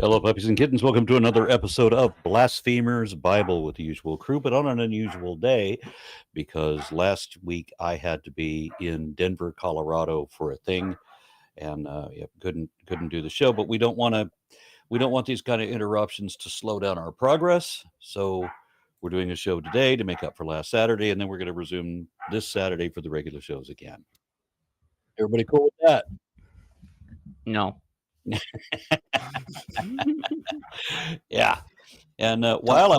Hello, puppies and kittens. Welcome to another episode of Blasphemers Bible with the usual crew, but on an unusual day because last week I had to be in Denver, Colorado for a thing, and couldn't do the show. But we don't want these kind of interruptions to slow down our progress. So we're doing a show today to make up for last Saturday, and then we're going to resume this Saturday for the regular shows again. Everybody cool with that? No. Yeah, and while I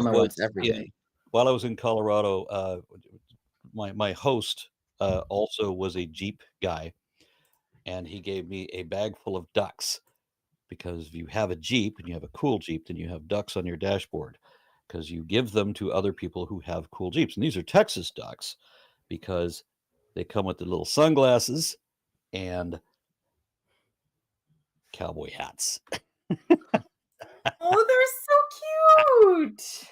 was in Colorado, my host also was a Jeep guy, and he gave me a bag full of ducks, because if you have a Jeep and you have a cool Jeep, then you have ducks on your dashboard, because you give them to other people who have cool Jeeps, and these are Texas ducks because they come with the little sunglasses and cowboy hats. Oh, they're so cute.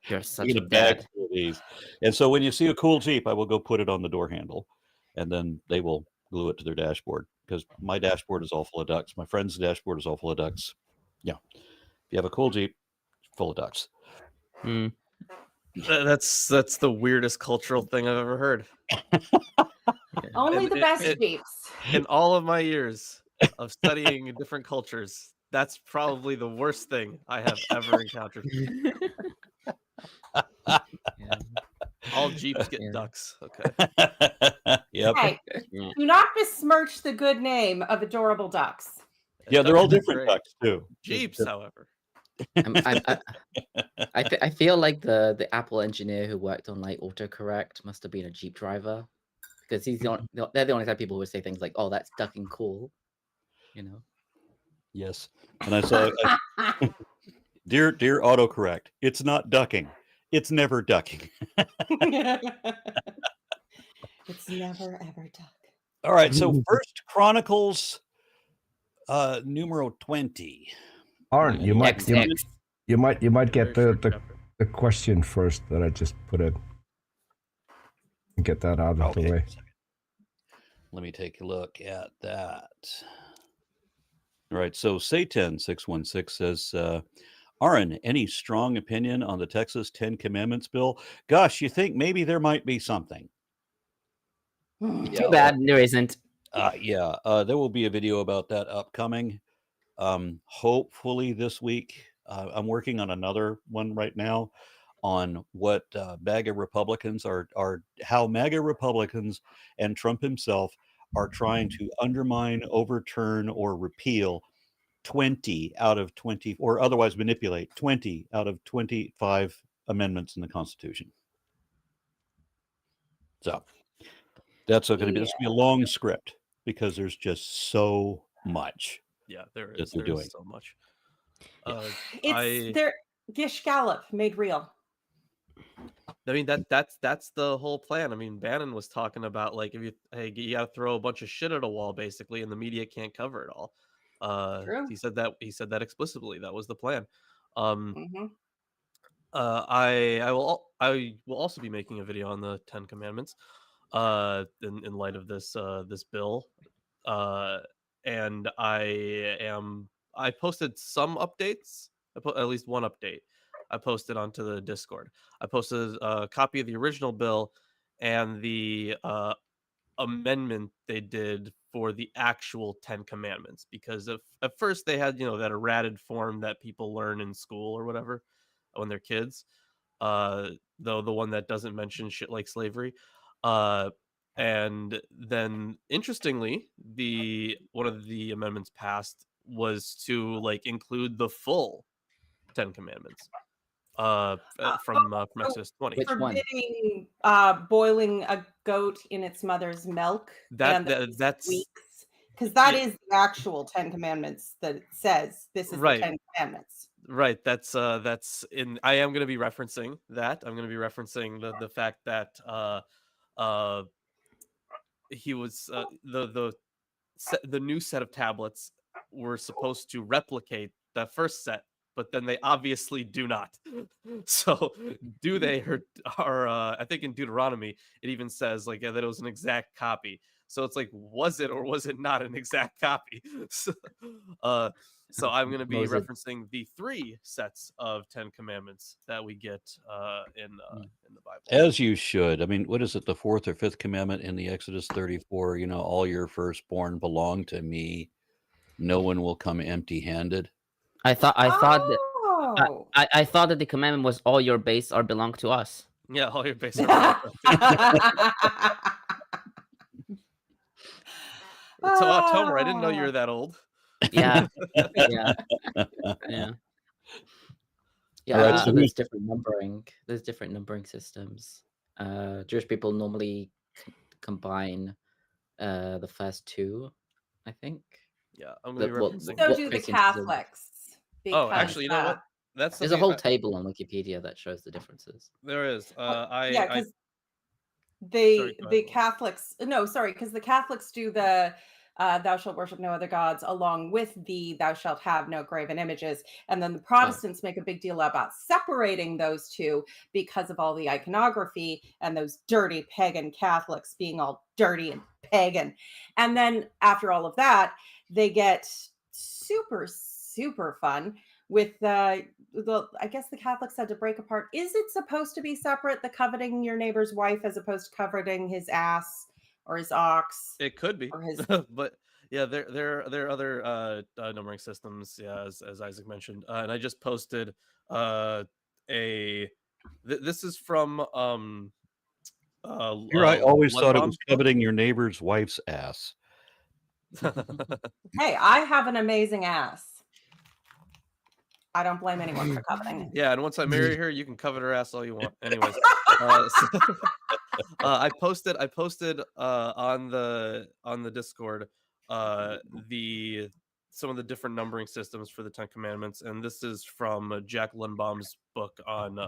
You're such a dad. These. And so when you see a cool Jeep, I will go put it on the door handle, and then they will glue it to their dashboard, because my dashboard is all full of ducks. My friend's dashboard is all full of ducks. Yeah. If you have a cool Jeep, it's full of ducks. Mm. That's the weirdest cultural thing I've ever heard. Only the best Jeeps. In all of my years of studying different cultures, that's probably the worst thing I have ever encountered. Yeah. All Jeeps get ducks. Okay. Yep. Hey, do not besmirch the good name of adorable ducks. Yeah, they're all different ducks too. Jeeps, however. I feel like the Apple engineer who worked on like autocorrect must have been a Jeep driver, because they're the only type of people who would say things like, "Oh, that's ducking cool," you know. Yes, and I saw dear autocorrect. It's not ducking. It's never ducking. It's never ever duck. All right, so First Chronicles, numero 20. Aaron, you might get Very the question first that I just put in and get that out of the way. Let me take a look at that. All right, so Satan 616 says, Aaron, any strong opinion on the Texas 10 Commandments bill? Gosh, you think maybe there might be something. Too bad there isn't. There will be a video about that upcoming. Hopefully this week. I'm working on another one right now on what MAGA Republicans are how MAGA Republicans and Trump himself are trying to undermine, overturn, or repeal 20 out of 20, or otherwise manipulate 20 out of 25 amendments in the Constitution. So that's going to be a long script, because there's just so much. Yeah, there that is. they're doing So much. It's their Gish Gallop made real. I mean, that's the whole plan. I mean, Bannon was talking about, like, if you got to throw a bunch of shit at a wall, basically, and the media can't cover it all. True. He said that explicitly. That was the plan. Mm-hmm. I will also be making a video on the 10 Commandments, in light of this bill, and I posted some updates. I put at least one update. I posted onto the Discord. I posted a copy of the original bill and the amendment they did for the actual 10 Commandments, because at first they had, that errated form that people learn in school or whatever when they're kids, though the one that doesn't mention shit like slavery. And then interestingly, one of the amendments passed was to include the full 10 Commandments from Exodus 20. Which one? Forbidding boiling a goat in its mother's milk. That's weeks, because that is the actual 10 Commandments that it says this is the 10 Commandments. Right. That's in. I am going to be referencing that. I'm going to be referencing the fact that he was the new set of tablets were supposed to replicate the first set, but then they obviously do not. So do they, or I think in Deuteronomy it even says that it was an exact copy. So it's like, was it or was it not an exact copy? So I'm going to be Was it- referencing the 3 sets of 10 commandments that we get in the Bible. As you should. I mean, what is it, the 4th or 5th commandment in the Exodus 34? You know, all your firstborn belong to me. No one will come empty-handed. I thought that Oh. I thought that the commandment was all your base are belong to us. Yeah, all your base are So, Tomer, I didn't know you were that old. Yeah, yeah, yeah. Yeah, All right, also so there's different numbering. There's different numbering systems. Jewish people normally combine the first 2, I think. Yeah, I'm going to be referencing. So what do the Christians do. Catholics. Oh, because, actually, you know what? That's There's a something whole table on Wikipedia that shows the differences. There is. yeah, because Sorry, go the ahead. Catholics, no, sorry, because the Catholics do the thou shalt worship no other gods along with the thou shalt have no graven images, and then the Protestants make a big deal about separating those two because of all the iconography and those dirty pagan Catholics being all dirty and pagan. And then after all of that, they get super fun with I guess the Catholics had to break apart. Is it supposed to be separate, the coveting your neighbor's wife as opposed to coveting his ass or his ox? It could be, Or his... but yeah, there are other numbering systems. Yeah, as Isaac mentioned, and I just posted this is from Here, I always thought it was Lundbaum's book. coveting your neighbor's wife's ass. Hey, I have an amazing ass. I don't blame anyone for coveting it. Yeah, and once I marry her, you can covet her ass all you want. Anyways, I posted on the Discord some of the different numbering systems for the 10 Commandments, and this is from Jack Lundbaum's book on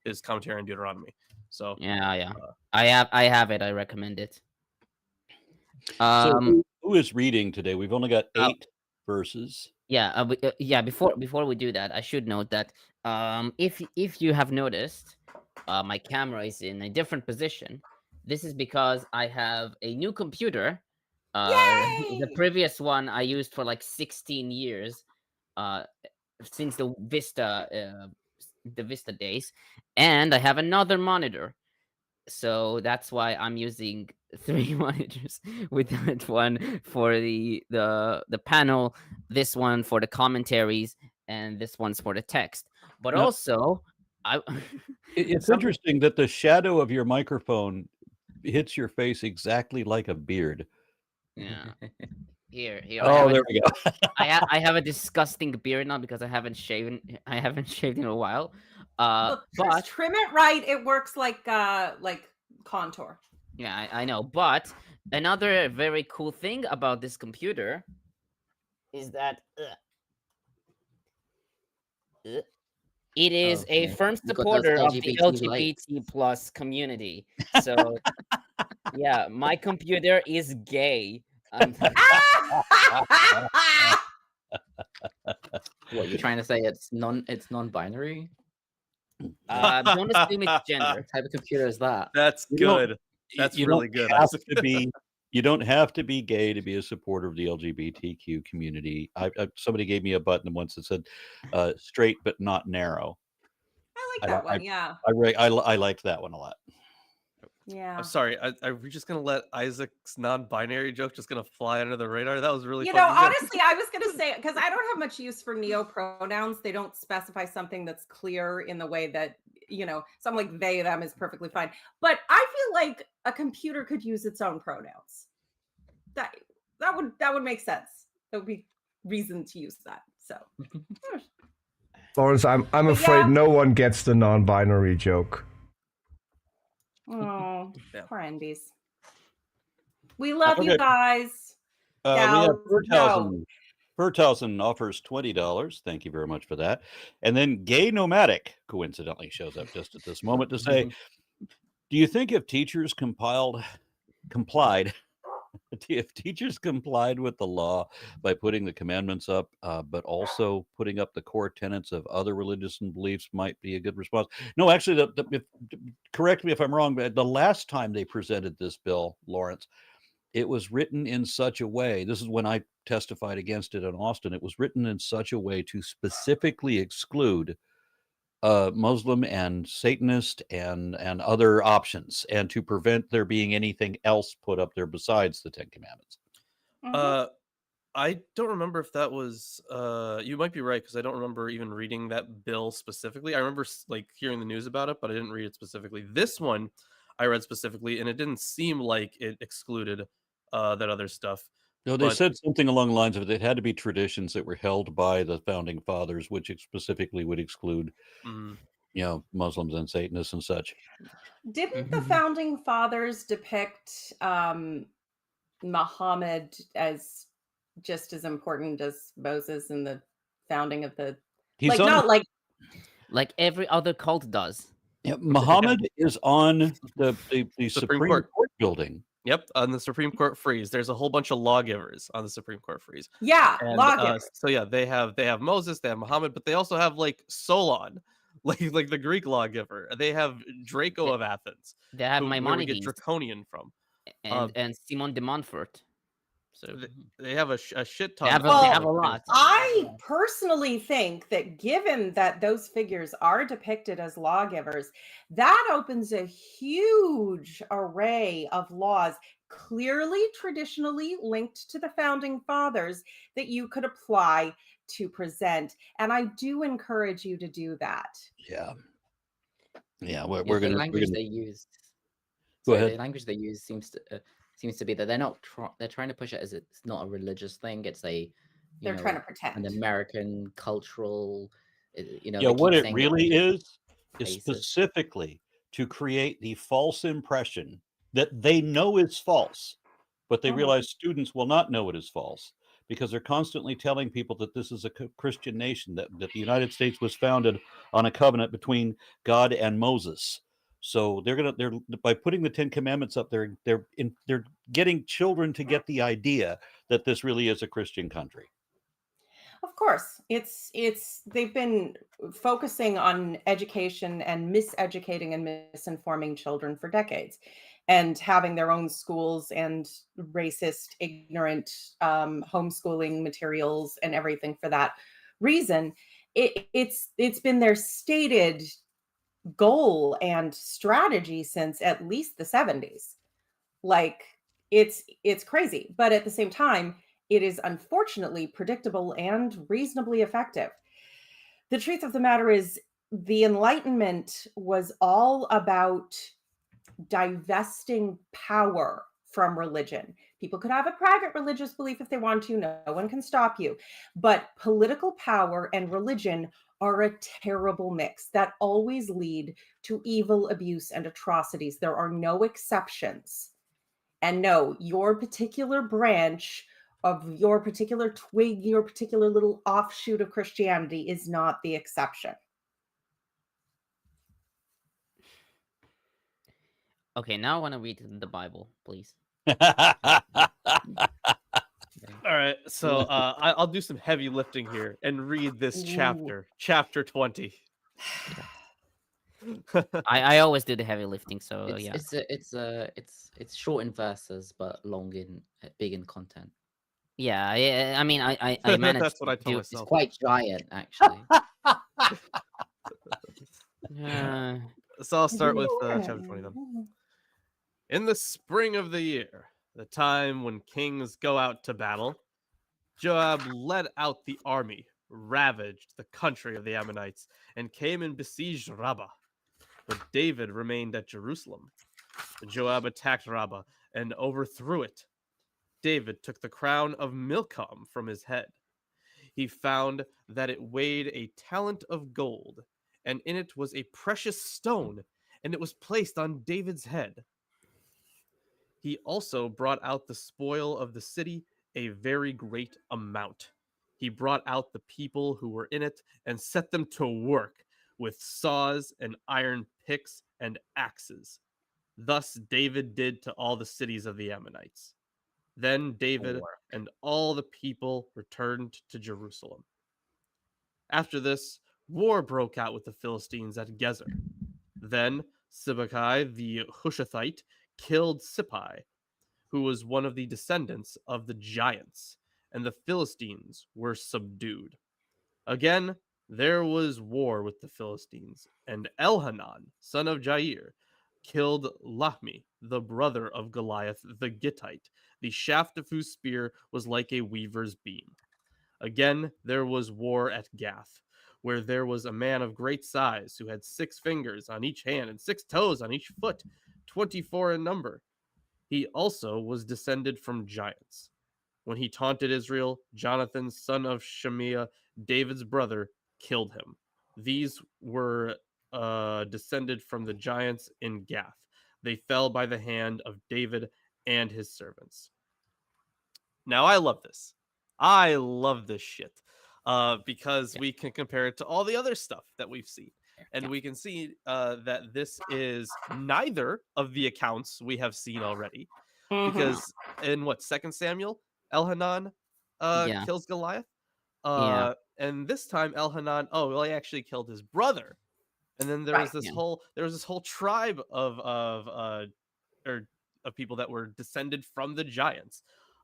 his commentary on Deuteronomy. So Yeah. I have it. I recommend it. So who is reading today? We've only got 8 verses. Yeah, before we do that, I should note that if you have noticed, my camera is in a different position. This is because I have a new computer. Yay! The previous one I used for like 16 years, since the Vista days, and I have another monitor. So that's why I'm using 3 monitors, with that one for the panel, this one for the commentaries, and this one's for the text. But Now, also, it's interesting that the shadow of your microphone hits your face exactly like a beard. yeah. Here. Oh, there we go. I have a disgusting beard now because I haven't shaved in a while. Look, But trim it right. It works like contour. yeah, I know. But another very cool thing about this computer is that it is a firm supporter of the LGBT plus community. So yeah, my computer is gay. What, you're trying to say it's non-binary? Don't assume it's gender. What type of computer is that? that's You don't- good. That's You really don't good. have to be. You don't have to be gay to be a supporter of the LGBTQ community. Somebody gave me a button once that said "straight but not narrow." I like that one. Yeah. I liked that one a lot. Yeah. I'm sorry. Are we just gonna let Isaac's non-binary joke just gonna fly under the radar? That was really You know, fucking good. honestly, I was going to say, because I don't have much use for neopronouns. They don't specify something that's clear in the way that, something like they, them is perfectly fine. But I feel like a computer could use its own pronouns. That would make sense. That would be reason to use that. So, Lawrence, I'm afraid no one gets the non-binary joke. oh, Yeah. poor Endies. We love you Okay. guys. We have No. Berthausen offers $20. Thank you very much for that. And then Gay Nomadic coincidentally shows up just at this moment to say, do you think if teachers complied with the law by putting the commandments up, but also putting up the core tenets of other religious and beliefs might be a good response? No, actually, correct me if I'm wrong, but the last time they presented this bill, Lawrence, it was written in such a way. This is when I testified against it in Austin. It was written in such a way to specifically exclude Muslim and Satanist and other options, and to prevent there being anything else put up there besides the Ten Commandments. I don't remember if that was you might be right, because I don't remember even reading that bill specifically. I remember like hearing the news about it, but I didn't read it specifically. This one I read specifically, and it didn't seem like it excluded that other stuff. No, they But- said something along the lines of it had to be traditions that were held by the founding fathers, which specifically would exclude, Muslims and Satanists and such. Didn't the founding fathers depict Muhammad as just as important as Moses in the founding of the like every other cult does? Yeah, Muhammad is on the Supreme Court building. Yep, on the Supreme Court frieze, there's a whole bunch of lawgivers on the Supreme Court frieze. Yeah, And, lawgivers. so yeah, they have Moses, they have Muhammad, but they also have like Solon, like the Greek lawgiver. They have Draco of Athens. They have where we Maimonides get Draconian from, and Simon de Montfort. So they have a shit ton. They have a lot. I personally think that given that those figures are depicted as lawgivers, that opens a huge array of laws, clearly traditionally linked to the founding fathers, that you could apply to present. And I do encourage you to do that. Yeah. We're going to language they use. Go ahead. The language they use seems to be that they're not they're trying to push it as it's not a religious thing. It's they're trying to pretend an American cultural. What it really is specifically to create the false impression that they know is false, but they realize students will not know it is false, because they're constantly telling people that this is a Christian nation, that the United States was founded on a covenant between God and Moses. So they're by putting the Ten Commandments up there, they're getting children to get the idea that this really is a Christian country. Of course, they've been focusing on education and miseducating and misinforming children for decades, and having their own schools and racist, ignorant homeschooling materials and everything for that reason. It's been their stated goal and strategy since at least the 70s. Like, it's crazy, but at the same time, it is unfortunately predictable and reasonably effective. The truth of the matter is, the Enlightenment was all about divesting power from religion. People could have a private religious belief if they want to. No one can stop you. But political power and religion are a terrible mix that always lead to evil, abuse, and atrocities. There are no exceptions. And no, your particular branch of your particular twig, your particular little offshoot of Christianity is not the exception. Okay, now I want to read the Bible, please. All right, so I'll do some heavy lifting here and read this chapter 20. I always do the heavy lifting, so it's short in verses but long in big in content. Yeah, I mean, I managed. That's what I told It's myself. quite giant, actually. So I'll start with chapter 20 then. In the spring of the year, the time when kings go out to battle, Joab led out the army, ravaged the country of the Ammonites, and came and besieged Rabbah. But David remained at Jerusalem. Joab attacked Rabbah and overthrew it. David took the crown of Milcom from his head. He found that it weighed a talent of gold, and in it was a precious stone, and it was placed on David's head. He also brought out the spoil of the city, a very great amount. He brought out the people who were in it and set them to work with saws and iron picks and axes. Thus David did to all the cities of the Ammonites. Then David and all the people returned to Jerusalem. After this, war broke out with the Philistines at Gezer. Then Sibbecai the Hushathite killed Sippai, who was one of the descendants of the giants, and the Philistines were subdued. Again, there was war with the Philistines, and Elhanan, son of Jair, killed Lahmi, the brother of Goliath the Gittite, the shaft of whose spear was like a weaver's beam. Again, there was war at Gath, where there was a man of great size who had 6 fingers on each hand and 6 toes on each foot, 24 in number. He also was descended from giants. When he taunted Israel, Jonathan, son of Shemiah, David's brother, killed him. These were descended from the giants in Gath. They fell by the hand of David and his servants. Now, I love this. I love this shit because we can compare it to all the other stuff that we've seen. And we can see that this is neither of the accounts we have seen already. Because in 2 Samuel, Elhanan kills Goliath. And this time Elhanan, he actually killed his brother. And then there was this whole tribe of people that were descended from the giants.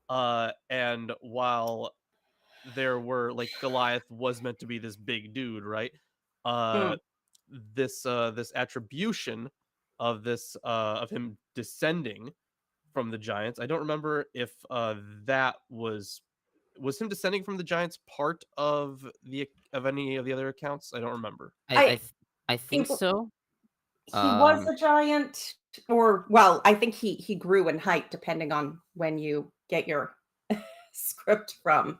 And while there were Goliath was meant to be this big dude, right? This attribution of this of him descending from the giants. I don't remember if that was him descending from the giants part of any of the other accounts. I don't remember. I think so. He was a giant, I think he grew in height depending on when you get your script from.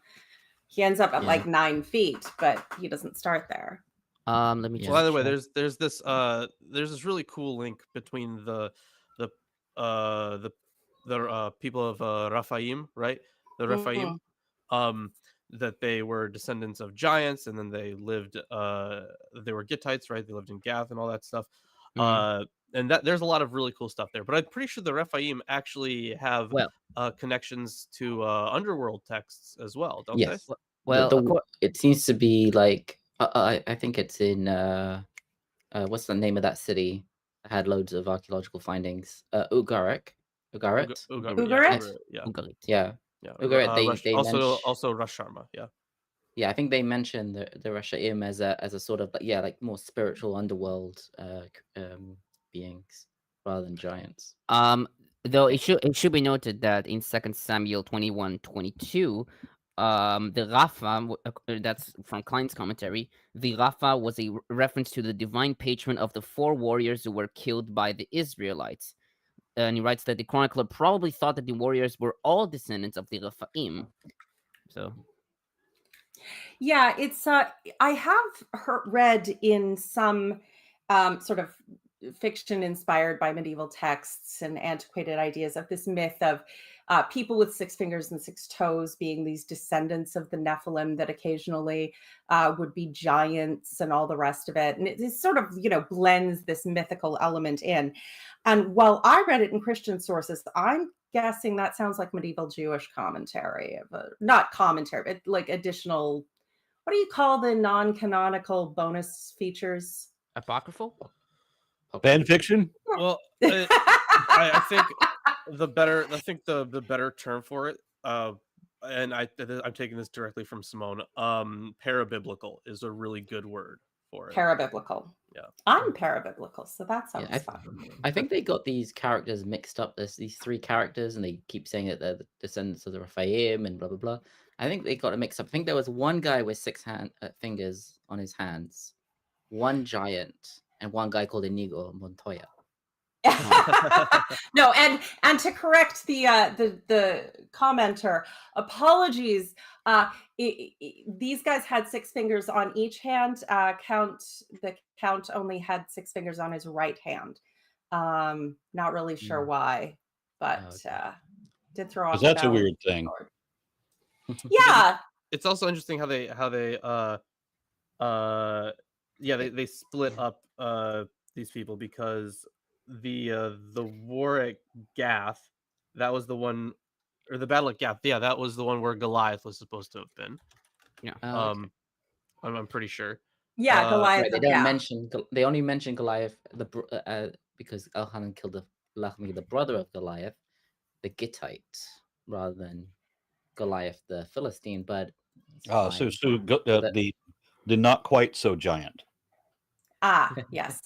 He ends up at 9 feet, but he doesn't start there. Let me just. By the way, there's this really cool link between the people of Rephaim, right? The Rephaim, that they were descendants of giants, and then they lived. They were Gittites, right? They lived in Gath and all that stuff. And that there's a lot of really cool stuff there. But I'm pretty sure the Rephaim actually have connections to underworld texts as well, don't they? Well, it seems to be I think it's in what's the name of that city that had loads of archaeological findings? Ugarit. Ugarit? Yeah. Ugarit. They also Rosh Hashanah, yeah. Yeah, I think they mentioned the Rephaim as a sort of more spiritual underworld beings rather than giants. Though it should be noted that in 2 Samuel 21:22, the Rapha, that's from Klein's commentary, the Rapha was a reference to the divine patron of the 4 warriors who were killed by the Israelites. And he writes that the chronicler probably thought that the warriors were all descendants of the Rephaim. So, yeah, it's I have read in some sort of fiction inspired by medieval texts and antiquated ideas of this myth of people with 6 fingers and 6 toes being these descendants of the Nephilim that occasionally would be giants and all the rest of it. And it sort of, blends this mythical element in. And while I read it in Christian sources, I'm guessing that sounds like medieval Jewish commentary, not commentary, but additional, what do you call the non-canonical bonus features? Apocryphal? Fan fiction? Well, I think the better term for it, and I'm taking this directly from Simone. Parabiblical is a really good word for it. Parabiblical. Yeah, I'm parabiblical, so that sounds fun. I think they got these characters mixed up. There's these 3 characters, and they keep saying that they're the descendants of the Rephaim and blah blah blah. I think they got it mixed up. I think there was one guy with 6 fingers on his hands, one giant, and one guy called Inigo Montoya. No, and to correct the commenter, apologies. These guys had 6 fingers on each hand. The count only had 6 fingers on his right hand. Not really sure why, but did throw off. That's a weird thing. Yeah, it's also interesting how they they split up these people, because the war at Gath, that was the one, or the battle at Gath, that was the one where Goliath was supposed to have been. I'm pretty sure. Yeah, Goliath. Right, they only mention Goliath because Elhanan killed the brother of Goliath. the Gittite rather than Goliath the Philistine, but it's So fine. the not quite so giant. Ah, yes.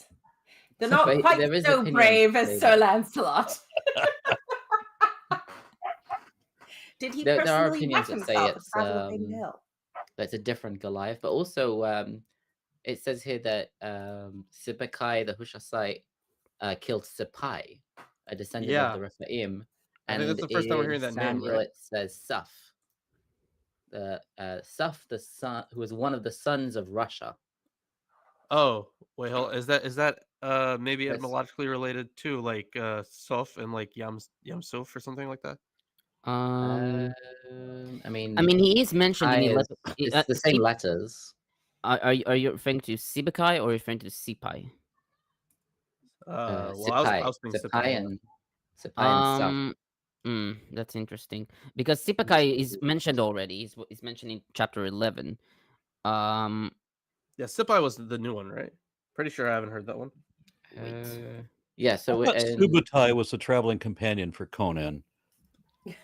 They're not But quite there is so opinions brave that as say Sir that- Lancelot. Did he There are personally opinions wreck that say himself at the it's Battle of Baden Hill? that's a different Goliath, but also it says here that Sibbecai the Hushasite killed Sipai, a descendant Yeah. of the Rephaim. I think that's the first time we're hearing that name, Samuel, right? it says Suf. Suf, the son, who was one of the sons of Russia. Oh, wait, hold. Is that maybe Yes. etymologically related to like Sof and like Yam Sof or something like that? I I mean, he is mentioned in Pi 11. it's the same letters. Are you referring to Sibbecai or referring to Sipai? Well, I was thinking Sipai Sipai, and Suf. That's interesting because Sibbecai is mentioned already. He's mentioned in chapter 11. Yeah, Sipai was the new one, right? Pretty sure I haven't heard that one. Yeah, so I thought in- Subutai was the traveling companion for Conan.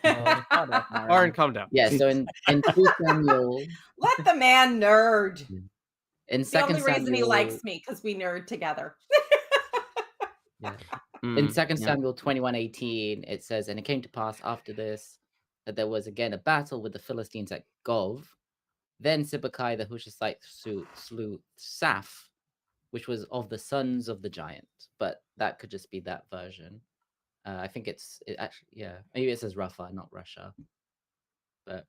Aaron, calm down. yeah, so in 2 Samuel, Let the man nerd. in It's the only 2 reason he likes Samuel, me, because we nerd together. in 2 yeah. Samuel 21:18, it says, and it came to pass after this that there was again a battle with the Philistines at Gov. Then Sibbecai the Hushasite slew Saph, which was of the sons of the giant, but that could just be that version. I think it actually, yeah, maybe it says Rapha, not Russia. But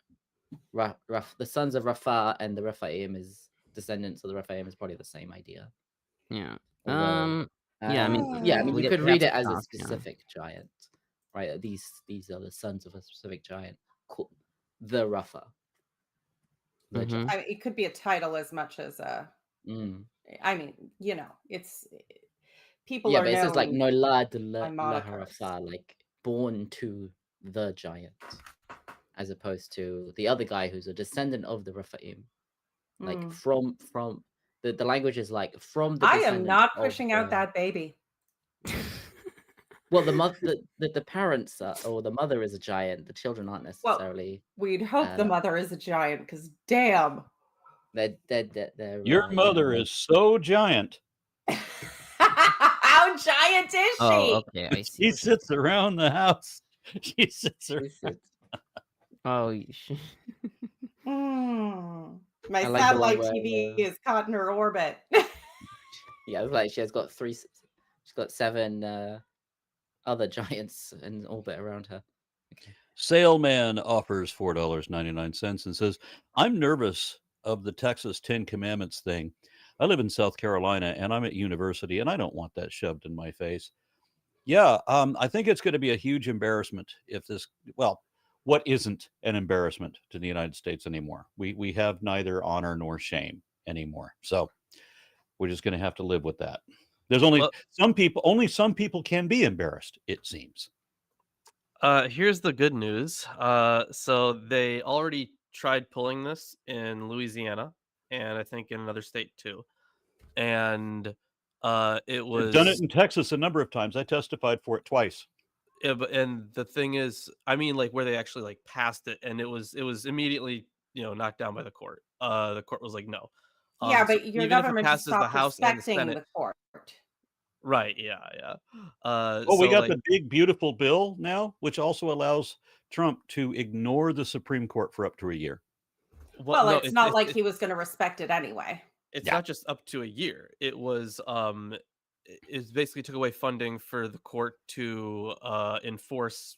the sons of Rapha and the Rephaim is descendants of the Rephaim is probably the same idea. Yeah. Although, Yeah, I mean, you we could have read to it as a ask, yeah. specific giant, right? These are the sons of a specific giant called the Rapha. The Mhm. giant. I mean, it could be a title as much as a. I mean, it's people Yeah, are but it says like known Nolad by monikers. Laharafa, like born to the giant, as opposed to the other guy who's a descendant of the Rephaim. Like Mm. from the language is like from the I am descendants not of pushing out the- that baby. well, the mother the parents are, or the mother is a giant, the children aren't necessarily. We'd hope the mother is a giant, because damn. They're Your mother is so giant. How giant is she? Oh, okay. I see. She sits around the house. She sits around. Oh, My I like the satellite one where, TV is caught in her orbit. yeah, it's like she's got 7 other giants in orbit around her. Okay. Sailman offers $4.99 and says, I'm nervous of the Texas 10 Commandments thing. I live in South Carolina and I'm at university and I don't want that shoved in my face. Yeah, I think it's going to be a huge embarrassment if this, well, what isn't an embarrassment to the United States anymore? We have neither honor nor shame anymore. So we're just going to have to live with that. There's only some people can be embarrassed, it seems. Here's the good news. So they already tried pulling this in Louisiana, and I think in another state too. And it was They've done it in Texas a number of times. I testified for it twice. Yeah, and the thing is, I mean, like where they actually like passed it, and it was immediately knocked down by the court. The court was like, no. Yeah, so but your even if it government passes the stopped House and the respecting Senate, the court. right? Yeah. Oh, we so, got like, the big, beautiful bill now, which also allows Trump to ignore the Supreme Court for up to a year. Well, no, it's not like he was going to respect it anyway. It's Yeah. not just up to a year. It was it basically took away funding for the court to enforce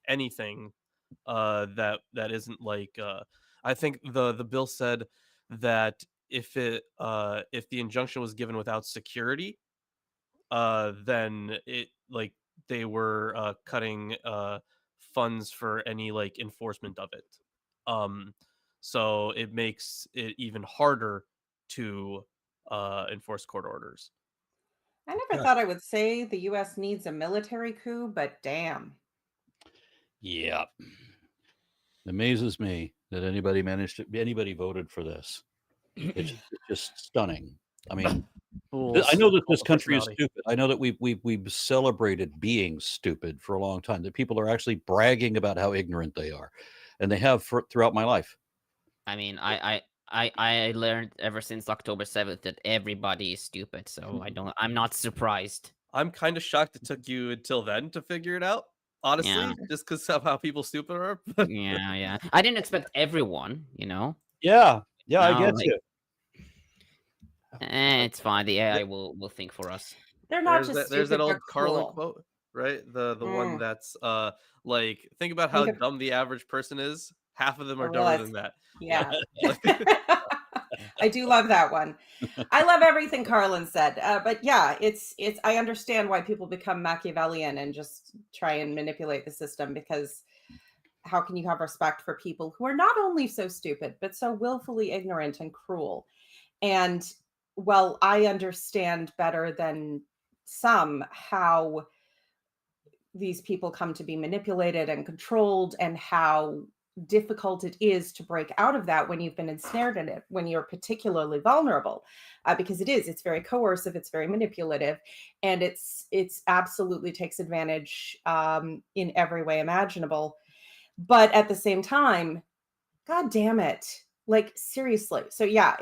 anything that isn't like I think the bill said that if the injunction was given without security, then it like they were cutting funds for any like enforcement of it. So it makes it even harder to enforce court orders. I never thought I would say the U.S. needs a military coup, but damn. Yeah. It amazes me that anybody voted for this. It's just stunning. I mean, I know that All this the country is personality. stupid. I know that we've celebrated being stupid for a long time. That people are actually bragging about how ignorant they are, and they have throughout my life. I mean, I learned ever since October 7th that everybody is stupid, so I'm not surprised. I'm kind of shocked it took you until then to figure it out. Honestly, Yeah. just because of how people stupid are. Yeah. I didn't expect everyone, Yeah, I No, get like- you. It's fine. The AI will think for us. They're not There's just that stupid, old they're Carlin cruel. quote, right? The one Mm. that's like, think about how Think of- dumb the average person is. Half of them I are dumber realize- than that. Yeah. I do love that one. I love everything Carlin said. But yeah, it's I understand why people become Machiavellian and just try and manipulate the system, because how can you have respect for people who are not only so stupid, but so willfully ignorant and cruel? And well, I understand better than some how these people come to be manipulated and controlled, and how difficult it is to break out of that when you've been ensnared in it, when you're particularly vulnerable, because it's very coercive, it's very manipulative, and it's absolutely takes advantage in every way imaginable. But at the same time, god damn it, like seriously. So yeah,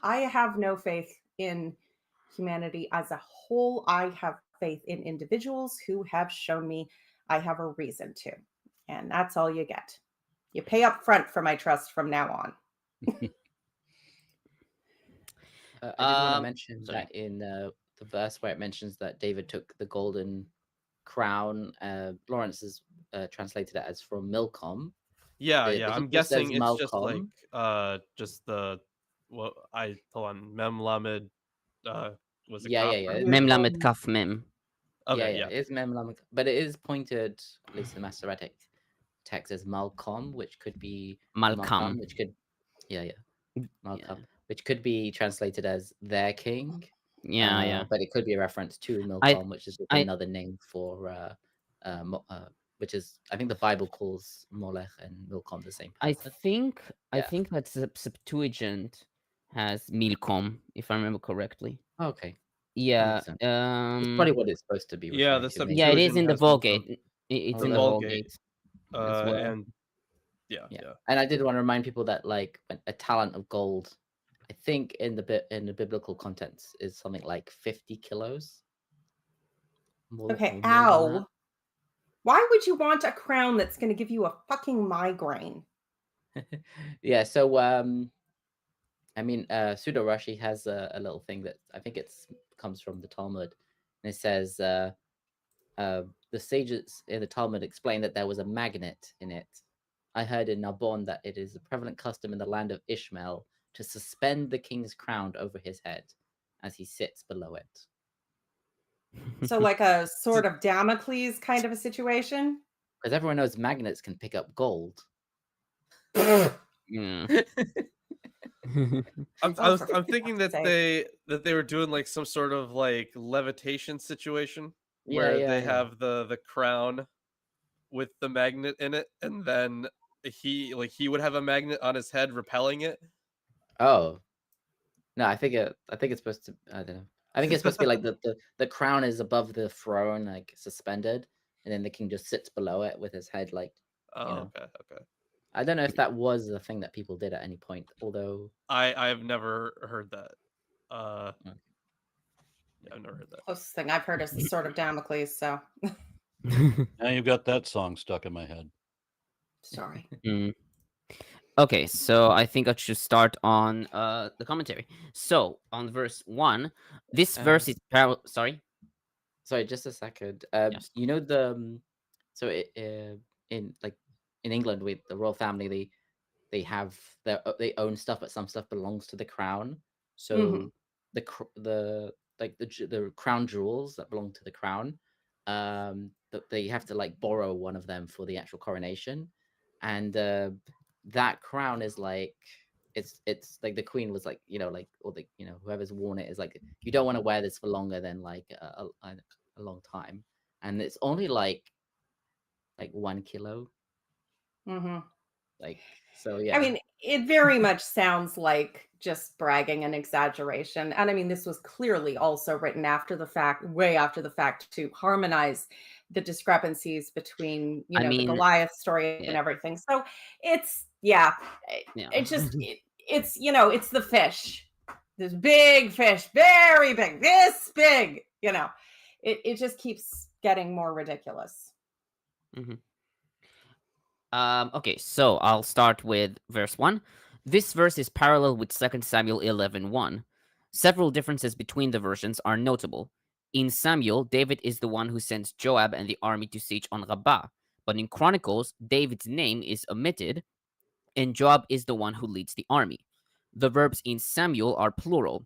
I have no faith in humanity as a whole. I have faith in individuals who have shown me I have a reason to. And that's all you get. You pay up front for my trust from now on. I did want to Um, mention sorry. that in the verse where it mentions that David took the golden crown, Lawrence has translated it as from Milcom. Yeah, The yeah. I'm Hebrew says guessing it's just Malcolm. like just the hold on, Mem Lamed was it Yeah. Kaf? Mem Lamed Kaf Mem. Okay, yeah. It is Mem Lamed, but it is pointed, at least in the Masoretic text, as Malcolm, which could be Malcolm. which could Malcolm, which could be translated as their king. Yeah. But it could be a reference to Milcom, which is just I- another name for which is, I think the Bible calls Molech and Milcom the same I person. think Yeah. that Septuagint has Milcom, if I remember correctly. Okay. Yeah. makes sense. It's probably what it's supposed to be. Yeah, referring the to, maybe. Yeah, it is Septuagint in the has Milcom. Vulgate. It's Oh, in the the Vulgate. Vulgate. as well. And yeah. And I did want to remind people that like a talent of gold, I think in the biblical contents, is something like 50 kilos. Okay, more than ow. that. Why would you want a crown that's going to give you a fucking migraine? Yeah, so I mean, Pseudo Rashi has a little thing that I think comes from the Talmud, and it says the sages in the Talmud explain that there was a magnet in it. I heard in Narbonne that it is a prevalent custom in the land of Ishmael to suspend the king's crown over his head as he sits below it. So like a sort of Damocles kind of a situation? Because everyone knows magnets can pick up gold. Yeah. I'm thinking that sake. they were doing like some sort of like levitation situation Yeah, where yeah, they yeah. have the crown with the magnet in it, and then he would have a magnet on his head repelling it. Oh. No, I think it's supposed to, I don't know. I think it's supposed to be like the crown is above the throne, like suspended, and then the king just sits below it with his head like, Oh, know. okay. I don't know if that was a thing that people did at any point, although I've never heard that. Okay. Yeah, I've never heard that. Closest thing I've heard is the sword of Damocles, so Now you've got that song stuck in my head. sorry. Okay, so I think I should start on the commentary. So on verse 1, this verse is sorry. Sorry, just a second. Yes. You know the so in England with the royal family, they have they own stuff, but some stuff belongs to the crown. So the crown jewels that belong to the crown, they have to like borrow one of them for the actual coronation, and that crown is like it's like the queen was like or the whoever's worn it is like, you don't want to wear this for longer than like a long time, and it's only like 1 kilo. Like, so yeah. I mean, it very much sounds like just bragging and exaggeration. And I mean, this was clearly also written after the fact, way after the fact, to harmonize the discrepancies between, I the mean, Goliath story and yeah. everything. So it's, yeah, Yeah. it's just, it's, it's the fish. This big fish, very big, this big, it just keeps getting more ridiculous. Okay, so I'll start with verse 1. This verse is parallel with 2 Samuel 11:1. Several differences between the versions are notable. In Samuel, David is the one who sends Joab and the army to siege on Rabbah, but in Chronicles, David's name is omitted, and Joab is the one who leads the army. The verbs in Samuel are plural.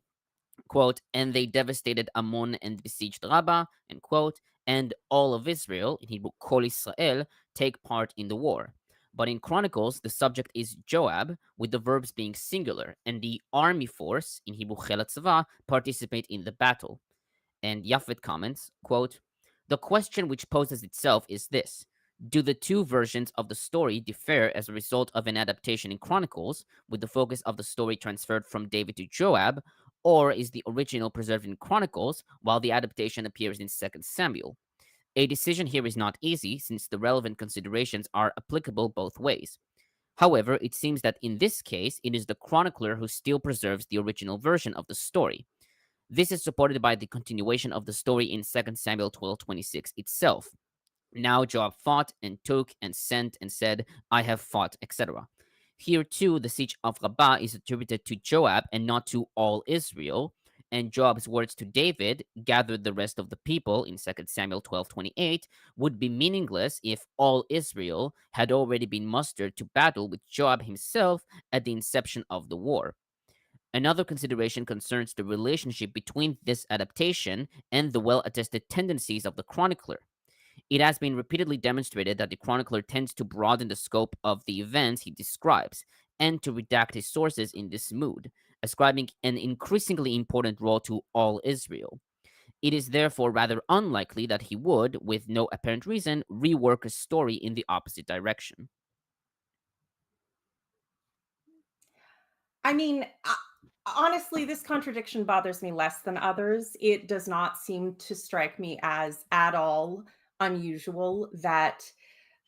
Quote, and they devastated Ammon and besieged Rabbah, end quote, and all of Israel, in Hebrew, Kol Israel, take part in the war. But in Chronicles, the subject is Joab, with the verbs being singular, and the army force, in Hebrew, Chel HaTzava, participate in the battle. And Japhet comments, quote, the question which poses itself is this. Do the two versions of the story differ as a result of an adaptation in Chronicles, with the focus of the story transferred from David to Joab, or is the original preserved in Chronicles while the adaptation appears in 2 Samuel? A decision here is not easy since the relevant considerations are applicable both ways. However, it seems that in this case, it is the chronicler who still preserves the original version of the story. This is supported by the continuation of the story in 2 Samuel 12:26 itself. Now Joab fought and took and sent and said, I have fought, etc. Here too, the siege of Rabbah is attributed to Joab and not to all Israel. And Joab's words to David, gathered the rest of the people in 2 Samuel 12:28, would be meaningless if all Israel had already been mustered to battle with Joab himself at the inception of the war. Another consideration concerns the relationship between this adaptation and the well-attested tendencies of the chronicler. It has been repeatedly demonstrated that the chronicler tends to broaden the scope of the events he describes and to redact his sources in this mood, ascribing an increasingly important role to all Israel. It is therefore rather unlikely that he would, with no apparent reason, rework a story in the opposite direction. I mean, honestly, this contradiction bothers me less than others. It does not seem to strike me as at all unusual that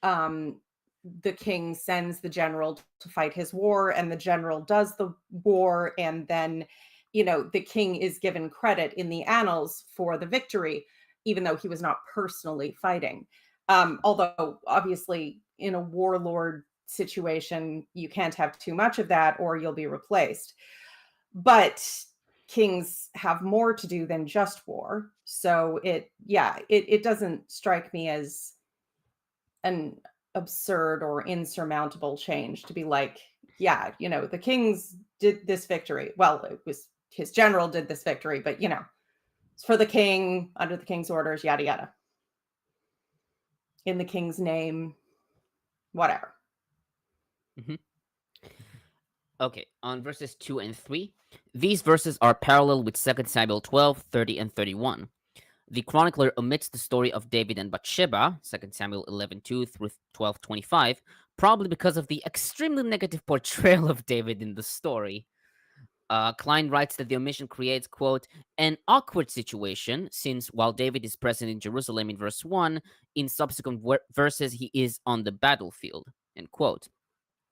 the king sends the general to fight his war, and the general does the war, and then, the king is given credit in the annals for the victory, even though he was not personally fighting. Although, obviously, in a warlord situation, you can't have too much of that or you'll be replaced. But kings have more to do than just war. So it doesn't strike me as an absurd or insurmountable change to be like, the kings did this victory. Well, it was his general did this victory, but it's for the king, under the king's orders, yada yada. In the king's name, whatever. Okay, on verses 2 and 3, these verses are parallel with 2 Samuel 12:30 and 31. The chronicler omits the story of David and Bathsheba, 2 Samuel 11:2 through 12:25, probably because of the extremely negative portrayal of David in the story. Klein writes that the omission creates, quote, an awkward situation, since while David is present in Jerusalem in verse 1, in subsequent verses he is on the battlefield, end quote.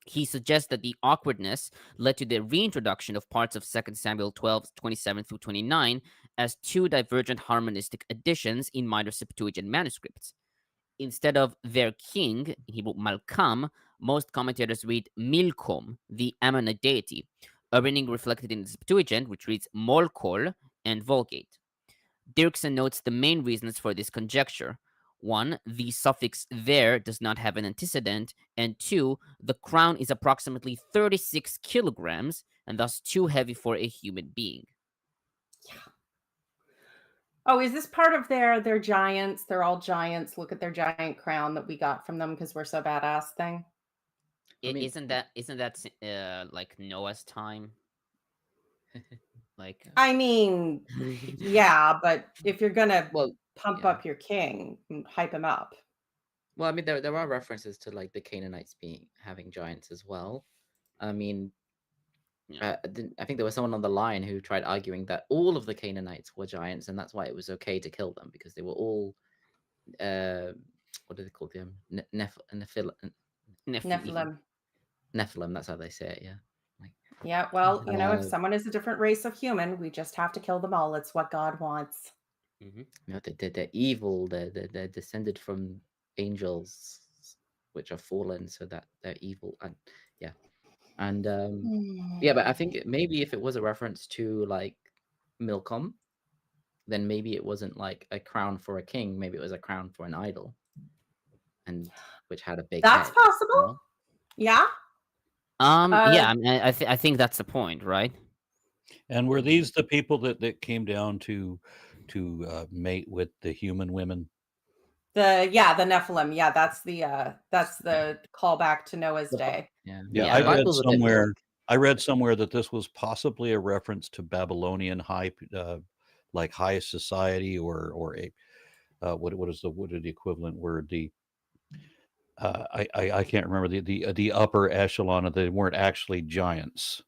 He suggests that the awkwardness led to the reintroduction of parts of 2 Samuel 12:27 through 29 as two divergent harmonistic additions in minor Septuagint manuscripts. Instead of their king, in Hebrew Malkam, most commentators read Milkom, the Ammonite deity, a reading reflected in the Septuagint, which reads Molkol and Vulgate. Dirksen notes the main reasons for this conjecture. 1, the suffix there does not have an antecedent, and 2, the crown is approximately 36 kilograms and thus too heavy for a human being. Yeah. Oh, is this part of their giants? They're all giants. Look at their giant crown that we got from them because we're so badass thing. Isn't that like Noah's time? Like, I mean, yeah, but if you're gonna Well, pump yeah. up your king, hype him up. Well, I mean, there are references to like the Canaanites having giants as well. I mean, I think there was someone on the line who tried arguing that all of the Canaanites were giants, and that's why it was okay to kill them because they were all, what do they call them? Nephilim. Nephilim. That's how they say it. Yeah. Like, Yeah, well, if Uh, someone is a different race of human, we just have to kill them all. It's what God wants. they're evil. They're descended from angels, which are fallen, so that they're evil. And yeah, and yeah, but I think maybe if it was a reference to like Milcom, then maybe it wasn't like a crown for a king. Maybe it was a crown for an idol, and which had a big. That's head, possible. Yeah. Yeah, I mean, I think that's the point, right? And were these the people that came down to mate with the human women? The Nephilim. Yeah, that's the callback to Noah's Day. Yeah. I the read Bible's a bit somewhere. vague. I read somewhere that this was possibly a reference to Babylonian high society, or a what is the equivalent word? I can't remember the upper echelon. They weren't actually giants.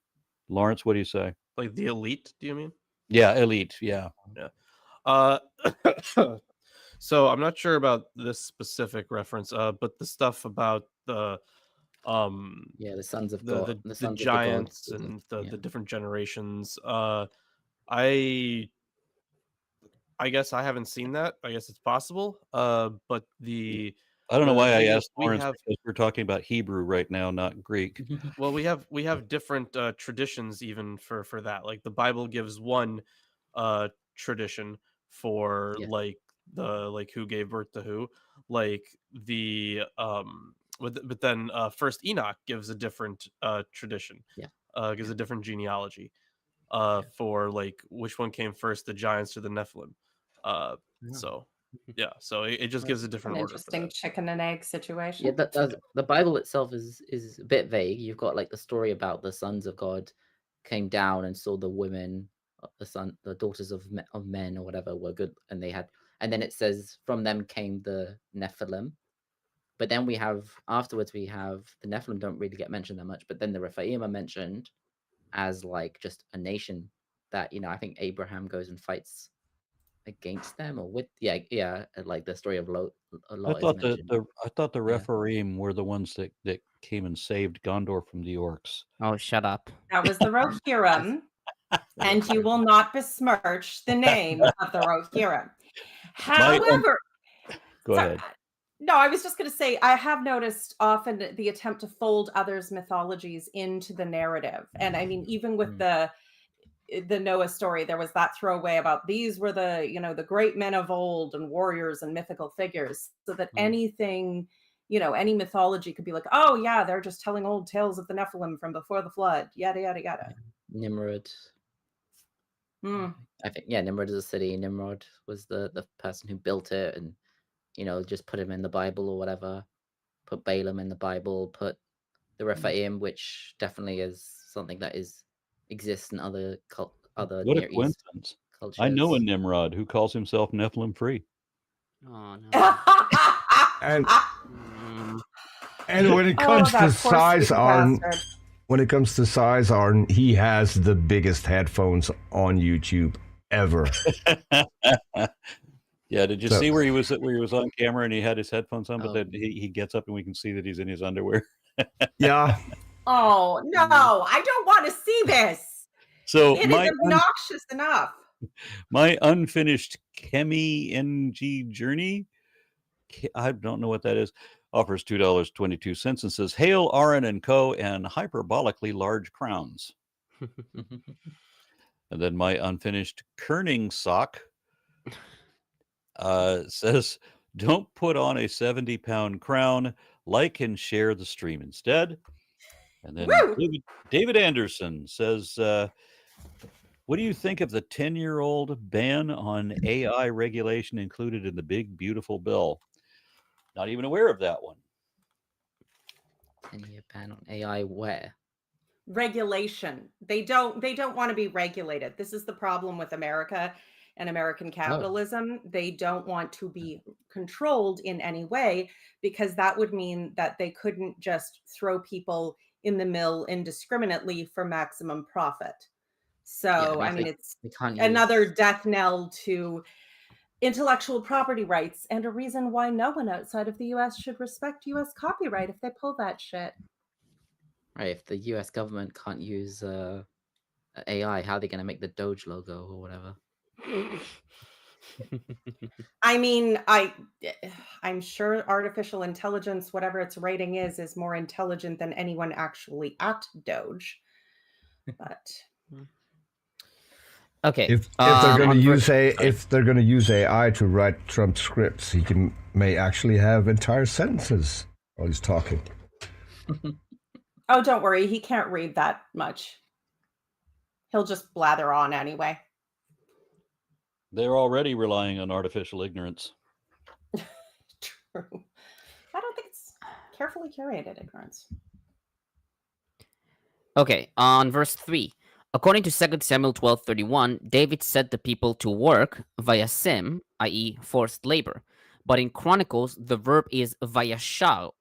Lawrence, what do you say? Like the elite? Do you mean? Yeah, elite. Yeah. So I'm not sure about this specific reference, but the stuff about the the sons of the God, the, the sons giants of the and gods, the different generations. I guess I haven't seen that. I guess it's possible. But I don't know why I asked we Lawrence, have because we're talking about Hebrew right now, not Greek. well, we have different traditions even for that. Like the Bible gives one tradition for like who gave birth to who, like the but then first Enoch gives a different tradition, gives a different genealogy for like which one came first, the giants or the Nephilim. So it just gives a different An order for interesting that. chicken and egg situation. Yeah, the Bible itself is a bit vague. You've got like the story about the sons of God came down and saw the women, the daughters of men or whatever were good, and then it says from them came the Nephilim. But then afterwards we have the Nephilim don't really get mentioned that much, but then the Rephaim are mentioned as like just a nation that I think Abraham goes and fights against them or with like the story of Lot is mentioned. I thought the Rephaim were the ones that came and saved Gondor from the orcs. Oh, shut up. That was the Rohirrim, and you will not besmirch the name of the Rohirrim. However, go ahead. No, I was just going to say, I have noticed often the attempt to fold others' mythologies into the narrative. And I mean, even with the Noah story, there was that throwaway about these were the great men of old and warriors and mythical figures, so that anything, any mythology could be like, oh yeah, they're just telling old tales of the Nephilim from before the flood, yada, yada, yada. Nimrod. I think, Nimrod is a city. Nimrod was the person who built it and, just put him in the Bible or whatever. Put Balaam in the Bible, put the Rephaim, which definitely is something that exists in other Near East cultures. I know a Nimrod who calls himself Nephilim free. Oh no. And when it comes to size, Arn, he has the biggest headphones on YouTube ever. Yeah, did you see where he was on camera and he had his headphones on, but then he gets up and we can see that he's in his underwear? Yeah. Oh no, I don't want to see this. So it is obnoxious enough. My unfinished Chemi NG journey, I don't know what that is, offers $2.22 and says, "Hail Aaron and Co. and hyperbolically large crowns." And then my unfinished kerning sock says, "Don't put on a 70-pound crown. Like and share the stream instead." And then David Anderson says, "What do you think of the 10-year-old ban on AI regulation included in the big, beautiful bill?" Not even aware of that one. 10-year ban on AI where? Regulation. They don't want to be regulated. This is the problem with America. and American capitalism. They don't want to be controlled in any way, because that would mean that they couldn't just throw people in the mill indiscriminately for maximum profit. So, I mean, it's They can't another use death knell to intellectual property rights, and a reason why no one outside of the US should respect US copyright if they pull that shit. right. If the US government can't use AI, how are they going to make the Doge logo or whatever? I mean, I'm sure artificial intelligence, whatever its rating is more intelligent than anyone actually at Doge. But Okay. If they're going on to verse- use AI to write Trump scripts, he may actually have entire sentences while he's talking. oh, don't worry, he can't read that much. He'll just blather on anyway. They're already relying on artificial ignorance. True. I don't think it's carefully curated ignorance. Okay, on verse 3. According to 2 Samuel 12:31, David set the people to work vayasem, i.e., forced labor. But in Chronicles, the verb is vayasal,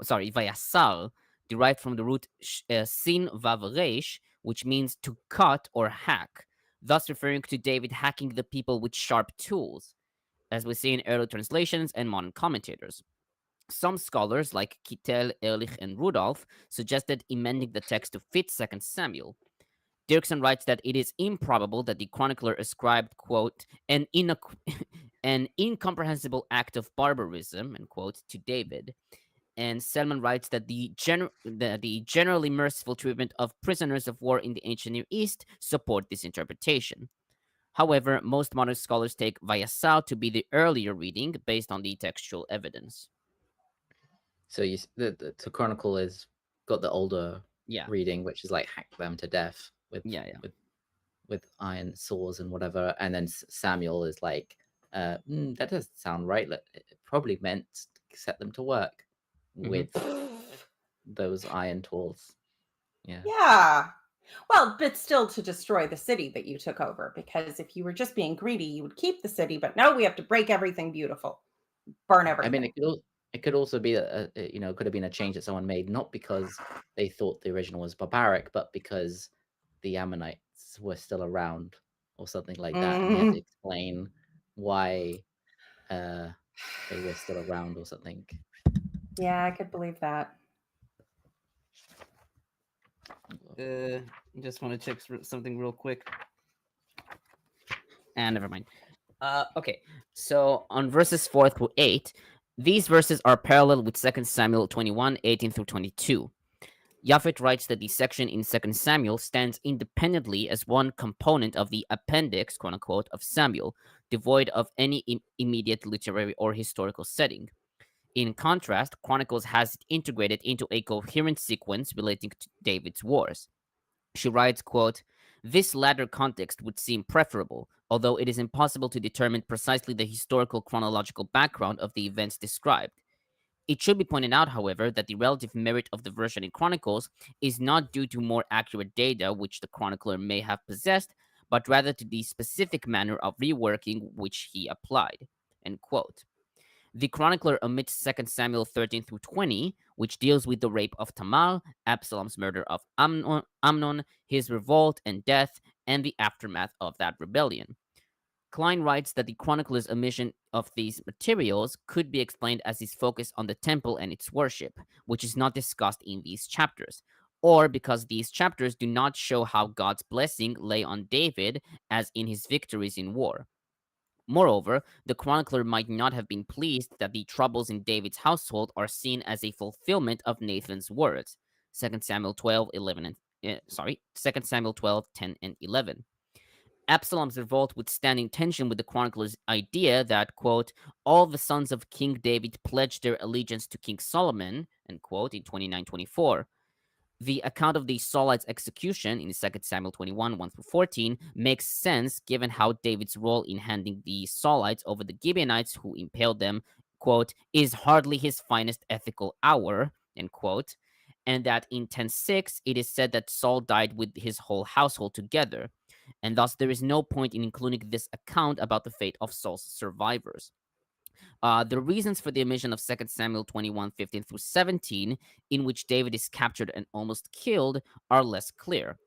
derived from the root sin vav resh, which means to cut or hack, thus referring to David hacking the people with sharp tools, as we see in early translations and modern commentators. Some scholars, like Kittel, Ehrlich, and Rudolph, suggested amending the text to fit 2 Samuel. Dirksen writes that it is improbable that the chronicler ascribed, quote, an incomprehensible act of barbarism, end quote, to David. And Selman writes that the generally merciful treatment of prisoners of war in the ancient Near East support this interpretation. However, most modern scholars take vayasal to be the earlier reading based on the textual evidence. So the Chronicle is got the older Yeah. reading, which is like hack them to death with with iron saws and whatever, and then Samuel is like, that doesn't sound right. It probably meant set them to work with those iron tools. Yeah. Yeah. Well, but still to destroy the city that you took over, because if you were just being greedy, you would keep the city. But no, we have to break everything beautiful, burn everything. I mean, it could also be that it could have been a change that someone made, not because they thought the original was barbaric, but because the Ammonites were still around or something like that, and you had to explain why they were still around or something. Yeah, I could believe that. Just want to check something real quick. And never mind. Okay, so on verses 4 through 8, these verses are parallel with 2 Samuel 21, 18 through 22. Japhet writes that the section in 2 Samuel stands independently as one component of the appendix, quote unquote, of Samuel, devoid of any immediate literary or historical setting. In contrast, Chronicles has it integrated into a coherent sequence relating to David's wars. She writes, quote, this latter context would seem preferable, although it is impossible to determine precisely the historical chronological background of the events described. It should be pointed out, however, that the relative merit of the version in Chronicles is not due to more accurate data which the chronicler may have possessed, but rather to the specific manner of reworking which he applied, end quote. The chronicler omits 2 Samuel 13 through 20, which deals with the rape of Tamar, Absalom's murder of Amnon, his revolt and death, and the aftermath of that rebellion. Klein writes that the chronicler's omission of these materials could be explained as his focus on the temple and its worship, which is not discussed in these chapters, or because these chapters do not show how God's blessing lay on David as in his victories in war. Moreover, the chronicler might not have been pleased that the troubles in David's household are seen as a fulfillment of Nathan's words. 2 Samuel 12, 2 Samuel 12, 10 and 11. Absalom's revolt would stand in tension with the chronicler's idea that, quote, all the sons of King David pledged their allegiance to King Solomon, end quote, in 29:24. The account of the Saulites' execution in 2 Samuel 21, 1 through 14 makes sense given how David's role in handing the Saulites over the Gibeonites who impaled them, quote, is hardly his finest ethical hour, end quote, and that in 10:6 it is said that Saul died with his whole household together. and thus there is no point in including this account about the fate of Saul's survivors. The reasons for the omission of 2 Samuel 21:15 through 17, in which David is captured and almost killed, are less clear.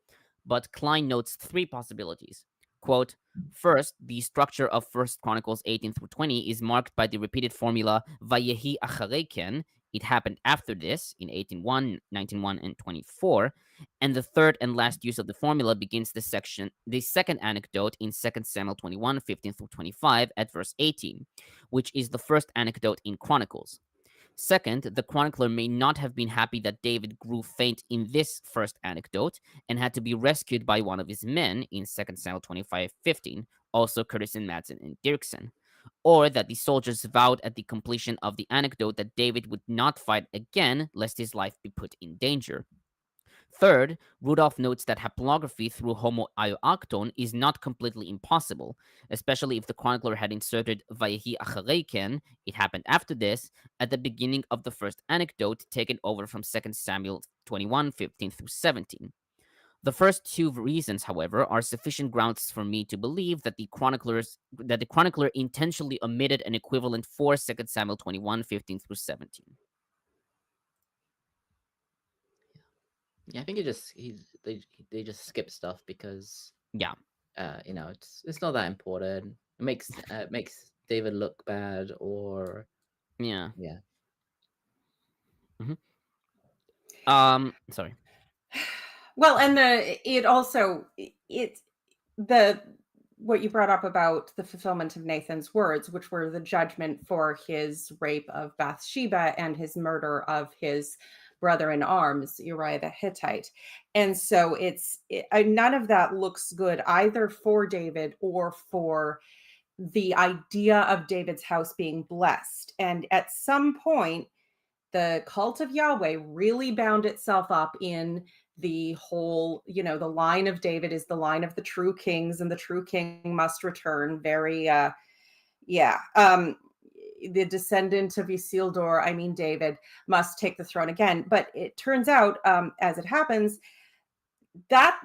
But Klein notes three possibilities. Quote, first, the structure of 1 Chronicles 18 through 20 is marked by the repeated formula Vayehi acharei ken, it happened after this, in 18:1, 19:1, and 24. And the third and last use of the formula begins the second anecdote in 2 Samuel 21:15 through 25 at verse 18, which is the first anecdote in Chronicles. Second, the chronicler may not have been happy that David grew faint in this first anecdote and had to be rescued by one of his men in 2 Samuel 25:15, also Curtison, Madsen, and Dirksen. Or that the soldiers vowed at the completion of the anecdote that David would not fight again lest his life be put in danger. Third, Rudolph notes that haplography through homo ioacton is not completely impossible, especially if the chronicler had inserted Vayehi acharei ken, it happened after this, at the beginning of the first anecdote taken over from 2 Samuel 21:15 through 17. The first two reasons, however, are sufficient grounds for me to believe that the chronicler intentionally omitted an equivalent for 2 Samuel 21:15 through 17. Yeah, I think they just skip stuff because Yeah. it's not that important. It makes David look bad, or Yeah. yeah. Sorry. Well, and what you brought up about the fulfillment of Nathan's words, which were the judgment for his rape of Bathsheba and his murder of his brother in arms, Uriah the Hittite. And so none of that looks good either for David or for the idea of David's house being blessed. And at some point, the cult of Yahweh really bound itself up in the whole, the line of David is the line of the true kings, and the true king must return. Very, the descendant of Isildur, David, must take the throne again. But it turns out, as it happens, that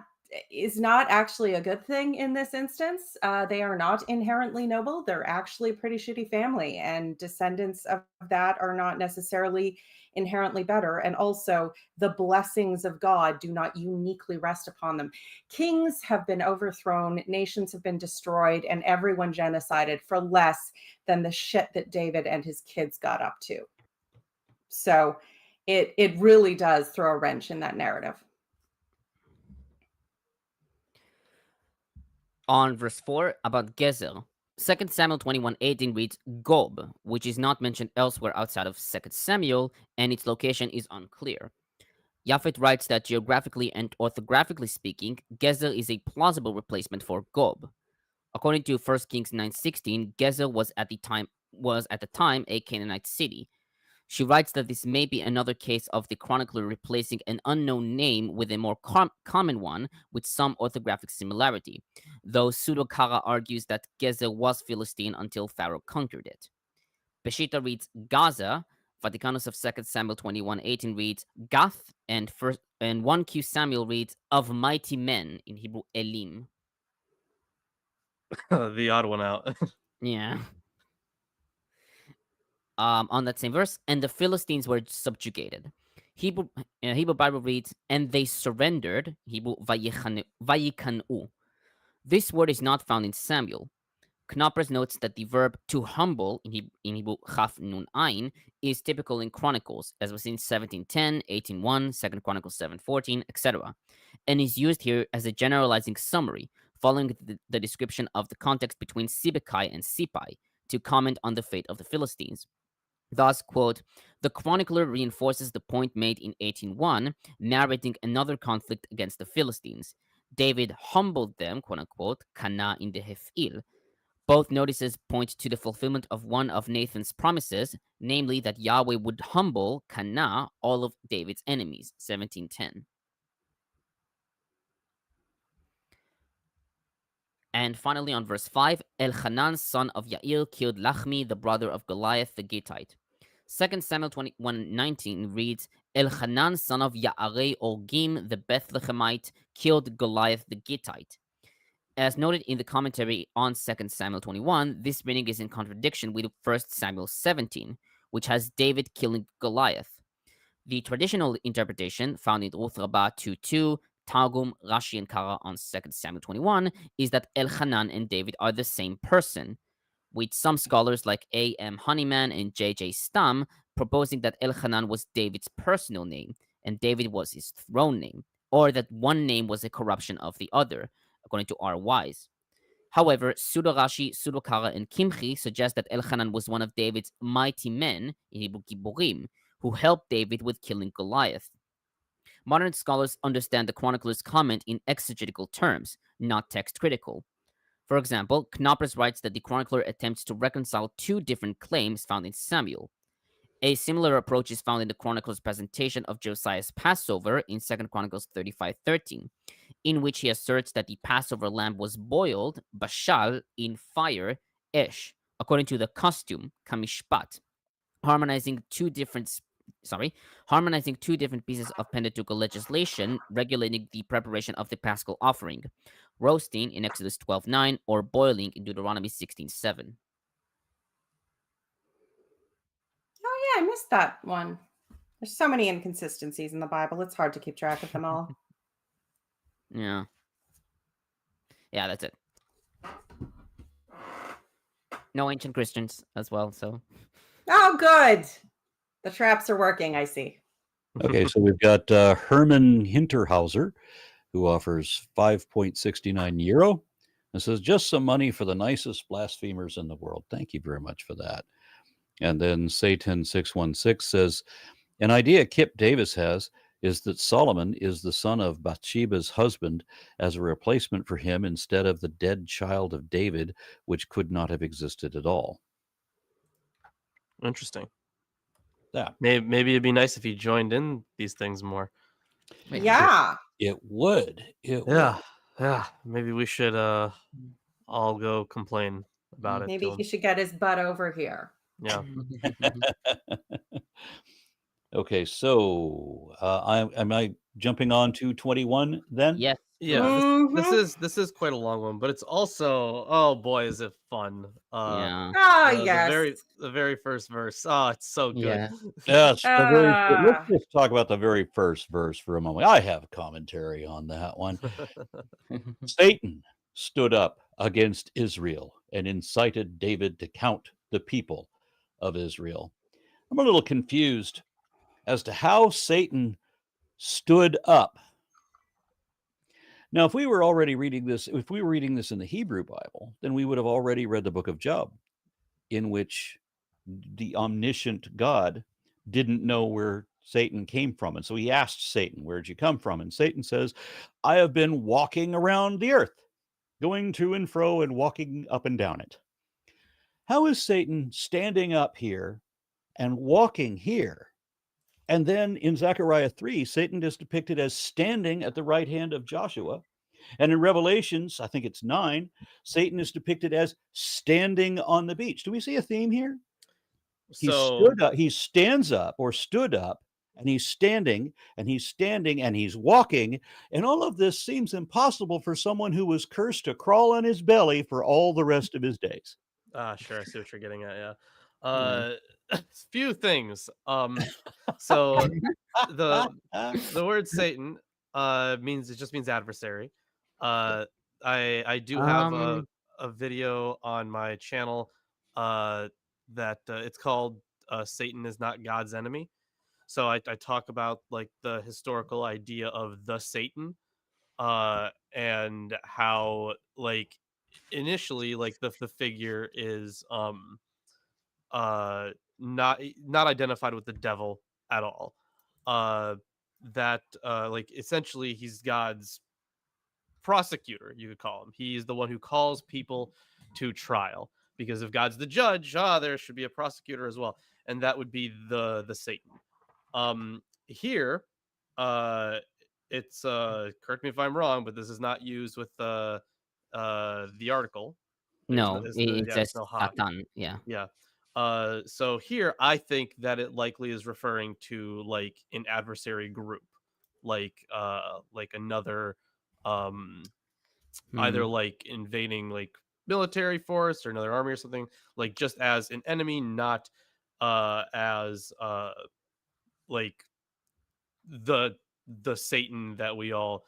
is not actually a good thing in this instance. They are not inherently noble. They're actually a pretty shitty family, and descendants of that are not necessarily inherently better. And also, the blessings of God do not uniquely rest upon them. Kings have been overthrown, nations have been destroyed, and everyone genocided for less than the shit that David and his kids got up to. So it really does throw a wrench in that narrative. On verse 4, about Gezer, 2 Samuel 21:18 reads Gob, which is not mentioned elsewhere outside of 2 Samuel, and its location is unclear. Japhet writes that geographically and orthographically speaking, Gezer is a plausible replacement for Gob. According to 1 Kings 9:16, Gezer was at the time a Canaanite city. She writes that this may be another case of the chronicler replacing an unknown name with a more common one with some orthographic similarity, though Pseudo-Kara argues that Gezer was Philistine until Pharaoh conquered it. Peshitta reads Gaza, Vaticanus of 2 Samuel 21:18 reads Gath, and 1Q Samuel reads of mighty men, in Hebrew Elim. The odd one out. Yeah. On that same verse, and the Philistines were subjugated. Hebrew Bible reads, and they surrendered, Hebrew vayikanu. This word is not found in Samuel. Knoppers notes that the verb to humble, in Hebrew chaf nun ein, is typical in Chronicles, as was in 17:10, 18:1, 2 Chronicles 7:14, etc., and is used here as a generalizing summary, following the description of the context between Sibbecai and Sippai, to comment on the fate of the Philistines. Thus, quote, the chronicler reinforces the point made in 18:1, narrating another conflict against the Philistines. David humbled them, quote unquote, kana in the hefil. Both notices point to the fulfillment of one of Nathan's promises, namely that Yahweh would humble, kana, all of David's enemies, 17:10. And finally, on verse 5, Elchanan, son of Yair, killed Lachmi, the brother of Goliath the Gittite. 2 Samuel 21:19 reads, Elchanan, son of Ya'arei Orgim, the Bethlehemite, killed Goliath the Gittite. As noted in the commentary on 2 Samuel 21, this reading is in contradiction with 1 Samuel 17, which has David killing Goliath. The traditional interpretation found in Ruth Rabbah 2:2, Targum, Rashi, and Kara on 2 Samuel 21 is that Elchanan and David are the same person, with some scholars like A.M. Honeyman and J.J. Stam proposing that Elchanan was David's personal name and David was his throne name, or that one name was a corruption of the other, according to R. Wise. However, Pseudo-Rashi, Pseudo-Kara, and Kimchi suggest that Elchanan was one of David's mighty men, in Hebrew Giborim, who helped David with killing Goliath. Modern scholars understand the chronicler's comment in exegetical terms, not text critical. For example, Knoppers writes that the chronicler attempts to reconcile two different claims found in Samuel. A similar approach is found in the chronicler's presentation of Josiah's Passover in 2 Chronicles 35:13, in which he asserts that the Passover lamb was boiled, bashal, in fire, esh, according to the costume, kamishpat, harmonizing two different pieces of Pentateuchal legislation regulating the preparation of the Paschal offering, roasting in Exodus 12:9 or boiling in Deuteronomy 16:7. Oh yeah, I missed that one. There's so many inconsistencies in the Bible. It's hard to keep track of them all. Yeah, that's it. No ancient Christians as well, so. Oh, good. The traps are working, I see. Okay, so we've got Herman Hinterhauser, who offers €5.69. And says, just some money for the nicest blasphemers in the world. Thank you very much for that. And then Satan616 says, an idea Kip Davis has is that Solomon is the son of Bathsheba's husband as a replacement for him instead of the dead child of David, which could not have existed at all. Interesting. Yeah. Maybe it'd be nice if he joined in these things more. Yeah. It would. Yeah. Maybe we should all go complain about it. Maybe he should get his butt over here. Yeah. Okay, so am I jumping on to 21 then? Yes. Yeah. This is quite a long one, but it's also, oh boy, is it fun. Yeah. Yes. The very first verse. Oh, it's so good. Yeah. Yes. Let's just talk about the very first verse for a moment. I have a commentary on that one. Satan stood up against Israel and incited David to count the people of Israel. I'm a little confused as to how Satan stood up. Now, if we were reading this in the Hebrew Bible, then we would have already read the book of Job, in which the omniscient God didn't know where Satan came from. And so he asked Satan, where'd you come from? And Satan says, I have been walking around the earth, going to and fro and walking up and down it. How is Satan standing up here and walking here? And then in Zechariah 3, Satan is depicted as standing at the right hand of Joshua. And in Revelations, I think it's 9, Satan is depicted as standing on the beach. Do we see a theme here? He stands up or stood up, and he's standing, and he's walking. And all of this seems impossible for someone who was cursed to crawl on his belly for all the rest of his days. Sure. I see what you're getting at. Yeah. Few things. So the word Satan just means adversary. I do have a video on my channel that it's called Satan is not God's enemy. So I talk about like the historical idea of the Satan and how like initially like the figure is not identified with the devil at all. That like essentially he's God's prosecutor, you could call him. He's the one who calls people to trial, because if God's the judge, there should be a prosecutor as well, and that would be the Satan. Here it's correct me if I'm wrong, but this is not used with the article. No, it says no hot. Satan. Yeah. So here I think that it likely is referring to like an adversary group, like another either like invading like military force or another army or something, like just as an enemy, not as like the Satan that we all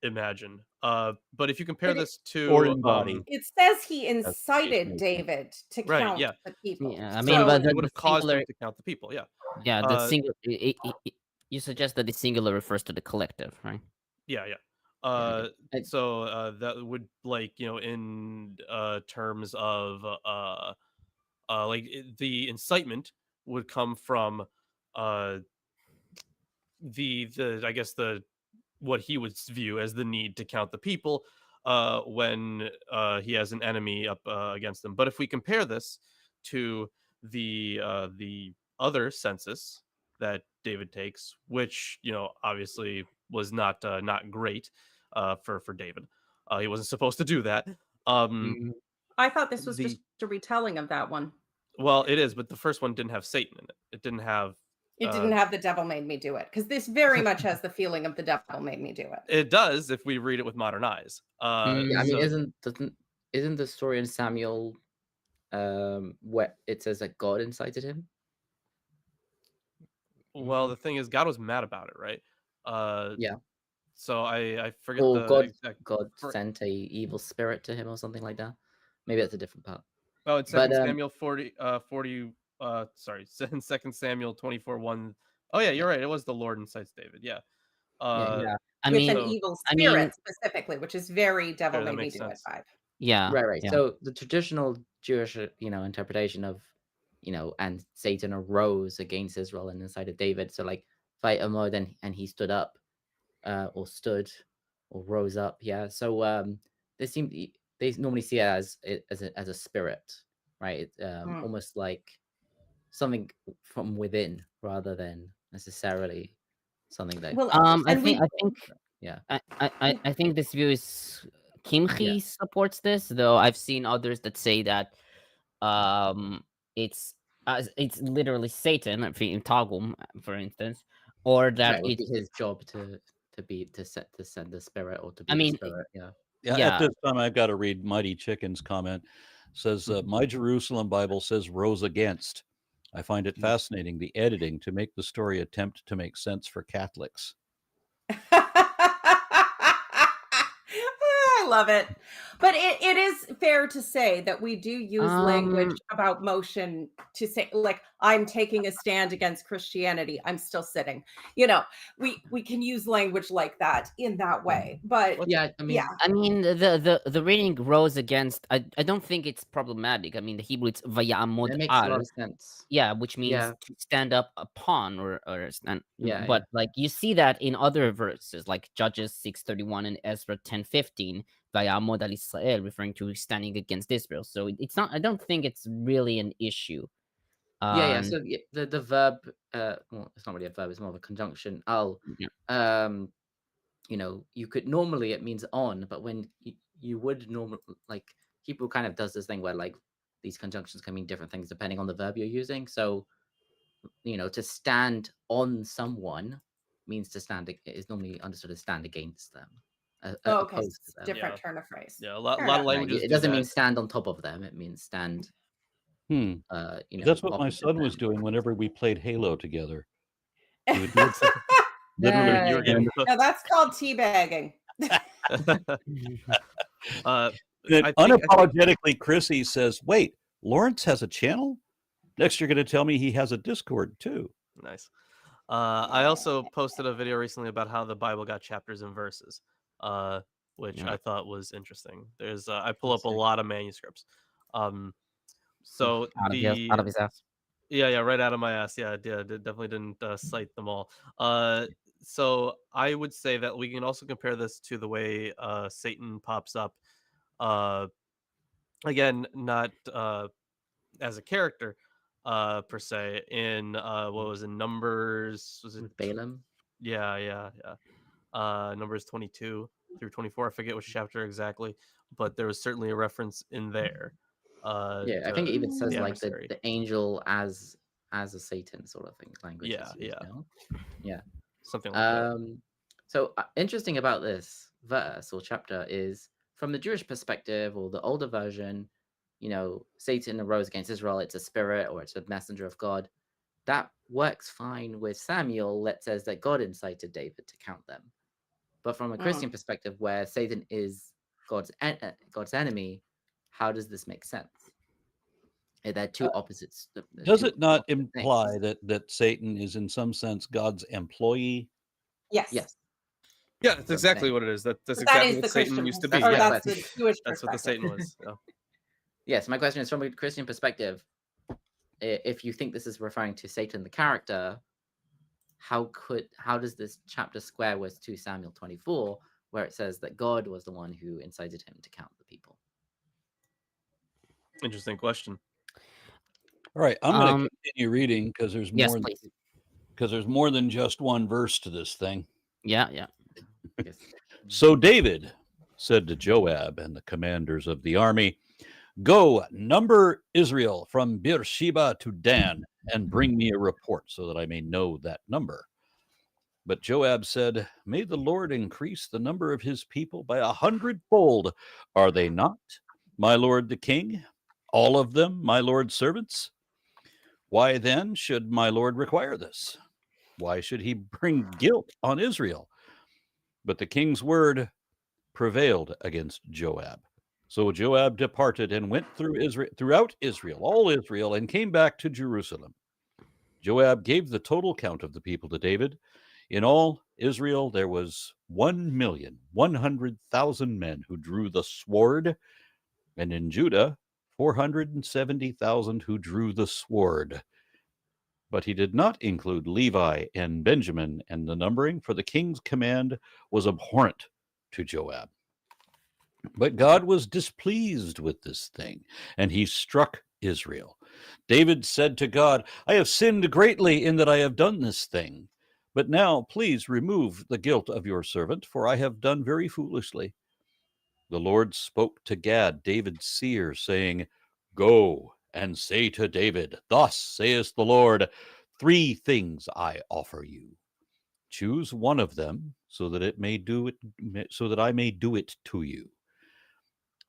imagine. But if you compare But this to Or embody. it says he case may incited be. David to Right, count yeah. the people. Yeah, I So mean, but it would the have caused singular, him to count the people. Yeah. yeah, the Uh, single. You suggest that the singular refers to the collective, right? Yeah, yeah. I- So that would, like, you know, in terms of like the incitement would come from uh the I guess the what he would view as the need to count the people when he has an enemy up against him. But if we compare this to the other census that David takes, which, you know, obviously was not great for David. He wasn't supposed to do that. Mhm. I thought this was The just a retelling of that one. Well, it is, but the first one didn't have Satan in it. It didn't have. It didn't have the devil made me do it, because this very much has the feeling of the devil made me do it. It does if we read it with modern eyes. Yeah, I mean, So- isn't the story in Samuel where it says that God incited him? Well, the thing is, God was mad about it, right? Yeah. So I forget Or the God exact. sent a evil spirit to him or something like that. Maybe that's a different part. Oh, in But, 2 Samuel 40, sorry, in 2 Samuel 24:1. Oh yeah, you're right. It was the Lord incites David. Yeah. Yeah. I With mean, an so- evil I mean- spirit specifically, which is very devil Sure, that made me makes do it sense. vibe. yeah, Right. yeah. So the traditional Jewish, interpretation of, and Satan arose against Israel and incited David. So like fight a mode and he stood up, or stood, or rose up. Yeah. So they normally see it as a spirit, right? Almost like something from within rather than necessarily something that. Well, I and think, Yeah. I think this view is Kimchi supports this, though I've seen others that say that it's literally Satan, I think in Tagum, for instance, or that Right, it would be it's his job to send the spirit, or to be I the mean, spirit. Yeah. Yeah, Yeah. at this time, I've got to read Mighty Chicken's comment. Says, my Jerusalem Bible says rose against. I find it fascinating, the editing to make the story attempt to make sense for Catholics. I love it. But it is fair to say that we do use language about motion to say, like, I'm taking a stand against Christianity. I'm still sitting. You know, we can use language like that in that way. But Yeah, I mean, I mean, the reading rose against. I don't think it's problematic. I mean, the Hebrew it's vayamod it makes a lot al. of sense. Yeah, which means Yeah. to stand up upon or stand. Yeah, But like you see that in other verses, like Judges 6:31 and Ezra 10:15, vayamod al Israel, referring to standing against Israel. So it's not. I don't think it's really an issue. Yeah. So the verb, well, it's not really a verb; it's more of a conjunction. Al, you could normally it means on, but when you would normally, like, Hebrew kind of does this thing where like these conjunctions can mean different things depending on the verb you're using. So, to stand on someone means to stand. It is normally understood as stand against them. okay, Opposed to them. different turn of phrase. Yeah, a lot Fair of enough. languages. It do doesn't mean that. stand on top of them. It means stand. That's what my opposite son was them. doing whenever we played Halo together. He would Nice. literally You were getting. Now that's called teabagging. then I think- unapologetically, Chrissy says, wait, Lawrence has a channel? Next, you're going to tell me he has a Discord too. Nice. I also posted a video recently about how the Bible got chapters and verses, which I thought was interesting. There's I pull up a lot of manuscripts. So out of his ass. Yeah, right out of my ass. Yeah, definitely didn't cite them all. So I would say that we can also compare this to the way Satan pops up. Again, not as a character per se in what was in Numbers, was it With Balaam. yeah Numbers 22 through 24. I forget which chapter exactly, but there was certainly a reference in there. Yeah, I think it even says the like the adversary. angel as a Satan sort of thing. Language. Yeah, is used, yeah. Yeah. Something like that. So interesting about this. verse or chapter is from the Jewish perspective or the older version, Satan arose against Israel, it's a spirit or it's a messenger of God. That works fine with Samuel that says that God incited David to count them. But from a Christian perspective, where Satan is God's enemy, how does this make sense? They're two opposites. Does it not imply that Satan is in some sense God's employee? Yes. Yes. Yeah, that's exactly what it is. That's But exactly is what the Satan Christian used to be. perspective, or Yeah, that's the Jewish That's what the perspective. Satan was. Yeah. Yes, my question is from a Christian perspective, if you think this is referring to Satan the character, how does this chapter square with 2 Samuel 24, where it says that God was the one who incited him to count the people? Interesting question. All right, I'm going to continue reading because there's Yes, more. please. Because there's more than just one verse to this thing. Yeah. Yes. So David said to Joab and the commanders of the army, "Go, number Israel from Beersheba to Dan, and bring me a report so that I may know that number." But Joab said, "May the Lord increase the number of his people by 100-fold. Are they not, my lord the king? All of them, my lord's servants? Why then should my lord require this? Why should he bring guilt on Israel?" But the king's word prevailed against Joab. So Joab departed and went throughout Israel, all Israel, and came back to Jerusalem. Joab gave the total count of the people to David. In all Israel, there was 1,100,000 men who drew the sword, and in Judah, 470,000 who drew the sword. But he did not include Levi and Benjamin in the numbering, for the king's command was abhorrent to Joab. But God was displeased with this thing, and he struck Israel. David said to God, "I have sinned greatly in that I have done this thing. But now please remove the guilt of your servant, for I have done very foolishly." The Lord spoke to Gad, David's seer, saying, "Go and say to David, thus saith the Lord, 3 things I offer you. Choose one of them, so that I may do it to you."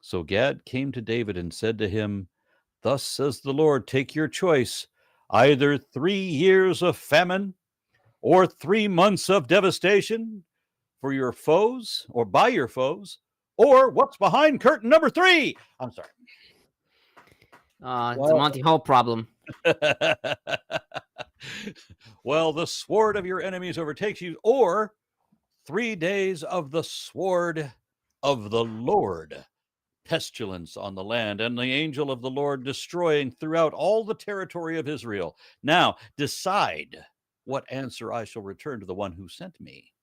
So Gad came to David and said to him, "Thus says the Lord, take your choice, either 3 years of famine or 3 months of devastation for your foes or by your foes, or what's behind curtain number 3?" I'm sorry. It's a Monty Hall problem. "Well, the sword of your enemies overtakes you, or 3 days of the sword of the Lord, pestilence on the land, and the angel of the Lord destroying throughout all the territory of Israel. Now decide what answer I shall return to the one who sent me."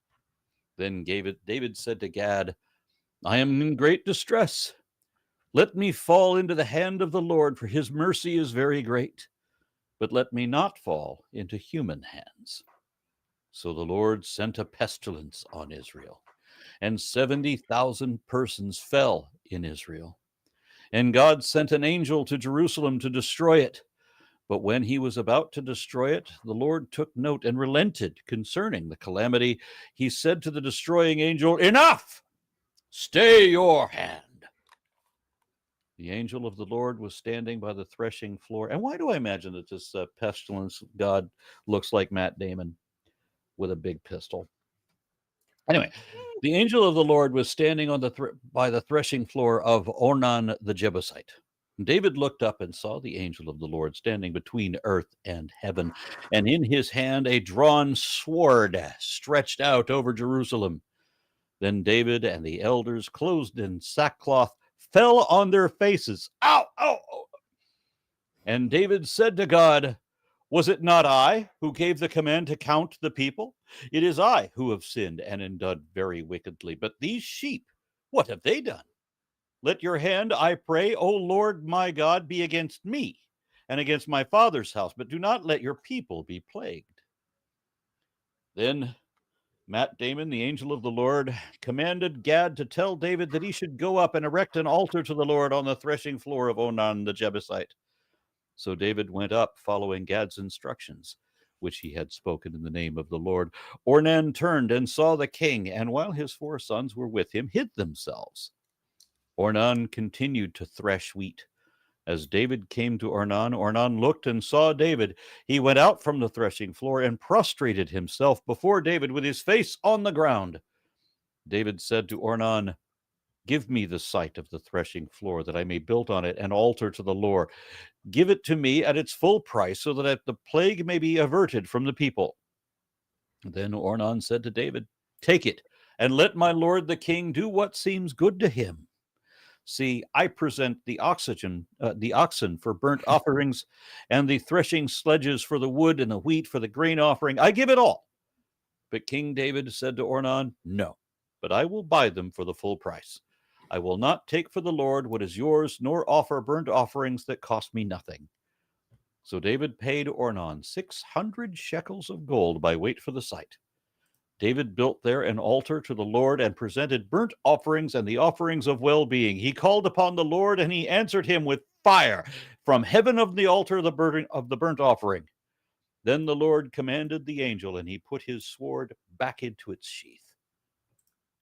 Then David said to Gad, "I am in great distress. Let me fall into the hand of the Lord, for his mercy is very great. But let me not fall into human hands." So the Lord sent a pestilence on Israel, and 70,000 persons fell in Israel. And God sent an angel to Jerusalem to destroy it. But when he was about to destroy it, the Lord took note and relented concerning the calamity. He said to the destroying angel, "Enough! Stay your hand." The angel of the Lord was standing by the threshing floor. And why do I imagine that this pestilence god looks like Matt Damon with a big pistol? Anyway, the angel of the Lord was standing on by the threshing floor of Ornan the Jebusite. David looked up and saw the angel of the Lord standing between earth and heaven, and in his hand a drawn sword stretched out over Jerusalem. Then David and the elders, clothed in sackcloth, fell on their faces. Ow, ow, ow. And David said to God, "Was it not I who gave the command to count the people? It is I who have sinned and done very wickedly. But these sheep, what have they done? Let your hand, I pray, O Lord my God, be against me and against my father's house, but do not let your people be plagued." Then Matt Damon, the angel of the Lord, commanded Gad to tell David that he should go up and erect an altar to the Lord on the threshing floor of Ornan the Jebusite. So David went up, following Gad's instructions. which he had spoken in the name of the Lord. Ornan turned and saw the king, and while his 4 sons were with him, hid themselves. Ornan continued to thresh wheat. As David came to Ornan, Ornan looked and saw David. He went out from the threshing floor and prostrated himself before David with his face on the ground. David said to Ornan, "Give me the site of the threshing floor, that I may build on it an altar to the Lord. Give it to me at its full price, so that the plague may be averted from the people." Then Ornan said to David, "Take it, and let my lord the king do what seems good to him. See, I present the oxen for burnt offerings, and the threshing sledges for the wood, and the wheat for the grain offering. I give it all." But King David said to Ornan, "No, but I will buy them for the full price. I will not take for the Lord what is yours, nor offer burnt offerings that cost me nothing." So David paid Ornan 600 shekels of gold by weight for the site. David built there an altar to the Lord and presented burnt offerings and the offerings of well-being. He called upon the Lord, and he answered him with fire from heaven of the altar of the burnt offering. Then the Lord commanded the angel, and he put his sword back into its sheath.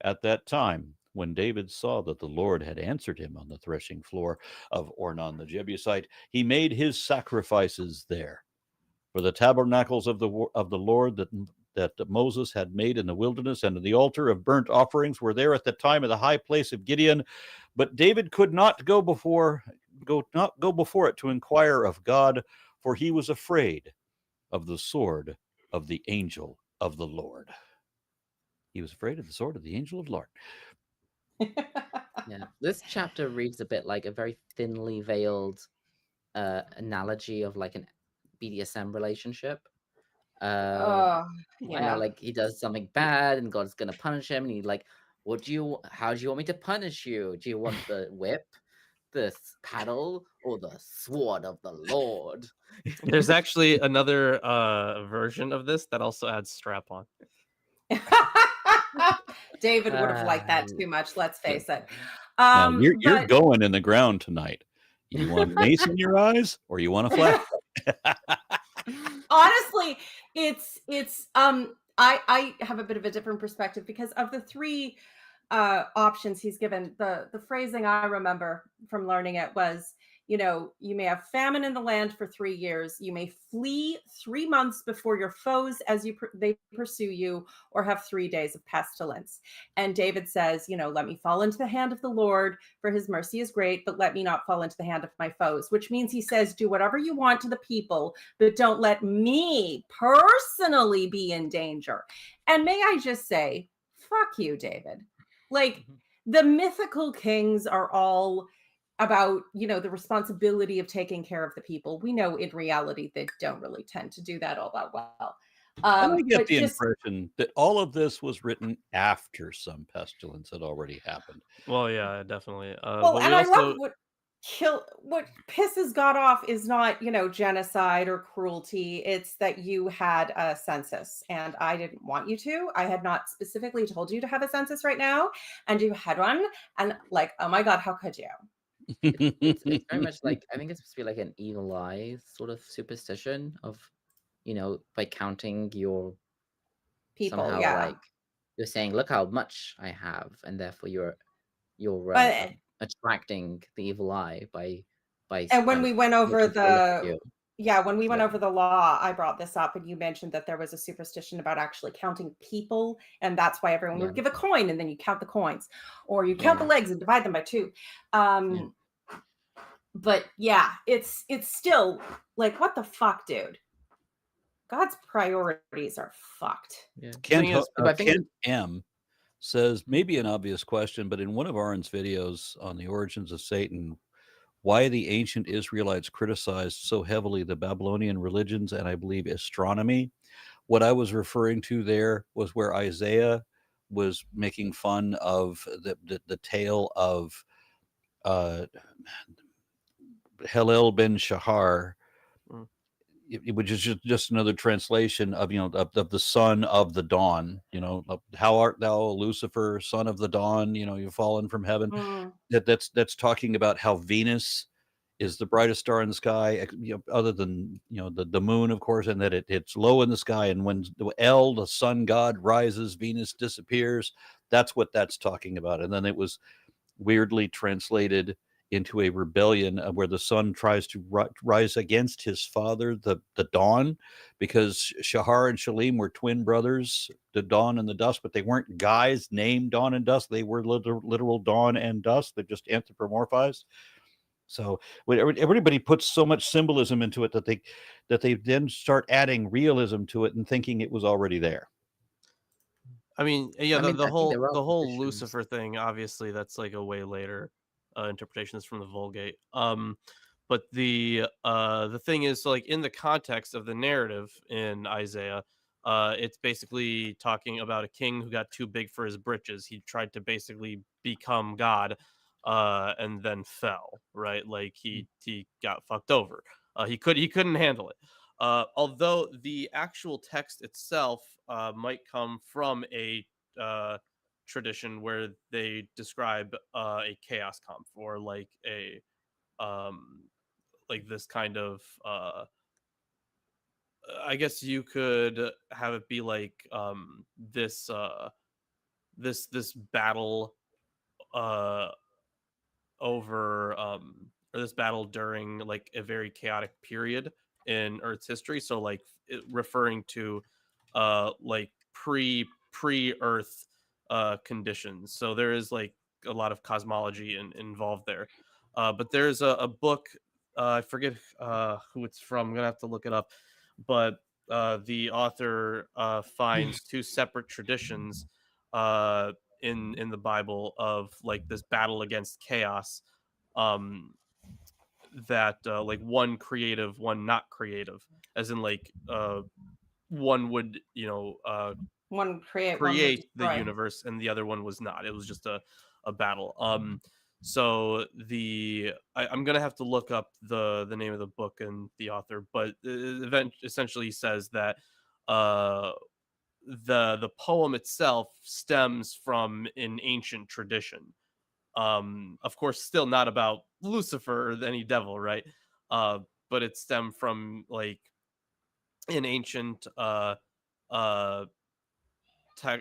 At that time, when David saw that the Lord had answered him on the threshing floor of Ornan the Jebusite, he made his sacrifices there. For the tabernacles of the Lord that Moses had made in the wilderness, and the altar of burnt offerings were there at the time of the high place of Gideon. But David could not go before it to inquire of God, for he was afraid of the sword of the angel of the Lord. He was afraid of the sword of the angel of the Lord. Yeah, this chapter reads a bit like a very thinly veiled analogy of like an BDSM relationship. Oh, You yeah. know, like he does something bad and God's gonna punish him, and he's like, how do you want me to punish you? Do you want the whip, the paddle, or the sword of the Lord? There's actually another version of this that also adds strap on. David would have liked that too much, let's face it. Now, you're But going in the ground tonight. You want an ace in your eyes, or you want a flashlight? honestly, it's I have a bit of a different perspective, because of the 3 options he's given, the phrasing I remember from learning it was, you may have famine in the land for 3 years, you may flee 3 months before your foes as they pursue you, or have 3 days of pestilence. And David says, let me fall into the hand of the Lord, for his mercy is great, but let me not fall into the hand of my foes, which means he says, do whatever you want to the people, but don't let me personally be in danger. And may I just say, fuck you, David. Like, the mythical kings are all about, the responsibility of taking care of the people. We know in reality they don't really tend to do that all that well. I get the impression that all of this was written after some pestilence had already happened. Well, yeah, definitely. Well, and I love what pisses God off is not, genocide or cruelty. It's that you had a census and I didn't want you to. I had not specifically told you to have a census right now, and you had one, and like, oh my God, how could you? It's very much like, I think it's supposed to be like an evil eye sort of superstition of, by counting your People, somehow, yeah. like you're saying, look how much I have, and therefore you're attracting the evil eye by. And when we went over when we went Yeah. over the law, I brought this up, and you mentioned that there was a superstition about actually counting people, and that's why everyone would give a coin, and then you count the coins, or you count the legs and divide them by 2. But yeah, it's still like, what the fuck, dude? God's priorities are fucked. Yeah. Kent M says, maybe an obvious question, but in one of Aaron's videos on the origins of Satan, why the ancient Israelites criticized so heavily the Babylonian religions and I believe astronomy. What I was referring to there was where Isaiah was making fun of the tale of Hillel ben Shahar, which is just another translation of of the son of the dawn. How art thou, Lucifer, son of the dawn? You've fallen from heaven. That's talking about how Venus is the brightest star in the sky, other than the moon, of course, and that it's low in the sky. And when the sun god, rises, Venus disappears. That's what that's talking about. And then it was weirdly translated into a rebellion where the sun tries to rise against his father, the dawn, because Shahar and Shalim were twin brothers, the dawn and the dusk, but they weren't guys named dawn and dusk. They were literal dawn and dusk. They're just anthropomorphized. So everybody puts so much symbolism into it that they then start adding realism to it and thinking it was already there. I mean, yeah, I the think there are the whole traditions. Lucifer thing, obviously, that's like a way later interpretation. Is from the Vulgate. But the thing is, like, in the context of the narrative in Isaiah, it's basically talking about a king who got too big for his britches. He tried to basically become God, and then fell. Right, like he got fucked over. He couldn't handle it. Although the actual text itself might come from a tradition where they describe a chaos comp, or like a like this kind of I guess you could have it be like this this battle uh over or this battle during like a very chaotic period in Earth's history. So like referring to like pre Earth conditions. So there is like a lot of cosmology involved there. But there's a book, I forget who it's from. I'm gonna have to look it up. But the author finds two separate traditions in the Bible of like this battle against chaos, that like one creative, one not creative, as in like one would One create, one would create the destroy. universe, and the other one was not. It was just a battle. So I'm gonna have to look up the name of the book and the author, but it essentially says that the poem itself stems from an ancient tradition. Of course, still not about Lucifer or any devil, right? But it stemmed from like an ancient uh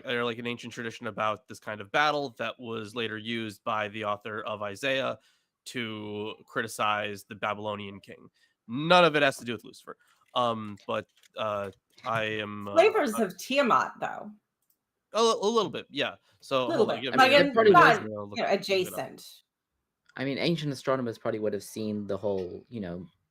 or like an ancient tradition about this kind of battle that was later used by the author of Isaiah to criticize the Babylonian king. None of it has to do with Lucifer. But I am Flavors of Tiamat, though. a little bit, yeah. So A little hold on, bit. give I Like, mean, me- it and probably give me a was- not, second, I'll look- you know, look it up. adjacent. I mean, ancient astronomers probably would have seen the whole,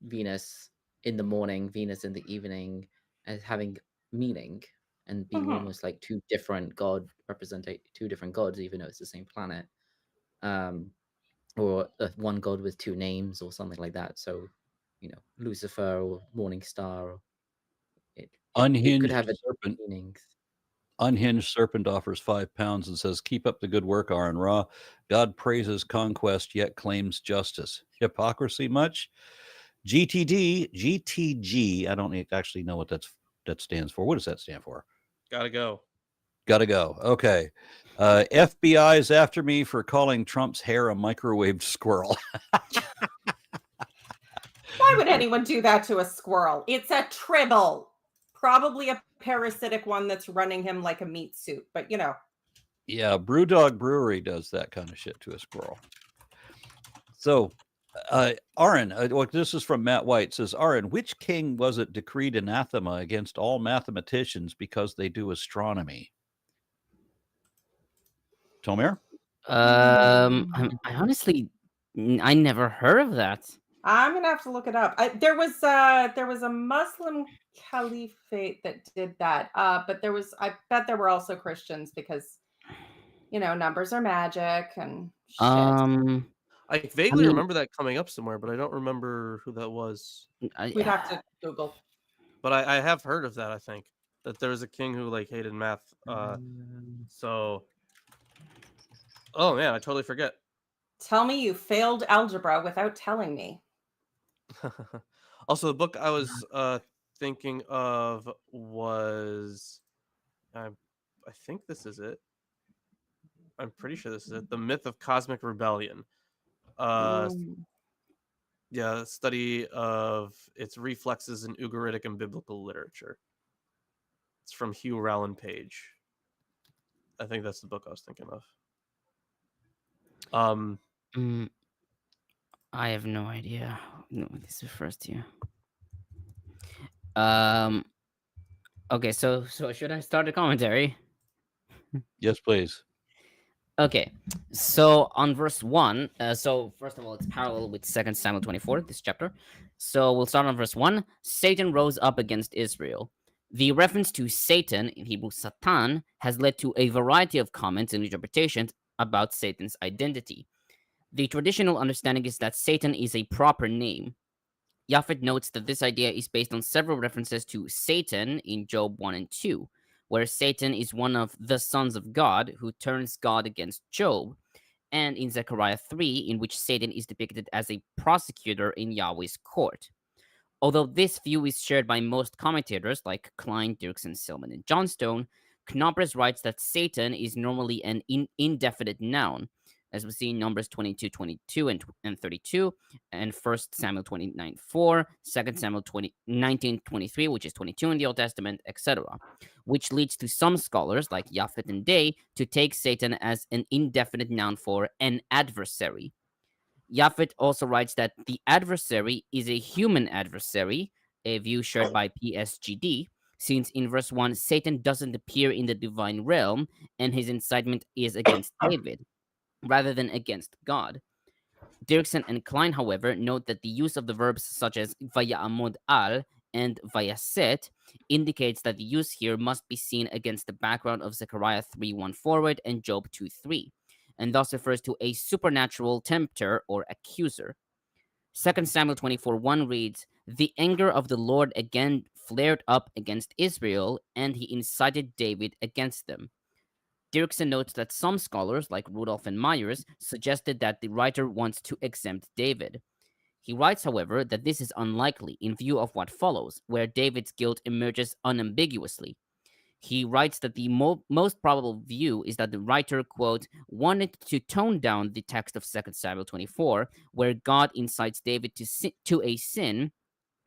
Venus in the morning, Venus in the evening, as having meaning and being Mhm. almost like two different gods, even though it's the same planet. Or one god with two names or something like that. So, Lucifer or Morning Star. It could Unhinged have a serpent. meanings. Unhinged Serpent offers £5 and says, "Keep up the good work, Aaron Ra. God praises conquest, yet claims justice. Hypocrisy much?" GTG. I don't actually know what that stands for. What does that stand for? Gotta go. Gotta go. Okay. FBI's after me for calling Trump's hair a microwaved squirrel. Why would anyone do that to a squirrel? It's a tribble. Probably a parasitic one that's running him like a meat suit, but Yeah, Brewdog Brewery does that kind of shit to a squirrel. So, Aaron, this is from Matt White, says, Aaron, which king was it decreed anathema against all mathematicians because they do astronomy? Tomer? I honestly, I never heard of that. I'm gonna have to look it up. There was a Muslim caliphate that did that, but I bet there were also Christians because numbers are magic and shit. I vaguely mean- remember that coming up somewhere, but I don't remember who that was. We'd have to Google. But I have heard of that. I think that there was a king who like hated math. So, oh man, I totally forget. Tell me you failed algebra without telling me. Also, the book I was thinking of was, I think this is it. I'm pretty sure this is it. The Myth of Cosmic Rebellion. Mm. Yeah, study of its reflexes in Ugaritic and biblical literature. It's from Hugh Rowland Page. I think that's the book I was thinking of. I have no idea. No, this refers to. Okay, so should I start the commentary? Yes, please. Okay, so on verse 1, so first of all, it's parallel with 2 Samuel 24, this chapter. So we'll start on verse 1. Satan rose up against Israel. The reference to Satan, in Hebrew Satan, has led to a variety of comments and interpretations about Satan's identity. The traditional understanding is that Satan is a proper name. Japhet notes that this idea is based on several references to Satan in Job 1 and 2, where Satan is one of the sons of God who turns God against Job, and in Zechariah 3, in which Satan is depicted as a prosecutor in Yahweh's court. Although this view is shared by most commentators like Klein, Dirksen, Selman, and Johnstone, Knoppers writes that Satan is normally an indefinite noun, as we see in Numbers 22 and 32, and 1 Samuel 29:4, 2 Samuel 19:23, which is 22 in the Old Testament, etc., which leads to some scholars, like Japhet and Day, to take Satan as an indefinite noun for an adversary. Japhet also writes that the adversary is a human adversary, a view shared by PSGD, since in verse 1, Satan doesn't appear in the divine realm, and his incitement is against David, rather than against God. Dirksen and Klein, however, note that the use of the verbs such as vaya'amod al and vayaset indicates that the use here must be seen against the background of Zechariah 3:1 forward and Job 2:3, and thus refers to a supernatural tempter or accuser. 2 Samuel 24:1 reads, "The anger of the Lord again flared up against Israel, and he incited David against them." Dirksen notes that some scholars, like Rudolph and Myers, suggested that the writer wants to exempt David. He writes, however, that this is unlikely in view of what follows, where David's guilt emerges unambiguously. He writes that the most probable view is that the writer, quote, wanted to tone down the text of 2 Samuel 24, where God incites David to a sin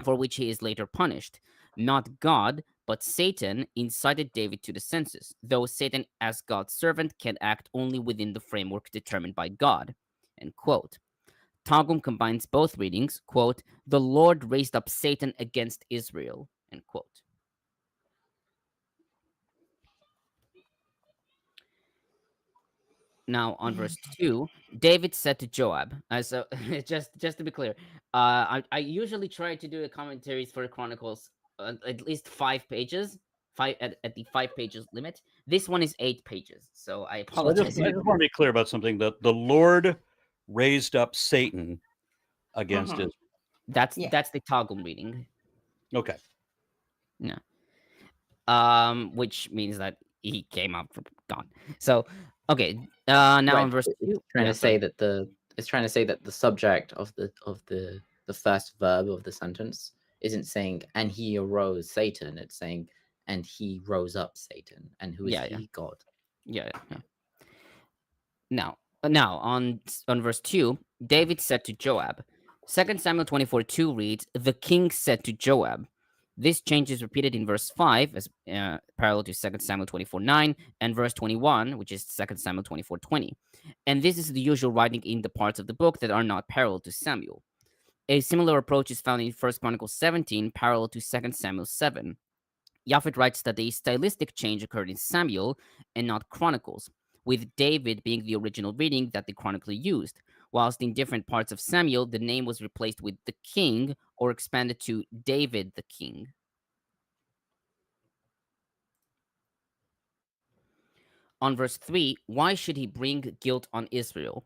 for which he is later punished. Not God, but Satan incited David to the senses, though Satan as God's servant can act only within the framework determined by God, end quote. Targum combines both readings, quote, "The Lord raised up Satan against Israel," end quote. Now, on verse 2, David said to Joab, so just to be clear, I usually try to do the commentaries for Chronicles at least 5 pages, at the 5 pages limit. This one is 8 pages, so I So I apologize. just want to be clear about something. That the Lord raised up Satan against Mhm. Israel. That's Yeah. the Targum reading. Okay. No. Which means that he came up from God. So, okay. Now Right, in verse 2, it's trying to say that the subject of the first verb of the sentence isn't saying "and he arose Satan." It's saying "and he rose up Satan." And who is Yeah, he? yeah. God. Yeah. Now on verse 2, David said to Joab. 2 Samuel 24:2 reads, "The king said to Joab." This change is repeated in verse 5 as parallel to 2 Samuel 24:9 and verse 21, which is 2 Samuel 24:20. And this is the usual writing in the parts of the book that are not parallel to Samuel. A similar approach is found in 1 Chronicles 17, parallel to 2 Samuel 7. Japhet writes that the stylistic change occurred in Samuel and not Chronicles, with David being the original reading that the chronicler used, whilst in different parts of Samuel, the name was replaced with the king or expanded to David the king. On verse 3, why should he bring guilt on Israel?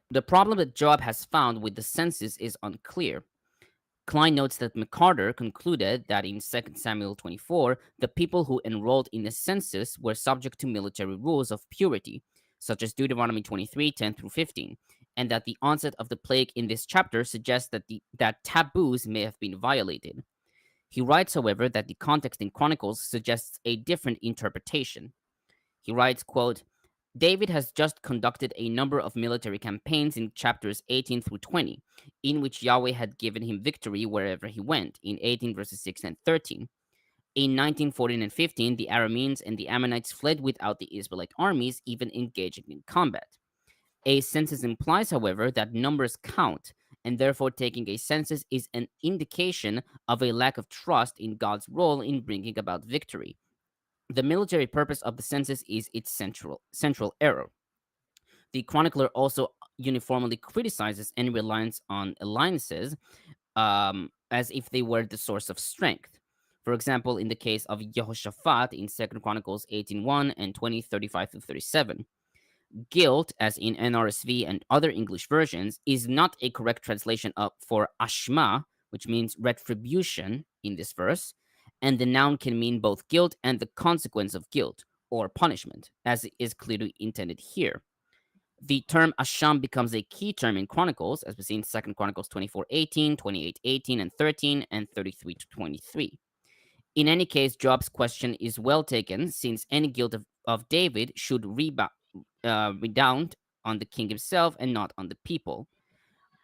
The problem that Joab has found with the census is unclear. Klein notes that McCarter concluded that in 2 Samuel 24, the people who enrolled in the census were subject to military rules of purity, such as Deuteronomy 23:10-15, and that the onset of the plague in this chapter suggests that taboos may have been violated. He writes, however, that the context in Chronicles suggests a different interpretation. He writes, quote, David has just conducted a number of military campaigns in chapters 18 through 20, in which Yahweh had given him victory wherever he went, in 18 verses 6 and 13. In 1914 and 15, the Arameans and the Ammonites fled without the Israelite armies even engaging in combat. A census implies, however, that numbers count, and therefore taking a census is an indication of a lack of trust in God's role in bringing about victory. The military purpose of the census is its central error. The chronicler also uniformly criticizes any reliance on alliances as if they were the source of strength. For example, in the case of Jehoshaphat in 2 Chronicles 18:1 and 20:35-37. Guilt, as in NRSV and other English versions, is not a correct translation for ashma, which means retribution in this verse, and the noun can mean both guilt and the consequence of guilt, or punishment, as is clearly intended here. The term asham becomes a key term in Chronicles, as we see in 2 Chronicles 24:18, 28:18, and 13, and 33-23. In any case, Joab's question is well taken, since any guilt of David should redound on the king himself and not on the people.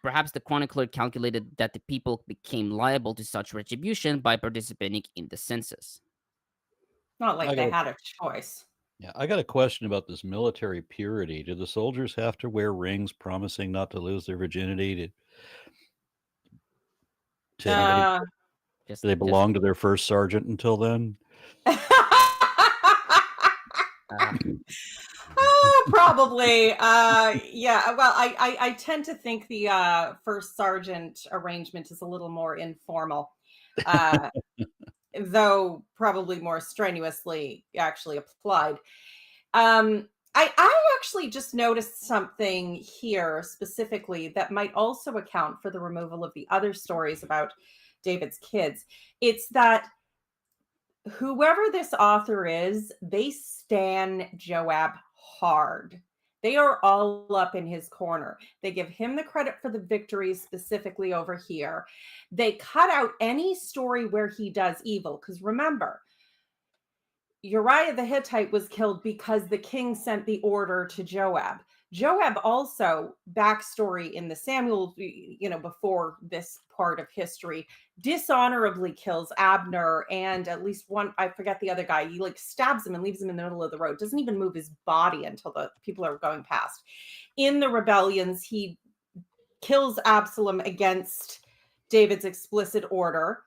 Perhaps the chronicler calculated that the people became liable to such retribution by participating in the census. Not like I they got had a choice. Yeah, I got a question about this military purity. Do the soldiers have to wear rings promising not to lose their virginity to anybody? Uh, Do they belong to their first sergeant until then? Probably. Yeah. Well, I tend to think the first sergeant arrangement is a little more informal, though probably more strenuously actually applied. I actually just noticed something here specifically that might also account for the removal of the other stories about David's kids. It's that whoever this author is, they stan Joab hard. They are all up in his corner. They give him the credit for the victories specifically over here. They cut out any story where he does evil. Because remember, Uriah the Hittite was killed because the king sent the order to Joab. Joab also, backstory in the Samuel, before this part of history, dishonorably kills Abner and at least one, I forget the other guy. He stabs him and leaves him in the middle of the road. Doesn't even move his body until the people are going past. In the rebellions, he kills Absalom against David's explicit order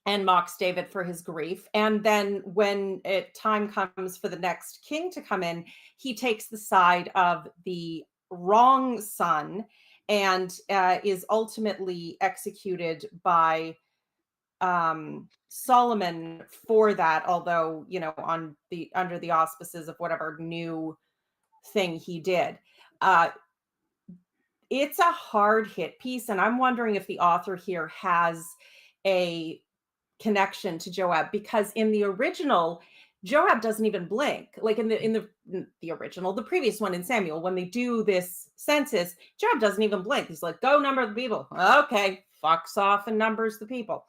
and mocks David for his grief. And then when time comes for the next king to come in, he takes the side of the wrong son and is ultimately executed by Solomon for that, although, under the auspices of whatever new thing he did. It's a hard hit piece, and I'm wondering if the author here has a connection to Joab, because in the original, Joab doesn't even blink. Like in the original, the previous one in Samuel, when they do this census, Joab doesn't even blink. He's like, go number the people. Okay, fucks off and numbers the people.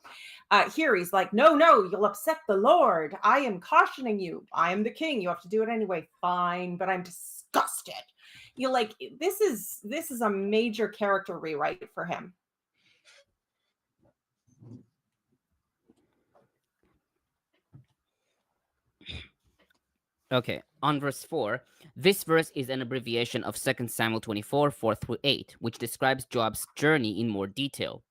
Here he's like, no, you'll upset the Lord. I am cautioning you. I am the king. You have to do it anyway. Fine, but I'm disgusted. This is a major character rewrite for him. Okay, on verse 4, this verse is an abbreviation of 2 Samuel 24, 4-8, which describes Joab's journey in more detail.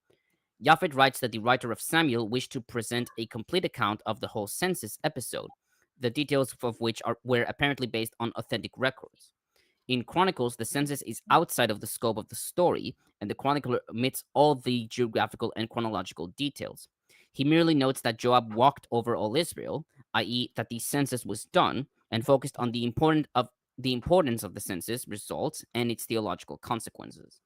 Japhet writes that the writer of Samuel wished to present a complete account of the whole census episode, the details of which were apparently based on authentic records. In Chronicles, the census is outside of the scope of the story, and the chronicler omits all the geographical and chronological details. He merely notes that Joab walked over all Israel, i.e., that the census was done, and focused on the importance of the census results and its theological consequences.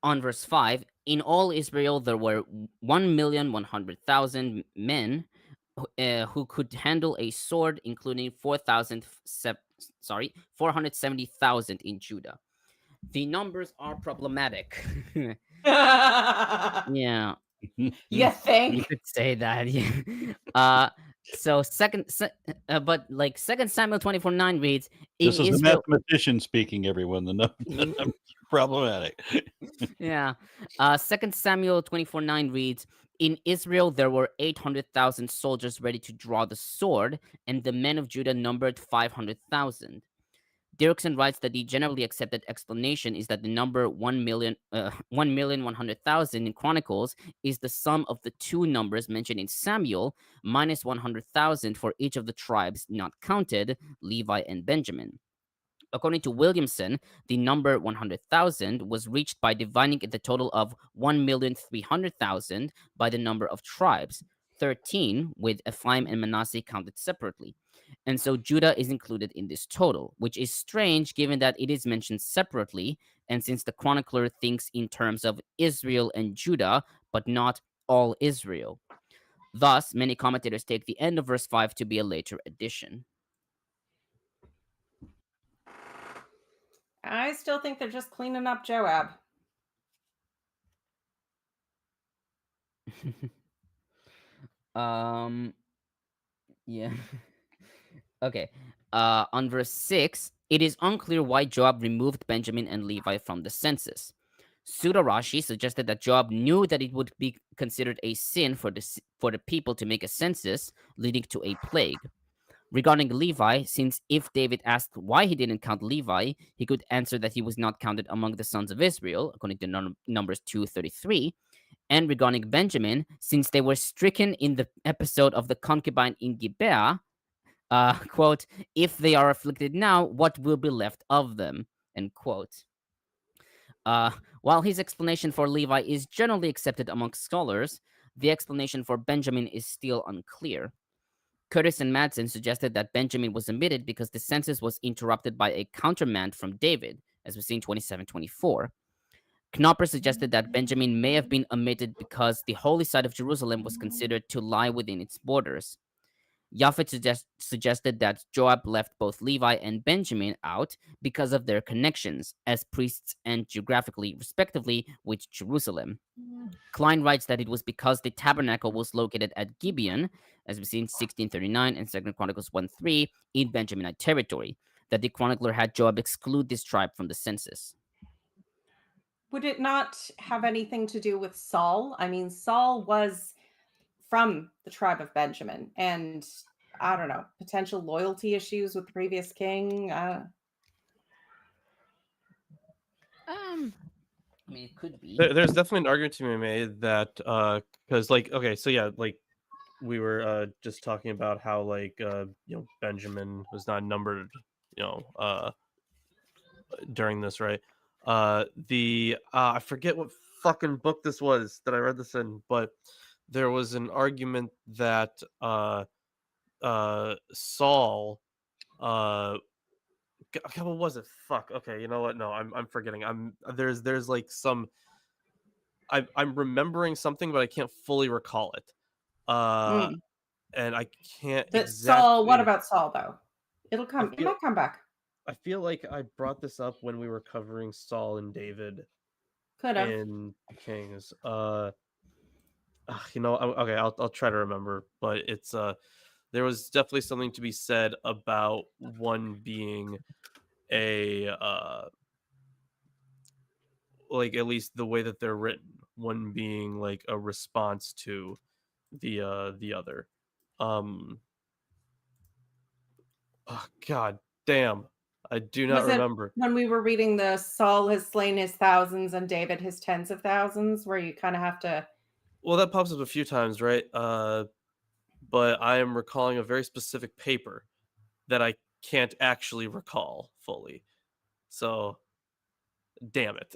On verse 5, in all Israel there were 1,100,000 men who could handle a sword, including 470,000 in Judah. The numbers are problematic. Yeah. You think? You could say that. Yeah. So but like Second Samuel 24:9 reads, "In This is the Israel." mathematician speaking, everyone. The numbers are problematic. Yeah. Second Samuel 24:9 reads, "In Israel there were 800,000 soldiers ready to draw the sword, and the men of Judah numbered 500,000." Dirksen writes that the generally accepted explanation is that the number 1,100,000 in Chronicles is the sum of the two numbers mentioned in Samuel minus 100,000 for each of the tribes not counted, Levi and Benjamin. According to Williamson, the number 100,000 was reached by dividing the total of 1,300,000 by the number of tribes, 13 with Ephraim and Manasseh counted separately. And so Judah is included in this total, which is strange given that it is mentioned separately, and since the chronicler thinks in terms of Israel and Judah, but not all Israel. Thus, many commentators take the end of verse 5 to be a later addition. I still think they're just cleaning up Joab. Yeah. Okay. On verse 6, it is unclear why Joab removed Benjamin and Levi from the census. Rashi suggested that Joab knew that it would be considered a sin for the people to make a census, leading to a plague. Regarding Levi, since if David asked why he didn't count Levi, he could answer that he was not counted among the sons of Israel, according to Numbers 2:33. And regarding Benjamin, since they were stricken in the episode of the concubine in Gibeah, quote, "If they are afflicted now, what will be left of them?" End quote. While his explanation for Levi is generally accepted amongst scholars, the explanation for Benjamin is still unclear. Curtis and Madsen suggested that Benjamin was omitted because the census was interrupted by a countermand from David, as we see in 27:24. Knoppers suggested that Benjamin may have been omitted because the holy side of Jerusalem was considered to lie within its borders. Japhet suggested that Joab left both Levi and Benjamin out because of their connections as priests and geographically, respectively, with Jerusalem. Klein writes that it was because the tabernacle was located at Gibeon, as we see in 1639 and 2 Chronicles 1:3, in Benjaminite territory, that the chronicler had Joab exclude this tribe from the census. Would it not have anything to do with Saul? I mean, Saul was from the tribe of Benjamin, and I don't know, potential loyalty issues with the previous king. I mean, it could be. There's definitely an argument to be made that because like okay, so yeah, like we were just talking about how like Benjamin was not numbered during this, right? I forget what fucking book this was that I read this in, but there was an argument that Saul okay, what was it? Fuck. Okay, you know what? No, I'm forgetting. There's like some I'm remembering something, but I can't fully recall it. And I can't exactly. Saul, what about Saul though? It'll come. It might come back. I feel like I brought this up when we were covering Saul and David Could have. in Kings. Okay, I'll try to remember, but it's there was definitely something to be said about one being a like at least the way that they're written, one being like a response to the other. Oh, God damn, I do not remember. When we were reading the Saul has slain his thousands and David his tens of thousands, where you kind of have to. Well, that pops up a few times, right? But I am recalling a very specific paper that I can't actually recall fully. So, damn it.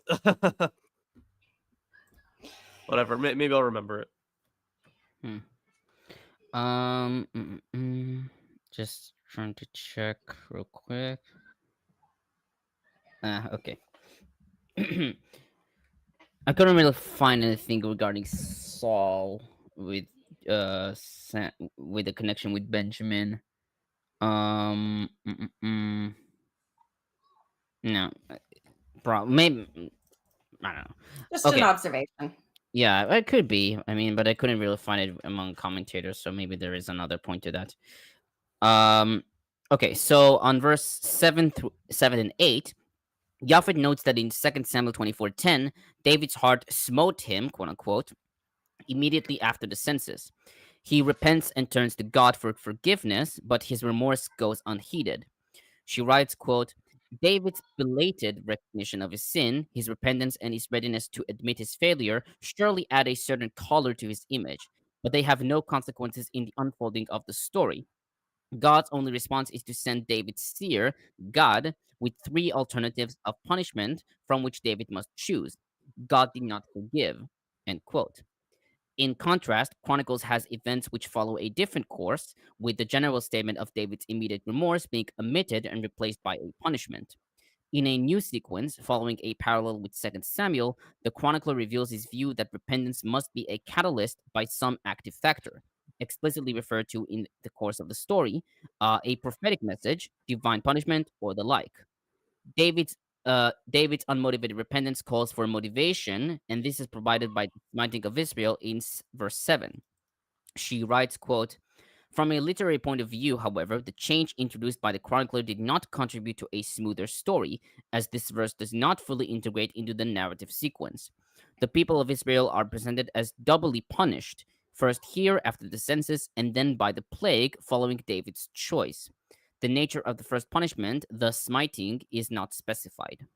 Whatever. Maybe I'll remember it. Just trying to check real quick. Okay. I couldn't really find anything regarding Saul with the connection with Benjamin. No, maybe I don't know. Just an observation. Yeah, it could be. I mean, but I couldn't really find it among commentators, so maybe there is another point to that. Okay, so on verse 7 and 8, Japhet notes that in 2 Samuel 24:10, David's heart smote him, quote unquote, immediately after the census. He repents and turns to God for forgiveness, but his remorse goes unheeded. She writes, quote, David's belated recognition of his sin, his repentance, and his readiness to admit his failure surely add a certain color to his image, but they have no consequences in the unfolding of the story. God's only response is to send David's seer, God, with three alternatives of punishment from which David must choose. God did not forgive. End quote. In contrast, Chronicles has events which follow a different course, with the general statement of David's immediate remorse being omitted and replaced by a punishment. In a new sequence, following a parallel with 2 Samuel, the chronicler reveals his view that repentance must be a catalyst by some active factor, explicitly referred to in the course of the story, a prophetic message, divine punishment, or the like. David's unmotivated repentance calls for motivation, and this is provided by the smiting of Israel in verse 7. She writes, quote, from a literary point of view, however, the change introduced by the chronicler did not contribute to a smoother story, as this verse does not fully integrate into the narrative sequence. The people of Israel are presented as doubly punished, first here after the census, and then by the plague following David's choice. The nature of the first punishment, the smiting, is not specified.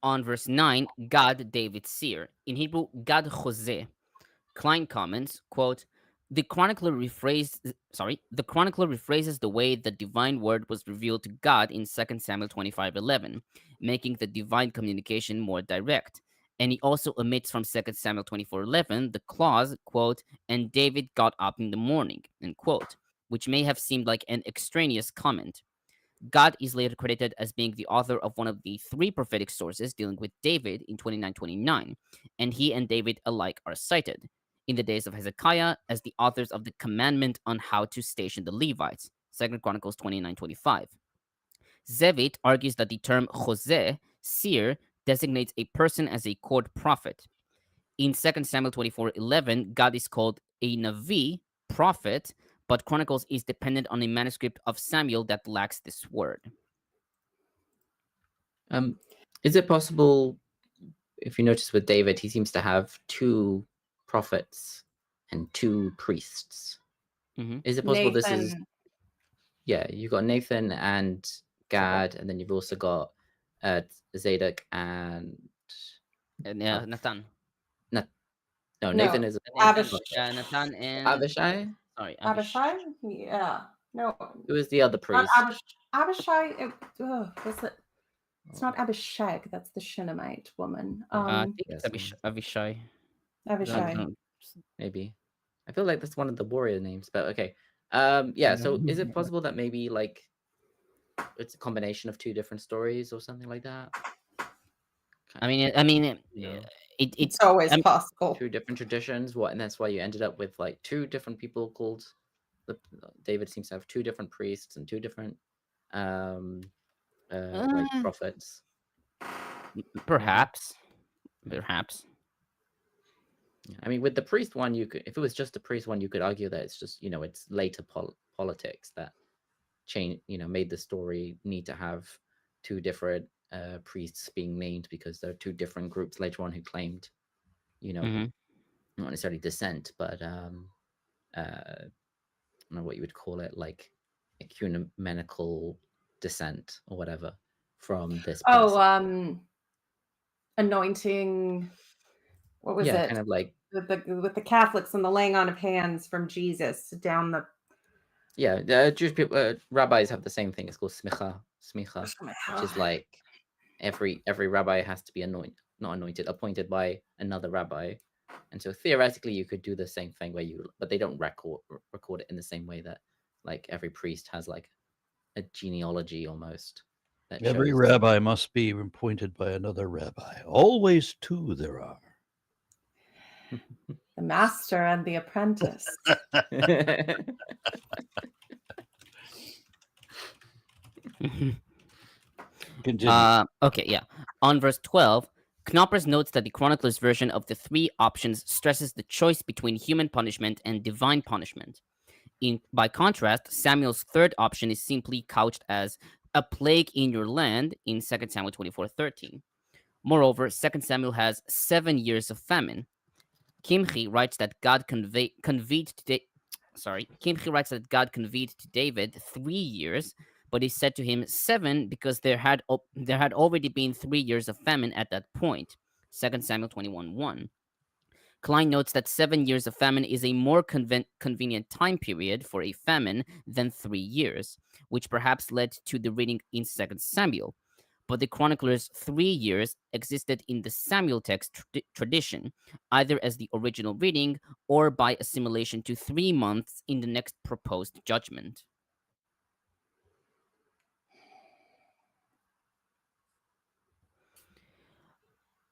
On verse 9, Gad, David's seer. In Hebrew, Gad Choseh. Klein comments, quote, the chronicler rephrases the way the divine word was revealed to God in 2 Samuel 25:11, making the divine communication more direct. And he also omits from 2 Samuel 24:11 the clause, quote, and David got up in the morning, end quote, which may have seemed like an extraneous comment. God is later credited as being the author of one of the three prophetic sources dealing with David in 29:29, and he and David alike are cited in the days of Hezekiah as the authors of the commandment on how to station the Levites, 2 Chronicles 29:25. Zevit argues that the term Choseh, seer, designates a person as a court prophet. In 2 Samuel 24:11, God is called a Navi, prophet, but Chronicles is dependent on a manuscript of Samuel that lacks this word. Is it possible, if you notice with David, he seems to have two prophets and two priests. Mm-hmm. Is it possible Nathan. this is... Yeah, you've got Nathan and Gad, and then you've also got Zadok and... Nathan. No, Nathan is... Nathan and... Abishai? Sorry, Abishai? Yeah. No. Who is the other priest? Abishai. Was it? It's not Abishag. That's the Shunammite woman. I think it's Avishai. Abishai. Maybe. I feel like that's one of the warrior names, but okay. Yeah, so is it possible that maybe like it's a combination of two different stories or something like that? It's always possible. Two different traditions, and that's why you ended up with like two different people called... David seems to have two different priests and two different like prophets. Perhaps. I mean, with the priest one, you could, if it was just the priest one, you could argue that it's just, it's later politics that made the story need to have two different priests being named because there are two different groups later on who claimed, not necessarily descent, but I don't know what you would call it, like ecumenical descent or whatever from this person. Anointing. What was it? Kind of like with the Catholics and the laying on of hands from Jesus down the... Jewish people, rabbis have the same thing. It's called smicha, which is like every rabbi has to be appointed by another rabbi. And so theoretically you could do the same thing but they don't record it in the same way that like every priest has like a genealogy almost. Every rabbi must be appointed by another rabbi. Always two there are. The master and the apprentice. Continue. Okay, yeah. On verse 12, Knoppers notes that the chronicler's version of the three options stresses the choice between human punishment and divine punishment. By contrast, Samuel's third option is simply couched as a plague in your land in 2 Samuel 24:13. Moreover, 2 Samuel has 7 years of famine. Kimchi writes that God conveyed to David 3 years, but he said to him 7 because there had already been 3 years of famine at that point. 2 Samuel 21:1. Klein notes that 7 years of famine is a more convenient time period for a famine than 3 years, which perhaps led to the reading in 2 Samuel. But the chronicler's 3 years existed in the Samuel text tradition, either as the original reading or by assimilation to 3 months in the next proposed judgment.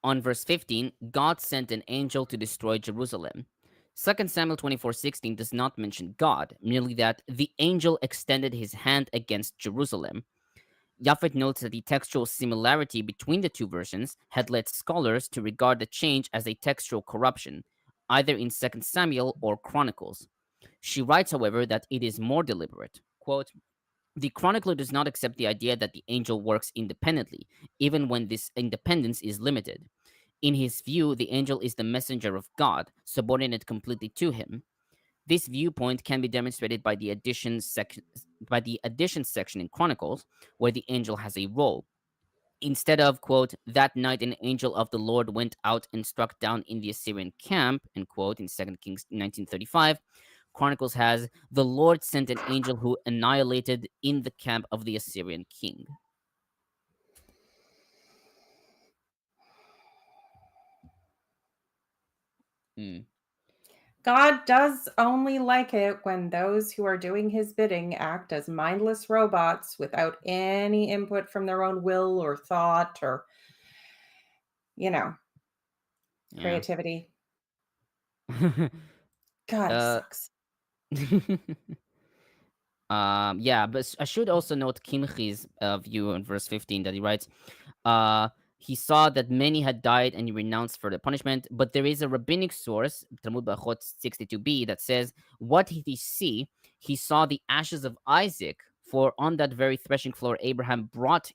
On verse 15, God sent an angel to destroy Jerusalem. 2 Samuel 24:16 does not mention God, merely that the angel extended his hand against Jerusalem. Japhet notes that the textual similarity between the two versions had led scholars to regard the change as a textual corruption, either in 2 Samuel or Chronicles. She writes, however, that it is more deliberate. Quote, the chronicler does not accept the idea that the angel works independently, even when this independence is limited. In his view, the angel is the messenger of God, subordinate completely to him. This viewpoint can be demonstrated by the addition section in Chronicles, where the angel has a role. Instead of, quote, that night an angel of the Lord went out and struck down in the Assyrian camp, end quote, in 2 Kings 19:35, Chronicles has, the Lord sent an angel who annihilated in the camp of the Assyrian king. God does only like it when those who are doing his bidding act as mindless robots without any input from their own will or thought or, creativity. God, he sucks. Yeah, but I should also note Kimchi's view in verse 15 that he writes, he saw that many had died and he renounced for the punishment, but there is a rabbinic source, Talmud Bachot 62b, that says, what did he see? He saw the ashes of Isaac, for on that very threshing floor Abraham brought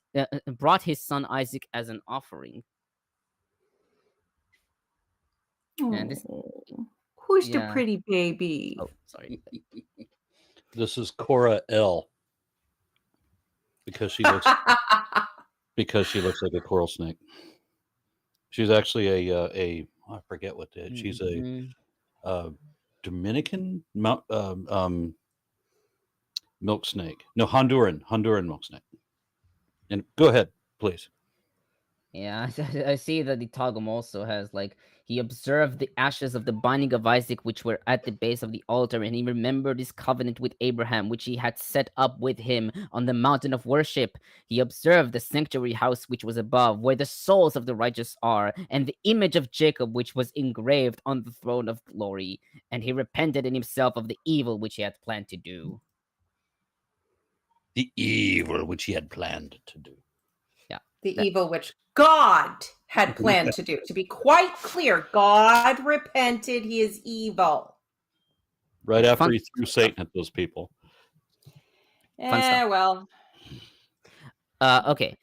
his son Isaac as an offering. And this, who's the pretty baby? Oh, sorry. This is Cora L. Because she looks like a coral snake. She's actually I forget what that. She's a Dominican milk snake. No, Honduran milk snake. And go ahead, please. Yeah, I see that the Targum also has, he observed the ashes of the binding of Isaac, which were at the base of the altar, and he remembered his covenant with Abraham, which he had set up with him on the mountain of worship. He observed the sanctuary house, which was above, where the souls of the righteous are, and the image of Jacob, which was engraved on the throne of glory. And he repented in himself of the evil which he had planned to do. The evil which he had planned to do. Yeah. The evil which God had planned to do. To be quite clear, God repented. He is evil. Right after he threw Satan at those people. Well. Okay.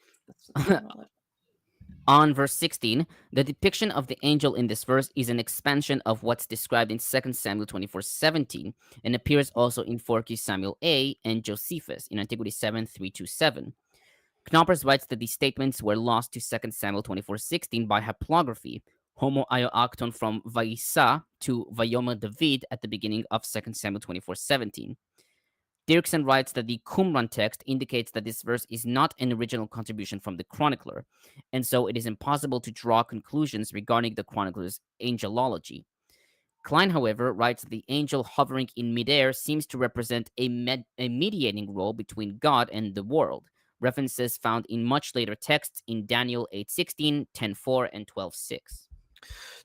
On verse 16, the depiction of the angel in this verse is an expansion of what's described in 2 Samuel 24:17 and appears also in 4 Samuel A and Josephus in Antiquity 7:3-7. Knoppers writes that these statements were lost to 2 Samuel 24:16 by haplography, homo ioacton from Vayisa to Vayomer David at the beginning of 2 Samuel 24:17. Dirksen writes that the Qumran text indicates that this verse is not an original contribution from the chronicler, and so it is impossible to draw conclusions regarding the chronicler's angelology. Klein, however, writes that the angel hovering in midair seems to represent a mediating role between God and the world, references found in much later texts in Daniel 8:16, 10:4, and 12:6.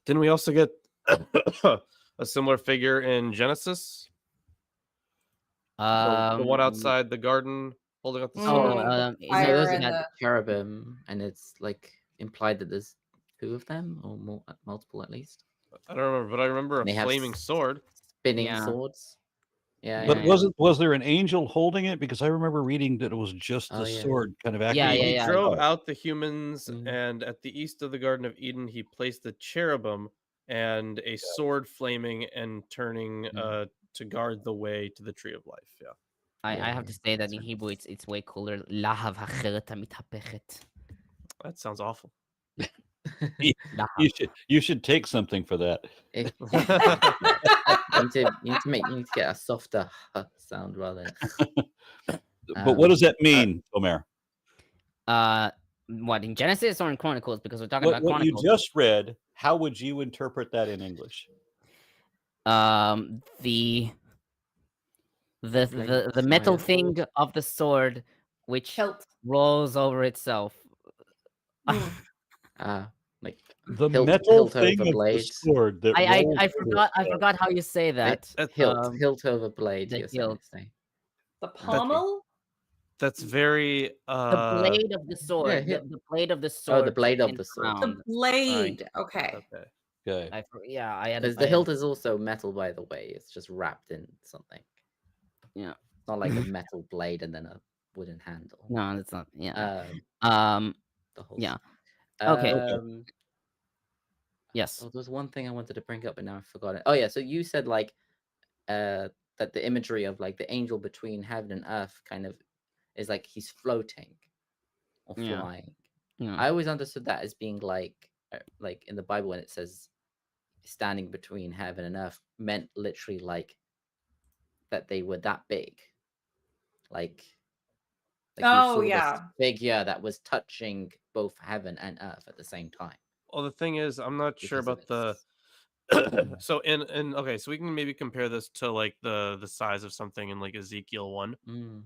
Didn't we also get a similar figure in Genesis? The one outside the garden holding up the Mm. sword. is Fire So those and had the- cherubim, and it's like implied that there's 2 of them or more, multiple at least. I don't remember, but I remember a They have flaming sword. Spinning Yeah. swords. Yeah, But yeah, was there an angel holding it? Because I remember reading that it was just the Oh, yeah. sword kind of Yeah, acting. He yeah. drove Oh, out the humans, Mm. and at the east of the Garden of Eden, he placed the cherubim and a sword flaming and turning to guard the way to the tree of life. Yeah. I Yeah, have to yeah, say that that's in right. Hebrew it's way cooler. Lahav ha'cheret ha'mithapechet. That sounds awful. you should take something for that. If- you need to get a softer sound rather than. But what does that mean, Omer? What, in Genesis or in Chronicles? Because we're talking about What you Chronicles. just read, how would you interpret that in English? The metal Fire thing sword. of the sword which Hilt. rolls over itself. Like The hilt metal over thing of the blade. sword that I rolls over I itself. forgot how you say that. Hilt over blade. the You're saying, hilt. The pommel. That's very The blade of the sword. yeah. The blade of the sword. the blade of spins the sword. around. The blade. Okay. okay. Okay. I had Because the hilt is also metal, by the way. It's just wrapped in something. Yeah. It's not like a metal blade and then a wooden handle. No, it's not. Yeah. The whole. Yeah. Okay. Yes. Oh, there was one thing I wanted to bring up, but now I forgot it. Oh yeah, so you said like, that the imagery of like the angel between heaven and earth kind of is like he's floating or Yeah. flying. Yeah. I always understood that as being like in the Bible when it says standing between heaven and earth meant literally like that they were that big, like you Oh, saw this yeah. figure that was touching both heaven and earth at the same time. Well, the thing is, I'm not sure because of about the. its- So in okay, so we can maybe compare this to like the size of something in like Ezekiel 1. Mm,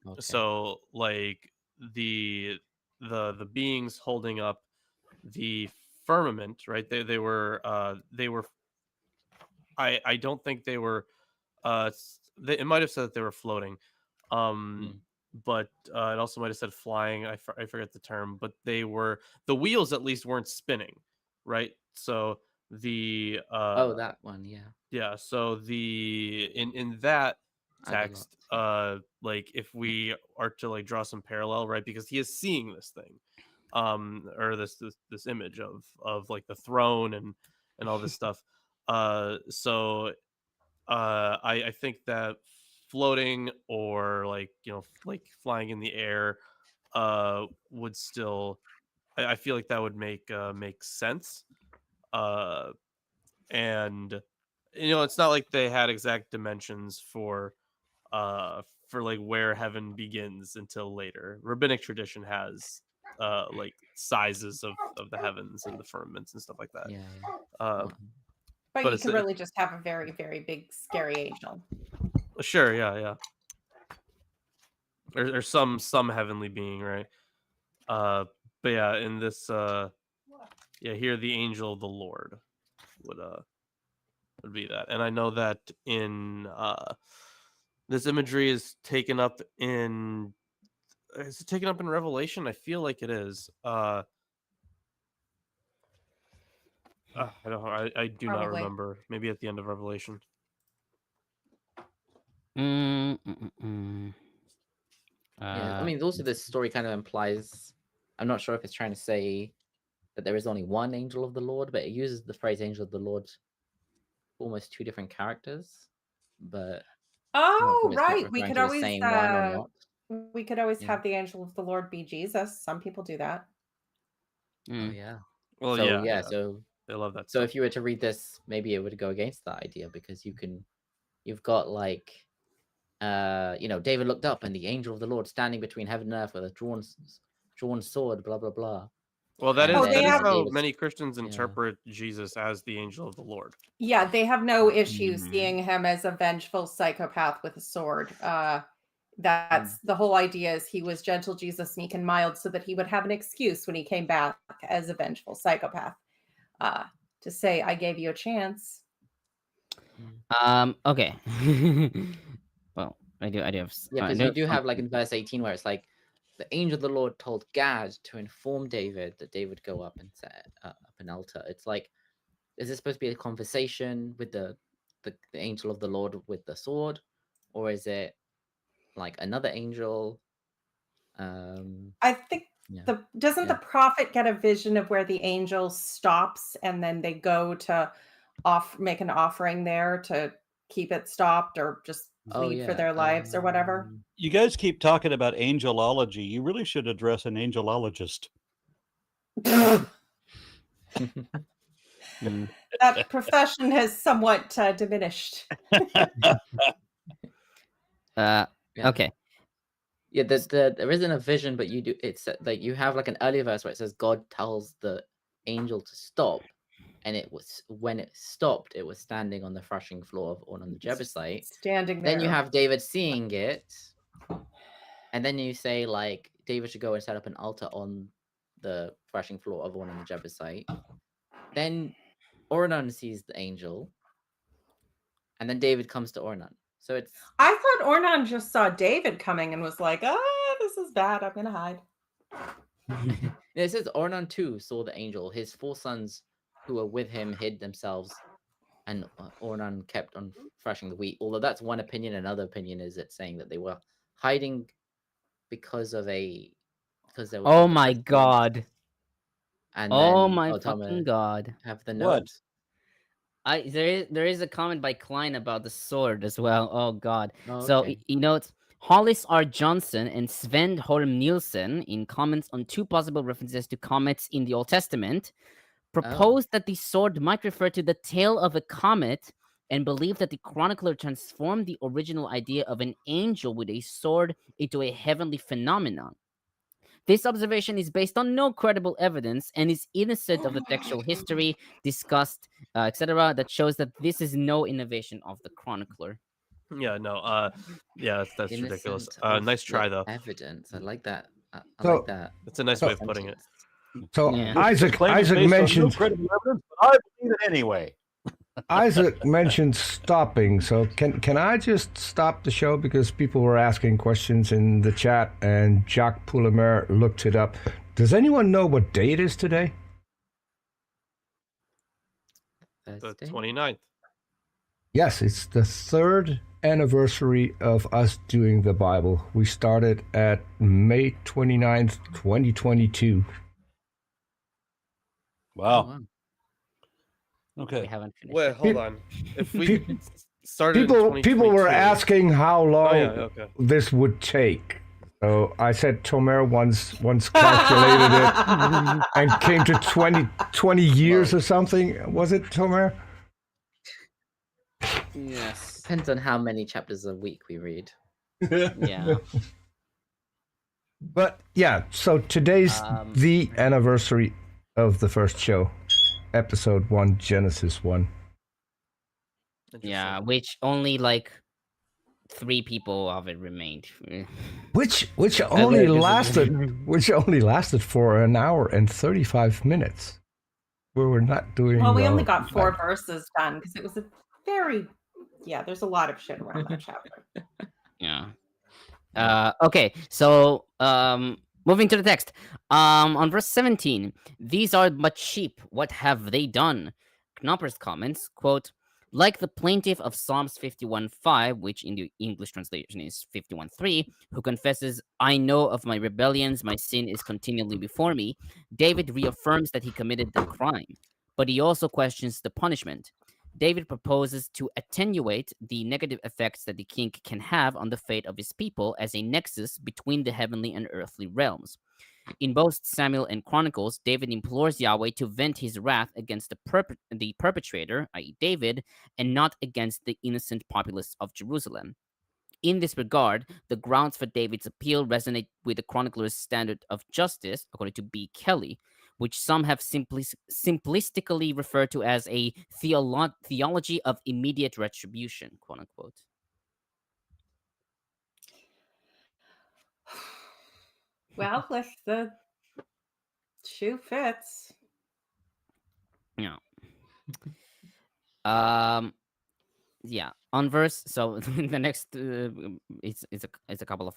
okay. So like the beings holding up the firmament, right? They were I don't think they were it might have said that they were floating. But it also might have said flying. I forget the term, but they were, the wheels at least weren't spinning, right? So the that one, yeah. so the in that Add a lot text, to like if we are to like draw some parallel, right? Because he is seeing this thing, or this image of like the throne and all this stuff. So I think that floating or like like flying in the air would still, I feel like that would make sense. And it's not like they had exact dimensions for like where heaven begins until later. Rabbinic tradition has like sizes of the heavens and the firmaments and stuff like that. Yeah. But But you it's could really just have a very, very big, scary angel. Sure, yeah. Or some heavenly being, right? But yeah, in this here the angel of the Lord would be that. And I know that in this imagery is taken up in Revelation? I feel like it is. I don't know. I do not Probably. remember. Maybe at the end of Revelation. Yeah, I mean, also this story kind of implies, I'm not sure if it's trying to say that there is only one angel of the Lord, but it uses the phrase angel of the Lord for almost 2 different characters. But Oh, right. We referring could to the always same one or not. we could always Yeah. have the angel of the Lord be Jesus. Some people do that. Oh yeah. Well, So yeah. so They love that. so stuff. if you were to read this, maybe it would go against that idea because you've got like David looked up and the angel of the Lord standing between heaven and earth with a drawn sword, blah blah blah. Well, that And is they have- how David's- many Christians interpret Jesus as the angel of the Lord. Yeah, they have no issue Mhm. seeing him as a vengeful psychopath with a sword. That's the whole idea is he was gentle Jesus, meek and mild, so that he would have an excuse when he came back as a vengeful psychopath. To say, I gave you a chance. Okay. Well, I do have. Yeah, because you do have like in verse 18 where it's like the angel of the Lord told Gad to inform David that David would go up and set up an altar. It's like, is this supposed to be a conversation with the angel of the Lord with the sword, or is it like another angel? I think Yeah. doesn't the prophet get a vision of where the angel stops and then they go to make an offering there to keep it stopped or just plead for their lives or whatever? You guys keep talking about angelology. You really should address an angelologist. That profession has somewhat diminished. Okay. Yeah, there isn't a vision, but you do. It's like you have like an earlier verse where it says God tells the angel to stop, and it was when it stopped, it was standing on the threshing floor of Ornan the Jebusite. Standing there. Then you have David seeing it, and then you say like David should go and set up an altar on the threshing floor of Ornan the Jebusite. Then Ornan sees the angel, and then David comes to Ornan. So it's. I thought Ornan just saw David coming and was like, this is bad. I'm gonna hide. It says Ornan too saw the angel. His 4 sons who were with him hid themselves, and Ornan kept on threshing the wheat. Although that's one opinion. Another opinion is it's saying that they were hiding because there was. Oh my god! And oh then, my fucking god! Have the note. There is a comment by Klein about the sword as well. Oh god! Oh, So okay. he notes Hollis R. Johnstone and Sven Holm Nielsen in comments on 2 possible references to comets in the Old Testament proposed that the sword might refer to the tail of a comet and believed that the chronicler transformed the original idea of an angel with a sword into a heavenly phenomenon. This observation is based on no credible evidence and is innocent of the textual history discussed, etc., that shows that this is no innovation of the chronicler. Yeah, no, yeah, that's ridiculous. Innocent of Nice try, the though. Evidence. I like that. I So- like that. That's a nice way of putting it. So Yeah. Isaac Claim is based on no mentioned credible evidence, but I believe it anyway. Isaac mentioned stopping. So can I just stop the show because people were asking questions in the chat and Jacques Poulemer looked it up. Does anyone know what day it is today? The Thursday? 29th. Yes, it's the 3rd anniversary of us doing the Bible. We started at May 29th, 2022. Oh, Wow. wow. We Okay. haven't finished. Wait, it. hold on. If we started in People were 2022 asking how long Oh, yeah, okay. this would take. So I said Tomer once calculated it and came to 20 years or something. Was it, Tomer? Yes. Depends on how many chapters a week we read. Yeah. But yeah, so today's the anniversary of the first show, episode 1, Genesis 1. Yeah, which only like 3 people of it remained. Which I only like this. lasted for an hour and 35 minutes. Where we're not doing Well, we only got 4 verses done because it was a very there's a lot of shit around that chapter. Yeah. Okay, so moving to the text. On verse 17, these are but sheep. What have they done? Knoppers comments, quote, like the plaintiff of Psalms 51:5, which in the English translation is 51:3, who confesses, I know of my rebellions, my sin is continually before me, David reaffirms that he committed the crime, but he also questions the punishment. David proposes to attenuate the negative effects that the king can have on the fate of his people as a nexus between the heavenly and earthly realms. In both Samuel and Chronicles, David implores Yahweh to vent his wrath against the perpetrator, i.e. David, and not against the innocent populace of Jerusalem. In this regard, the grounds for David's appeal resonate with the chronicler's standard of justice, according to B. Kelly, which some have simplistically referred to as a theology of immediate retribution, quote unquote. Well, if the shoe fits. Yeah. yeah, on verse. So the next it's a couple of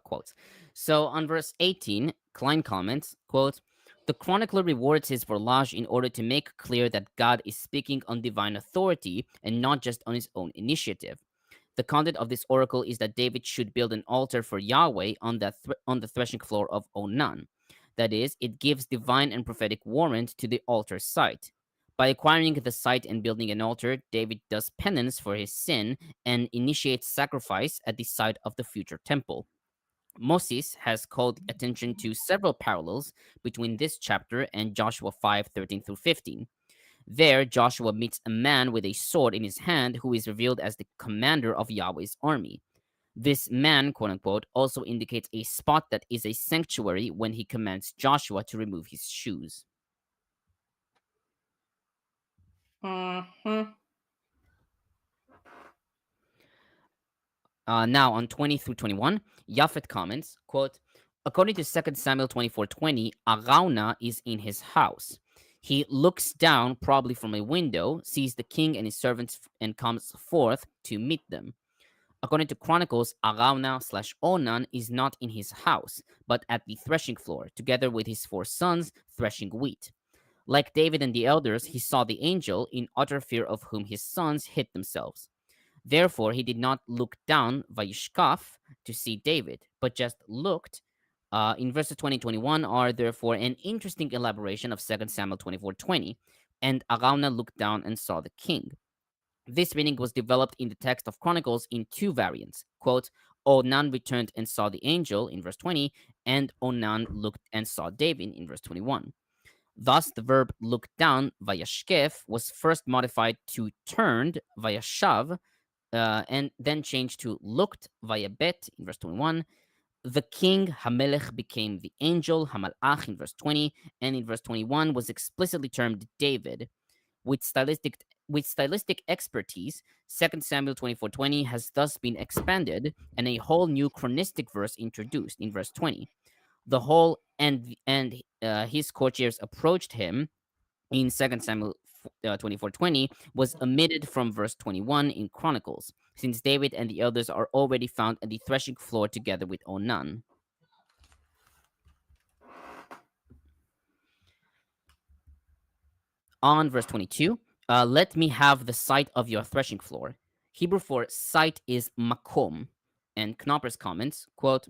quotes. So on verse 18, Klein comments, quote, the chronicler rewards his vorlage in order to make clear that God is speaking on divine authority and not just on his own initiative. The content of this oracle is that David should build an altar for Yahweh on the threshing floor of Onan. That is, it gives divine and prophetic warrant to the altar site. By acquiring the site and building an altar, David does penance for his sin and initiates sacrifice at the site of the future temple. Moses has called attention to several parallels between this chapter and Joshua 5:13-15. There, Joshua meets a man with a sword in his hand who is revealed as the commander of Yahweh's army. This man, quote unquote, also indicates a spot that is a sanctuary when he commands Joshua to remove his shoes. Mm-hmm. Now on 20-21, Japhet comments, quote, according to 2 Samuel 24:20, Araunah is in his house. He looks down, probably from a window, sees the king and his servants, and comes forth to meet them. According to Chronicles, Araunah/Onan is not in his house, but at the threshing floor, together with his 4 sons threshing wheat. Like David and the elders, he saw the angel, in utter fear of whom his sons hid themselves. Therefore, he did not look down, Vayishkaf, to see David, but just looked. In verses 20-21 are therefore an interesting elaboration of 2 Samuel 24:20, and Araunah looked down and saw the king. This meaning was developed in the text of Chronicles in 2 variants. Quote, Onan returned and saw the angel in verse 20, and Onan looked and saw David in verse 21. Thus, the verb look down, vayashkef, was first modified to turned, vayashav, and then changed to looked, vayabet in verse 21. The king, Hamelech, became the angel, Hamalach in verse 20, and in verse 21 was explicitly termed David. With stylistic expertise, 2 Samuel 24:20 has thus been expanded and a whole new chronistic verse introduced in verse 20. The whole and his courtiers approached him in 2 Samuel 24:20 was omitted from verse 21 in Chronicles, since David and the elders are already found at the threshing floor together with Onan. On verse 22, let me have the site of your threshing floor. Hebrew for site is makom. And Knoppers comments, quote,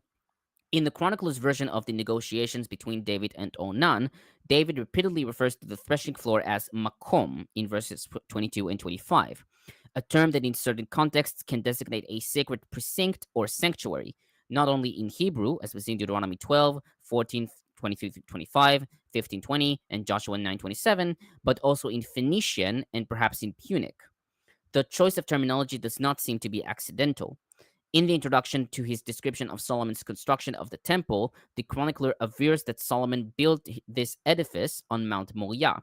in the Chronicles version of the negotiations between David and Onan, David repeatedly refers to the threshing floor as makom in verses 22 and 25, a term that in certain contexts can designate a sacred precinct or sanctuary, not only in Hebrew, as we see in Deuteronomy 12, 14, 23-25, 15:20, and Joshua 9:27, but also in Phoenician and perhaps in Punic. The choice of terminology does not seem to be accidental. In the introduction to his description of Solomon's construction of the temple, the chronicler avers that Solomon built this edifice on Mount Moriah,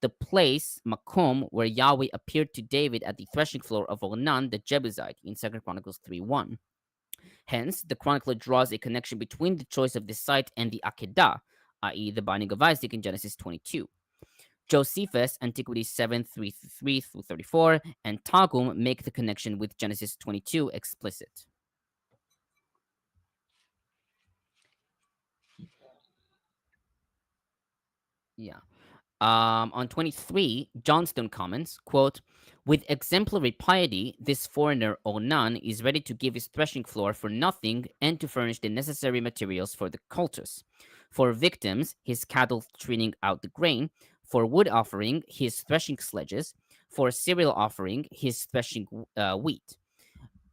the place, Makom, where Yahweh appeared to David at the threshing floor of Ornan the Jebusite in 2 Chronicles 3:1. Hence, the chronicler draws a connection between the choice of this site and the Akedah, i.e. the binding of Isaac in Genesis 22. Josephus, Antiquities 7:33-34, and Targum make the connection with Genesis 22 explicit. Yeah. On 23, Johnstone comments, quote, with exemplary piety, this foreigner Onan is ready to give his threshing floor for nothing and to furnish the necessary materials for the cultus. For victims, his cattle treating out the grain. For wood offering, his threshing sledges. For cereal offering, his threshing wheat.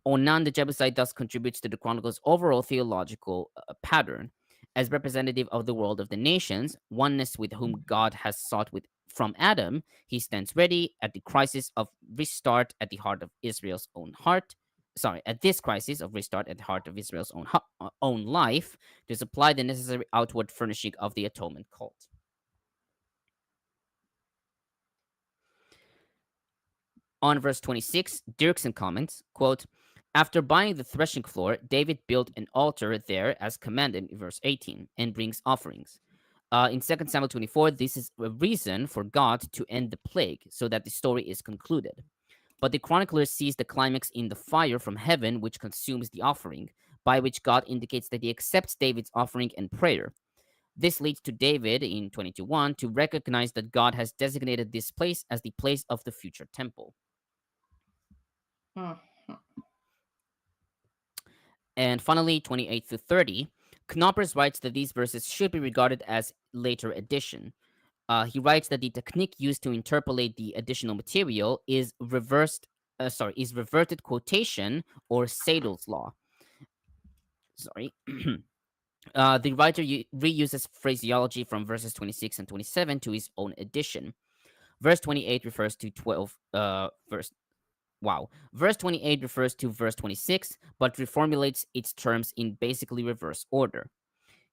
Onan the Jebusite thus contributes to the Chronicles' overall theological pattern. As representative of the world of the nations, oneness with whom God has sought from Adam, he stands ready at the crisis of restart at the heart of Israel's own heart. At this crisis of restart at the heart of Israel's own life, to supply the necessary outward furnishing of the atonement cult. On verse 26, Dirksen comments, quote, after buying the threshing floor, David built an altar there as commanded in verse 18 and brings offerings. In 2 Samuel 24, this is a reason for God to end the plague so that the story is concluded. But the chronicler sees the climax in the fire from heaven, which consumes the offering, by which God indicates that he accepts David's offering and prayer. This leads to David in 22:1 to recognize that God has designated this place as the place of the future temple. Mhm. And finally, 28 through 30, Knoppers writes that these verses should be regarded as later addition. He writes that the technique used to interpolate the additional material is reverted quotation or Seidel's law. Sorry. The writer reuses phraseology from verses 26 and 27 to his own addition. Verse 28 refers to Verse 28 refers to verse 26, but reformulates its terms in basically reverse order.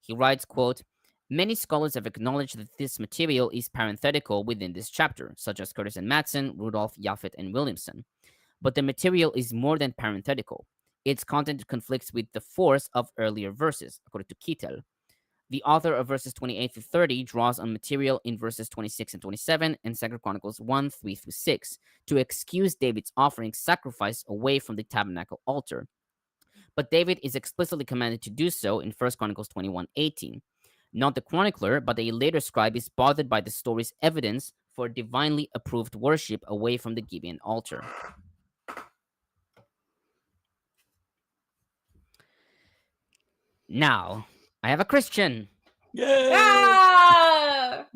He writes, quote, "Many scholars have acknowledged that this material is parenthetical within this chapter, such as Curtis and Madsen, Rudolph, Japhet, and Williamson. But the material is more than parenthetical. Its content conflicts with the force of earlier verses, according to Kittel. The author of verses 28 through 30 draws on material in verses 26 and 27 and 2 Chronicles 1, 3 through 6 to excuse David's offering sacrifice away from the tabernacle altar. But David is explicitly commanded to do so in 1 Chronicles 21:18. Not the chronicler, but a later scribe is bothered by the story's evidence for divinely approved worship away from the Gibeon altar. Now, I have a Christian. Yay! Ah!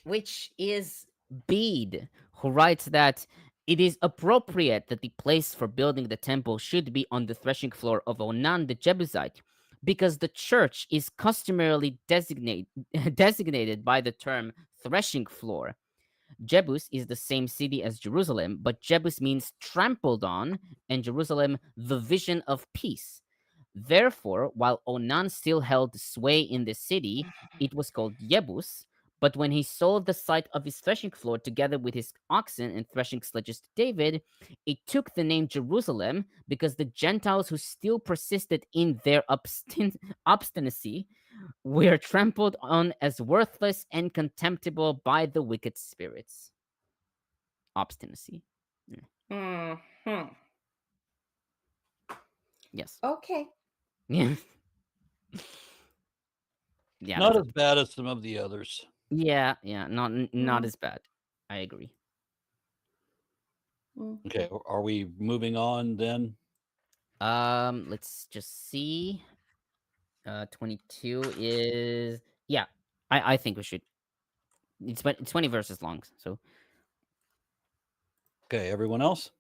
Which is Bede, who writes that it is appropriate that the place for building the temple should be on the threshing floor of Onan the Jebusite, because the church is customarily designated by the term threshing floor. Jebus is the same city as Jerusalem, but Jebus means trampled on, and Jerusalem the vision of peace. Therefore, while Onan still held sway in the city, it was called Jebus. But when he sold the site of his threshing floor together with his oxen and threshing sledges to David, it took the name Jerusalem because the Gentiles who still persisted in their obstinacy were trampled on as worthless and contemptible by the wicked spirits. Obstinacy. Mhm. Yes. Okay. Yeah. Yeah. Not that's as bad as some of the others. Yeah, not Mm. as bad. I agree. Okay, are we moving on then? Let's just see. 22 is I think we should. It's 20 verses long, so Okay, everyone else?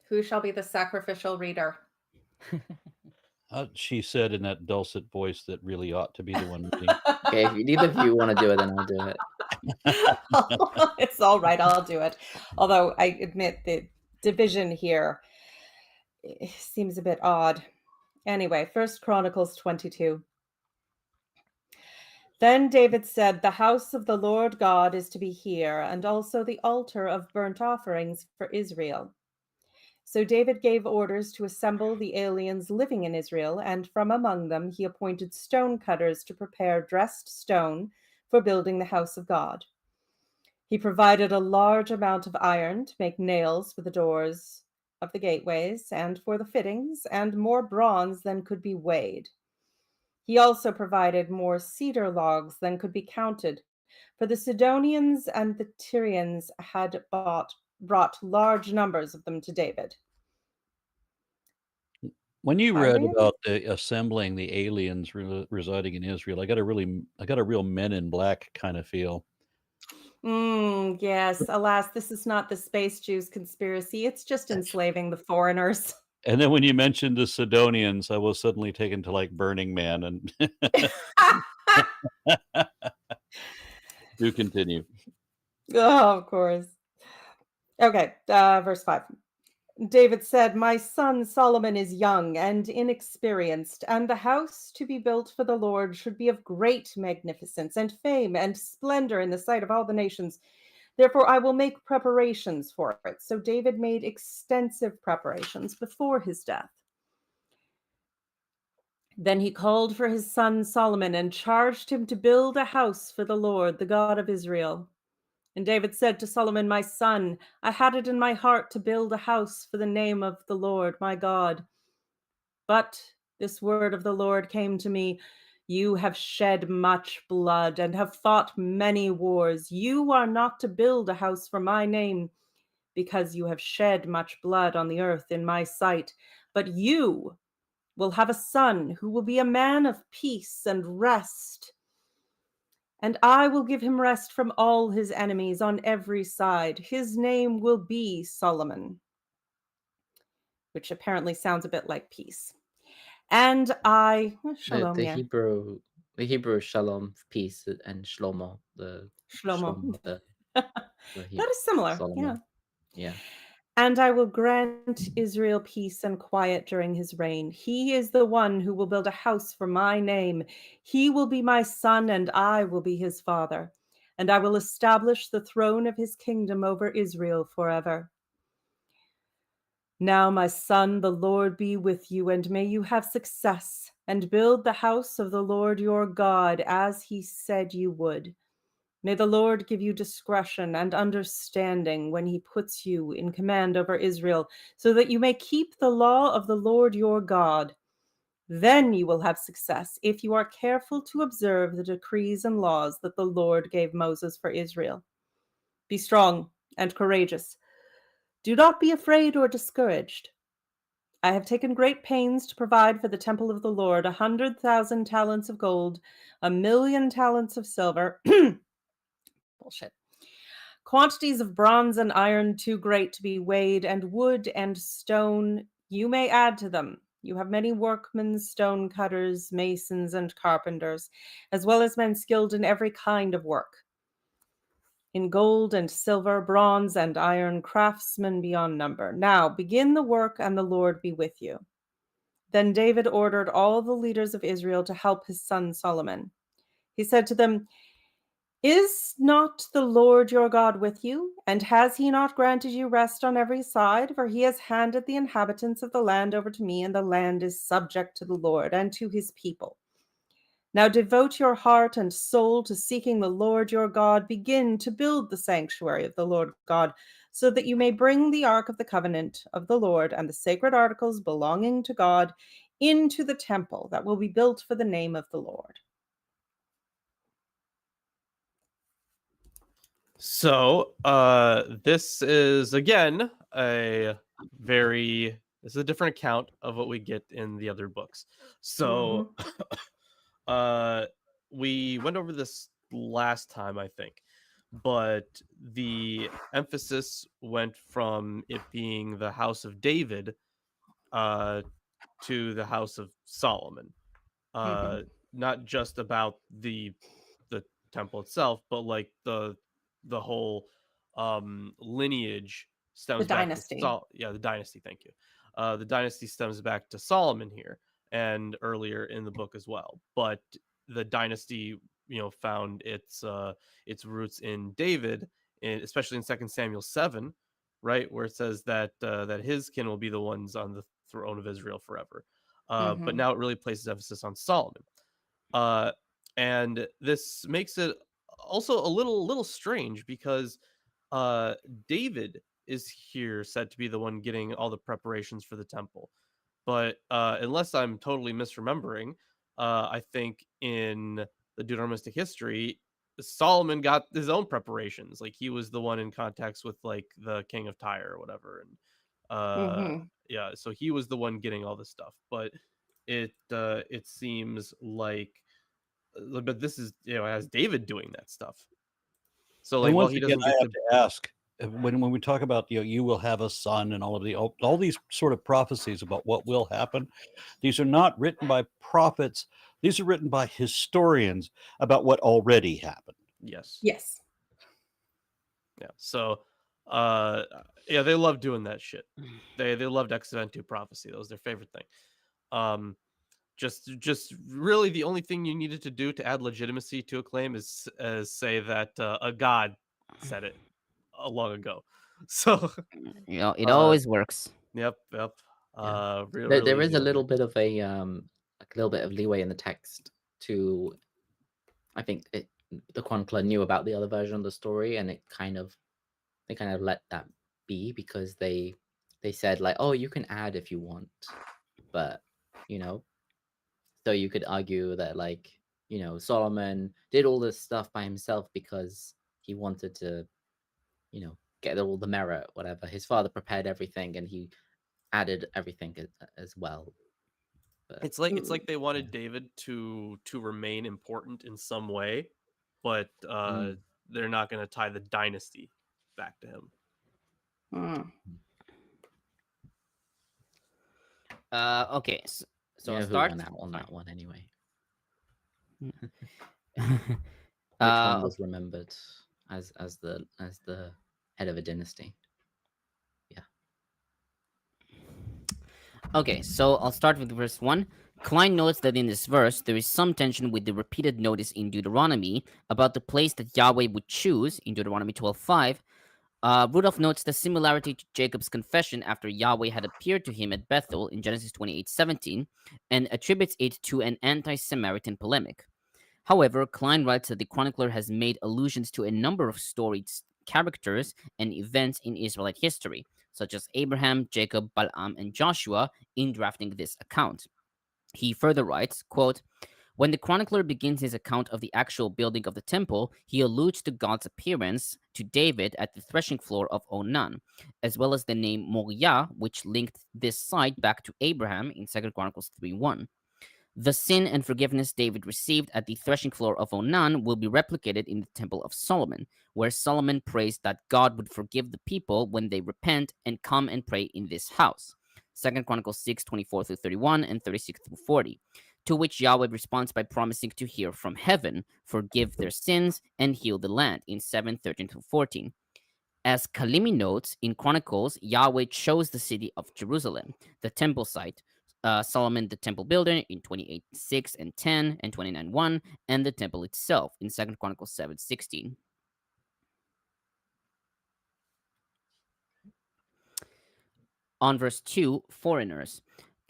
Who shall be the sacrificial reader? She said in that dulcet voice that really ought to be the one reading. Okay, if neither of you want to do it, then I'll do it. It's all right, I'll do it. Although I admit the division here seems a bit odd. Anyway, 1 Chronicles 22. Then David said, "The house of the Lord God is to be here, and also the altar of burnt offerings for Israel." So David gave orders to assemble the aliens living in Israel, and from among them he appointed stone cutters to prepare dressed stone for building the house of God. He provided a large amount of iron to make nails for the doors of the gateways and for the fittings, and more bronze than could be weighed. He also provided more cedar logs than could be counted, for the Sidonians and the Tyrians had brought large numbers of them to David. When you Are read they? about the assembling the aliens residing in Israel, I got a real Men in Black kind of feel. Yes, alas, this is not the Space Jews conspiracy. It's just enslaving the foreigners. And then when you mentioned the Sidonians, I was suddenly taken to like Burning Man. And do continue. Oh, of course. Okay, verse 5. David said, "My son Solomon is young and inexperienced, and the house to be built for the Lord should be of great magnificence and fame and splendor in the sight of all the nations. Therefore, I will make preparations for it." So David made extensive preparations before his death. Then he called for his son Solomon and charged him to build a house for the Lord, the God of Israel. And David said to Solomon, my son, I had it in my heart to build a house for the name of the Lord, my God. But this word of the Lord came to me, you have shed much blood and have fought many wars. You are not to build a house for my name, because you have shed much blood on the earth in my sight. But you will have a son who will be a man of peace and rest. And I will give him rest from all his enemies on every side. His name will be Solomon, which apparently sounds a bit like peace. And Shalom, the yeah. Hebrew shalom, peace, and shlomo, Shlomo. the That is similar, Solomon. yeah. Yeah. And I will grant Israel peace and quiet during his reign. He is the one who will build a house for my name. He will be my son, and I will be his father. And I will establish the throne of his kingdom over Israel forever. Now, my son, the Lord be with you, and may you have success, and build the house of the Lord your God, as he said you would. May the Lord give you discretion and understanding when he puts you in command over Israel, so that you may keep the law of the Lord your God. Then you will have success if you are careful to observe the decrees and laws that the Lord gave Moses for Israel. Be strong and courageous. Do not be afraid or discouraged. I have taken great pains to provide for the temple of the Lord 100,000 talents of gold, 1,000,000 talents of silver. Bullshit. Quantities of bronze and iron too great to be weighed, and wood and stone you may add to them. You have many workmen, stone cutters, masons, and carpenters, as well as men skilled in every kind of work. In gold and silver, bronze and iron, craftsmen beyond number. Now begin the work, and the Lord be with you. Then David ordered all the leaders of Israel to help his son Solomon. He said to them, is not the Lord your God with you? And has he not granted you rest on every side? For he has handed the inhabitants of the land over to me, and the land is subject to the Lord and to his people. Now devote your heart and soul to seeking the Lord your God. Begin to build the sanctuary of the Lord God, so that you may bring the ark of the covenant of the Lord and the sacred articles belonging to God into the temple that will be built for the name of the Lord. So, this is again this is a different account of what we get in the other books. So, we went over this last time, I think, but the emphasis went from it being the house of David, to the house of Solomon. Not just about the temple itself, but like the whole lineage stems The back dynasty. to the dynasty. Thank you. The dynasty stems back to Solomon here and earlier in the book as well. But the dynasty, found its roots in David, especially in 2 Samuel 7, right, where it says that that his kin will be the ones on the throne of Israel forever. But now it really places emphasis on Solomon. And this makes it also a little strange because David is here said to be the one getting all the preparations for the temple. But unless I'm totally misremembering, I think in the Deuteronomistic history, Solomon got his own preparations. Like he was the one in contacts with like the king of Tyre or whatever. And yeah, so he was the one getting all this stuff. But it seems like, but this is, it has David doing that stuff. So like, and well, once he again, doesn't I get have to ask, when we talk about you will have a son and all these sort of prophecies about what will happen, these are not written by prophets. These are written by historians about what already happened. Yes. Yes. Yeah. So yeah, they love doing that shit. They loved Ex-Eventu prophecy. That was their favorite thing. Just really the only thing you needed to do to add legitimacy to a claim is say that a god said it long ago. So It always works. Yep. There Really is the a only little thing. bit of a little bit of leeway in the text to, I think the chronicler knew about the other version of the story, and they kind of let that be, because they said like, oh, you can add if you want, but so you could argue that like Solomon did all this stuff by himself because he wanted to get all the merit, whatever. His father prepared everything and he added everything as well. But It's like they wanted David to remain important in some way, but they're not going to tie the dynasty back to him. Okay, so I'll who start won out on that one anyway. Which one was remembered as the head of a dynasty? Okay, so I'll start with verse 1. Klein notes that in this verse, there is some tension with the repeated notice in Deuteronomy about the place that Yahweh would choose in Deuteronomy 12:5. Rudolph notes the similarity to Jacob's confession after Yahweh had appeared to him at Bethel in Genesis 28:17, and attributes it to an anti-Samaritan polemic. However, Klein writes that the chronicler has made allusions to a number of storied characters and events in Israelite history, such as Abraham, Jacob, Balaam, and Joshua, in drafting this account. He further writes, quote, when the chronicler begins his account of the actual building of the temple, he alludes to God's appearance to David at the threshing floor of Onan, as well as the name Moriah, which linked this site back to Abraham in 2 Chronicles 3:1. The sin and forgiveness David received at the threshing floor of Onan will be replicated in the Temple of Solomon, where Solomon prays that God would forgive the people when they repent and come and pray in this house. 2 Chronicles 6:24-31 and 36-40, to which Yahweh responds by promising to hear from heaven, forgive their sins, and heal the land in 7:13-14. As Kalimi notes, in Chronicles, Yahweh chose the city of Jerusalem, the temple site, Solomon the temple builder in 28:6 and 10 and 29:1, and the temple itself in 2 Chronicles 7:16. On verse 2, foreigners.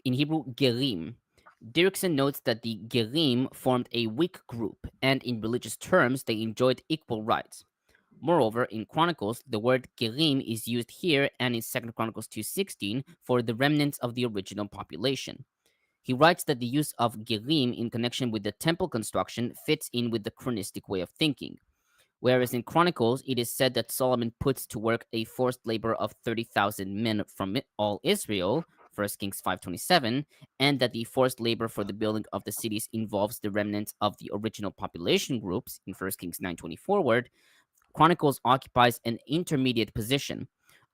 In Hebrew, gerim. Dirksen notes that the gerim formed a weak group, and in religious terms, they enjoyed equal rights. Moreover, in Chronicles, the word gerim is used here and in 2 Chronicles 2:16 for the remnants of the original population. He writes that the use of gerim in connection with the temple construction fits in with the chronistic way of thinking. Whereas in Chronicles, it is said that Solomon puts to work a forced labor of 30,000 men from all Israel, 1 Kings 5:27, and that the forced labor for the building of the cities involves the remnants of the original population groups in 1 Kings 9:20 forward, Chronicles occupies an intermediate position.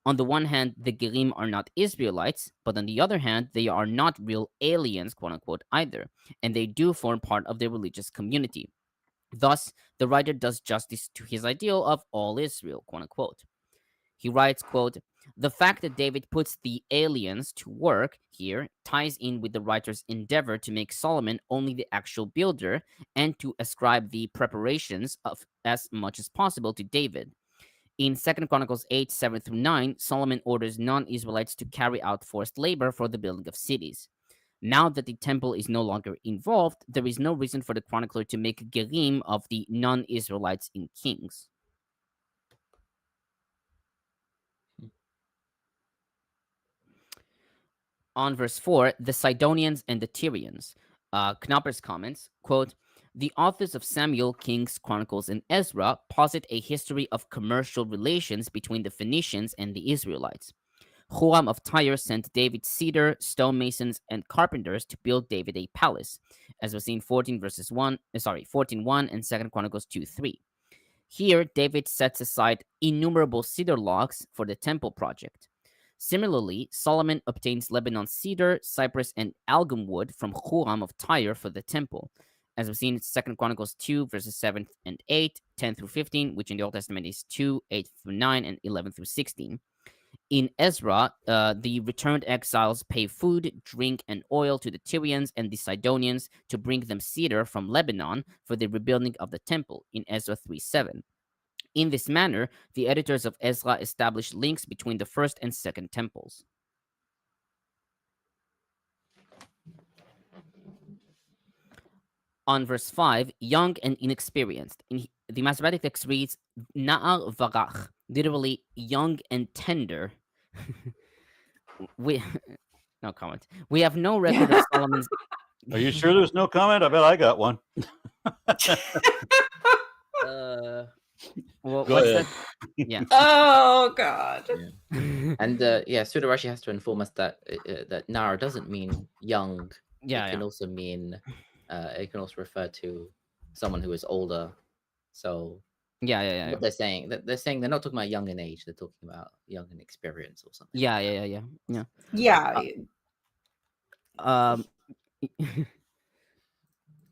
On the one hand, the Gerim are not Israelites, but on the other hand, they are not real aliens, quote unquote, either, and they do form part of their religious community. Thus, the writer does justice to his ideal of all Israel, quote unquote. He writes, quote, the fact that David puts the aliens to work here ties in with the writer's endeavor to make Solomon only the actual builder and to ascribe the preparations of as much as possible to David. In 2 Chronicles 8:7-9, Solomon orders non-Israelites to carry out forced labor for the building of cities. Now that the temple is no longer involved, there is no reason for the chronicler to make gerim of the non-Israelites in Kings. On verse 4, the Sidonians and the Tyrians. Knoppers comments, quote, the authors of Samuel, Kings, Chronicles, and Ezra posit a history of commercial relations between the Phoenicians and the Israelites. Huram of Tyre sent David cedar, stonemasons, and carpenters to build David a palace, as was seen 14:1 and 2 Chronicles 2:3. Here, David sets aside innumerable cedar logs for the temple project. Similarly, Solomon obtains Lebanon cedar, cypress, and algum wood from Huram of Tyre for the temple, as we've seen in 2 Chronicles 2:7 and 8, 10-15, which in the Old Testament is 2, 8-9, and 11-16. In Ezra, the returned exiles pay food, drink, and oil to the Tyrians and the Sidonians to bring them cedar from Lebanon for the rebuilding of the temple in Ezra 3:7. In this manner, the editors of Ezra established links between the first and second temples. On verse 5, young and inexperienced. the Masoretic text reads Na'ar Varach, literally young and tender. We no comment. We have no record of Solomon's. Are you sure there's no comment? I bet I got one. Well, Go what's ahead. that? Yeah. Oh God. And Sudarashi has to inform us that that Nara doesn't mean young. Yeah, It can also mean, it can also refer to someone who is older. So Yeah. what they're saying they're not talking about young in age. They're talking about young in experience or something. Yeah. Yeah.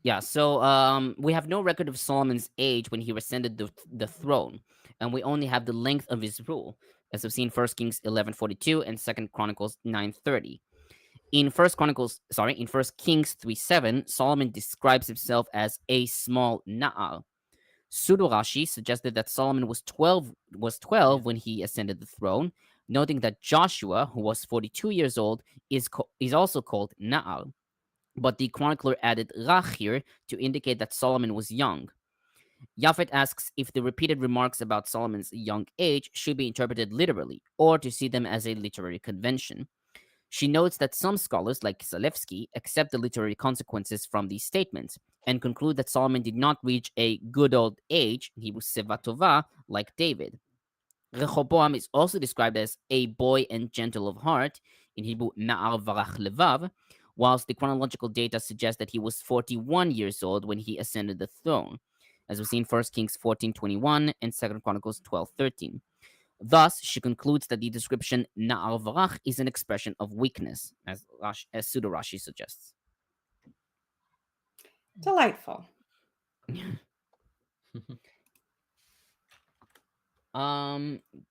Yeah, so we have no record of Solomon's age when he ascended the throne, and we only have the length of his rule, as we've seen 1 Kings 11:42 and 2 Chronicles 9:30. In 1 Kings 3:7, Solomon describes himself as a small Na'al. Sudarashi suggested that Solomon was 12 when he ascended the throne, noting that Joshua, who was 42 years old, is also called Na'al. But the chronicler added Rach here to indicate that Solomon was young. Japhet asks if the repeated remarks about Solomon's young age should be interpreted literally, or to see them as a literary convention. She notes that some scholars, like Zalewski, accept the literary consequences from these statements, and conclude that Solomon did not reach a good old age, he was Seva Tova, like David. Rehoboam is also described as a boy and gentle of heart, in Hebrew Na'ar Varach Levav, whilst the chronological data suggest that he was 41 years old when he ascended the throne, as we see in 1 Kings 14:21 and 2 Chronicles 12:13. Thus, she concludes that the description Na'ar Varach is an expression of weakness, as Sudarashi suggests. Delightful.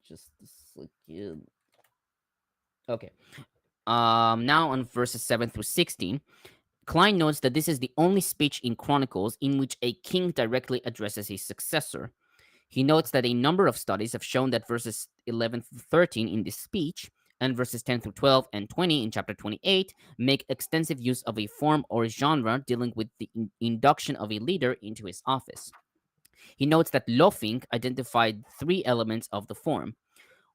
Just a second. Okay. Now on verses 7 through 16, Klein notes that this is the only speech in Chronicles in which a king directly addresses his successor. He notes that a number of studies have shown that verses 11 through 13 in this speech and verses 10 through 12 and 20 in chapter 28 make extensive use of a form or genre dealing with the induction of a leader into his office. He notes that Lofink identified 3 elements of the form.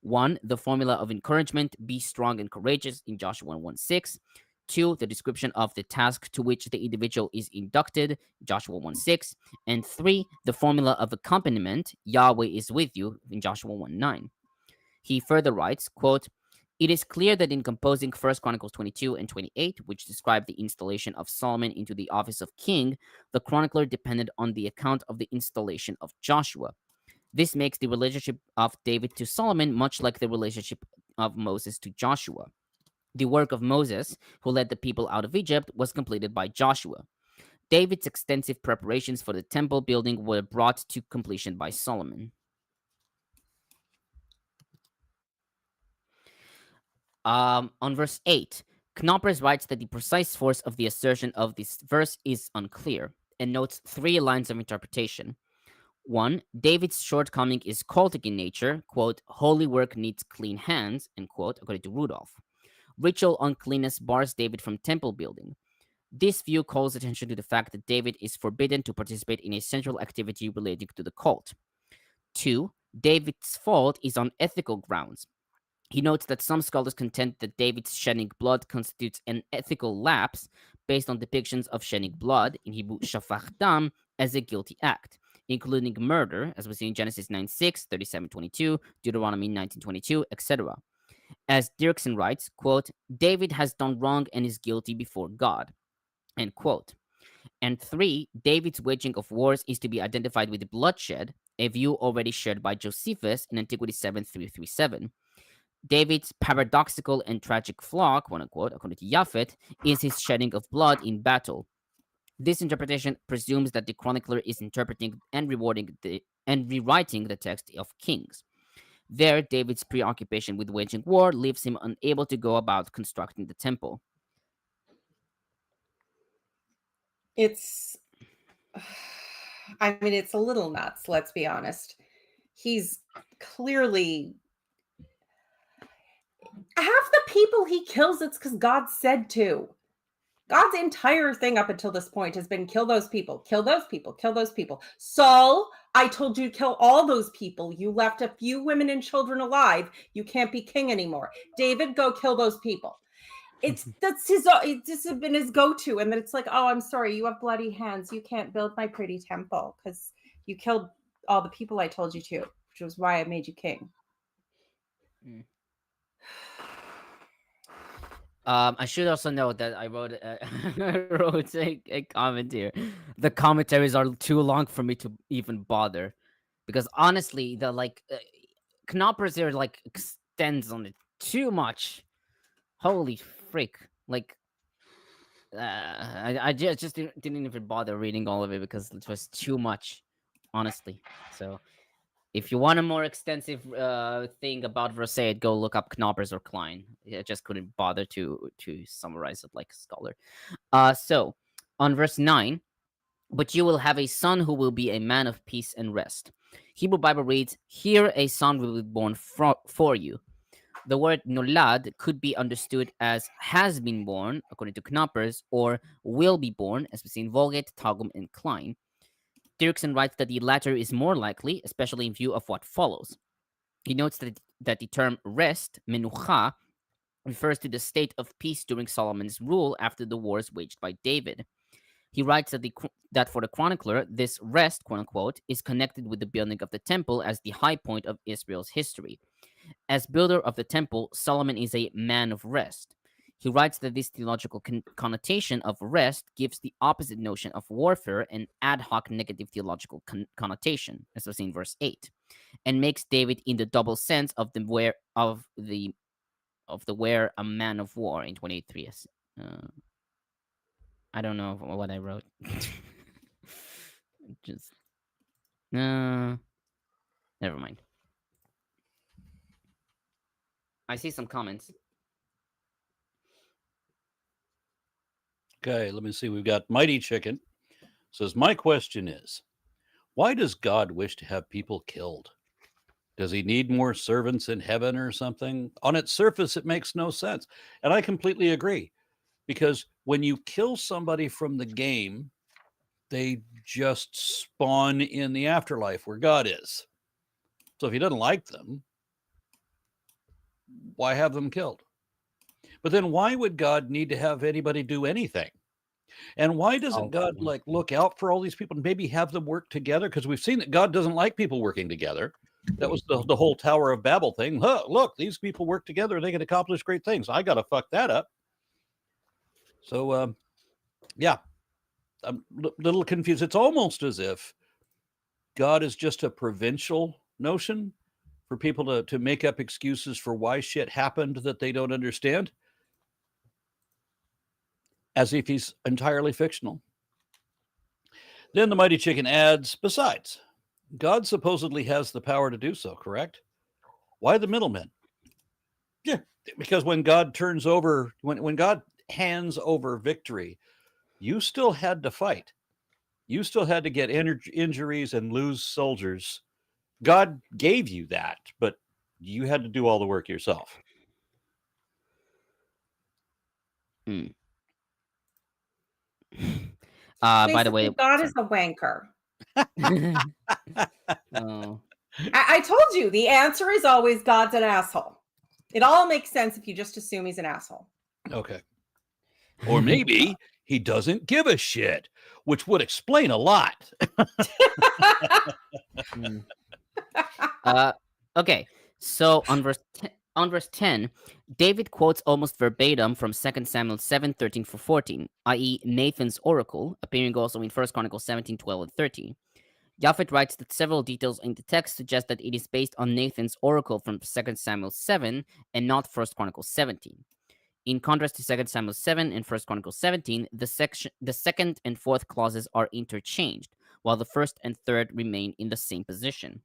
1, the formula of encouragement, be strong and courageous in Joshua 1:6. 2, the description of the task to which the individual is inducted, Joshua 1:6. And 3, the formula of accompaniment, Yahweh is with you, in Joshua 1:9. He further writes, quote, it is clear that in composing 1 Chronicles 22 and 28, which describe the installation of Solomon into the office of king, the chronicler depended on the account of the installation of Joshua. This makes the relationship of David to Solomon much like the relationship of Moses to Joshua. The work of Moses, who led the people out of Egypt, was completed by Joshua. David's extensive preparations for the temple building were brought to completion by Solomon. On verse 8, Knoppers writes that the precise force of the assertion of this verse is unclear, and notes 3 lines of interpretation. 1, David's shortcoming is cultic in nature, quote, holy work needs clean hands, end quote, according to Rudolph. Ritual uncleanness bars David from temple building. This view calls attention to the fact that David is forbidden to participate in a central activity relating to the cult. 2, David's fault is on ethical grounds. He notes that some scholars contend that David's shedding blood constitutes an ethical lapse based on depictions of shedding blood, in Hebrew shafach dam, as a guilty act, including murder, as we see in Genesis 9:6, 37:22, Deuteronomy 19:22, etc. As Dirksen writes, quote, David has done wrong and is guilty before God, end quote. And 3, David's waging of wars is to be identified with bloodshed, a view already shared by Josephus in Antiquity 7:337. David's paradoxical and tragic flaw, quote unquote, according to Japhet, is his shedding of blood in battle. This interpretation presumes that the chronicler is interpreting and rewriting the text of Kings. There, David's preoccupation with waging war leaves him unable to go about constructing the temple. It's it's a little nuts, let's be honest. He's clearly half the people he kills, it's because God said to. God's entire thing up until this point has been kill those people, kill those people, kill those people. Saul, I told you to kill all those people. You left a few women and children alive. You can't be king anymore. David, go kill those people. This has been his go-to. And then it's like, oh, I'm sorry, you have bloody hands. You can't build my pretty temple because you killed all the people I told you to, which was why I made you king. I should also note that I wrote a comment here. The commentaries are too long for me to even bother, because honestly, the Knoppers here extends on it too much. Holy frick! I just didn't even bother reading all of it because it was too much, honestly. So if you want a more extensive thing about verse 8, go look up Knoppers or Klein. I just couldn't bother to summarize it like a scholar. So on verse 9, but you will have a son who will be a man of peace and rest. Hebrew Bible reads, here a son will be born for you. The word nolad could be understood as has been born, according to Knoppers, or will be born, as we see in Vulgate, Targum, and Klein. Dirksen writes that the latter is more likely, especially in view of what follows. He notes that the term rest, menucha, refers to the state of peace during Solomon's rule after the wars waged by David. He writes that for the chronicler, this rest, quote unquote, is connected with the building of the temple as the high point of Israel's history. As builder of the temple, Solomon is a man of rest. He writes that this theological connotation of rest gives the opposite notion of warfare an ad hoc negative theological connotation, as was in verse 8, and makes David in the double sense of the where a man of war in 23. I don't know what I wrote. Just never mind. I see some comments. Okay, let me see. We've got Mighty Chicken. Says, my question is, why does God wish to have people killed? Does he need more servants in heaven or something? On its surface, it makes no sense. And I completely agree. Because when you kill somebody from the game, they just spawn in the afterlife where God is. So if he doesn't like them, why have them killed? But then why would God need to have anybody do anything? And why doesn't God look out for all these people and maybe have them work together? Because we've seen that God doesn't like people working together. That was the whole Tower of Babel thing. Huh, look, these people work together. They can accomplish great things. I got to fuck that up. So, yeah, I'm a little confused. It's almost as if God is just a provincial notion for people to make up excuses for why shit happened that they don't understand, as if he's entirely fictional. Then the Mighty Chicken adds, besides, God supposedly has the power to do so, correct? Why the middlemen? Yeah, because when God turns over, when God hands over victory, you still had to fight. You still had to get injuries and lose soldiers. God gave you that, but you had to do all the work yourself. By the way, God is a wanker. Oh. I told you the answer is always God's an asshole. It all makes sense if you just assume he's an asshole. Okay. Or maybe he doesn't give a shit, which would explain a lot. Okay, so on verse 10, David quotes almost verbatim from 2 Samuel 7:13-14, i.e. Nathan's oracle, appearing also in 1 Chronicles 17:12 and 13. Japhet writes that several details in the text suggest that it is based on Nathan's oracle from 2 Samuel 7 and not 1 Chronicles 17. In contrast to 2 Samuel 7 and 1 Chronicles 17, the second and fourth clauses are interchanged, while the first and third remain in the same position.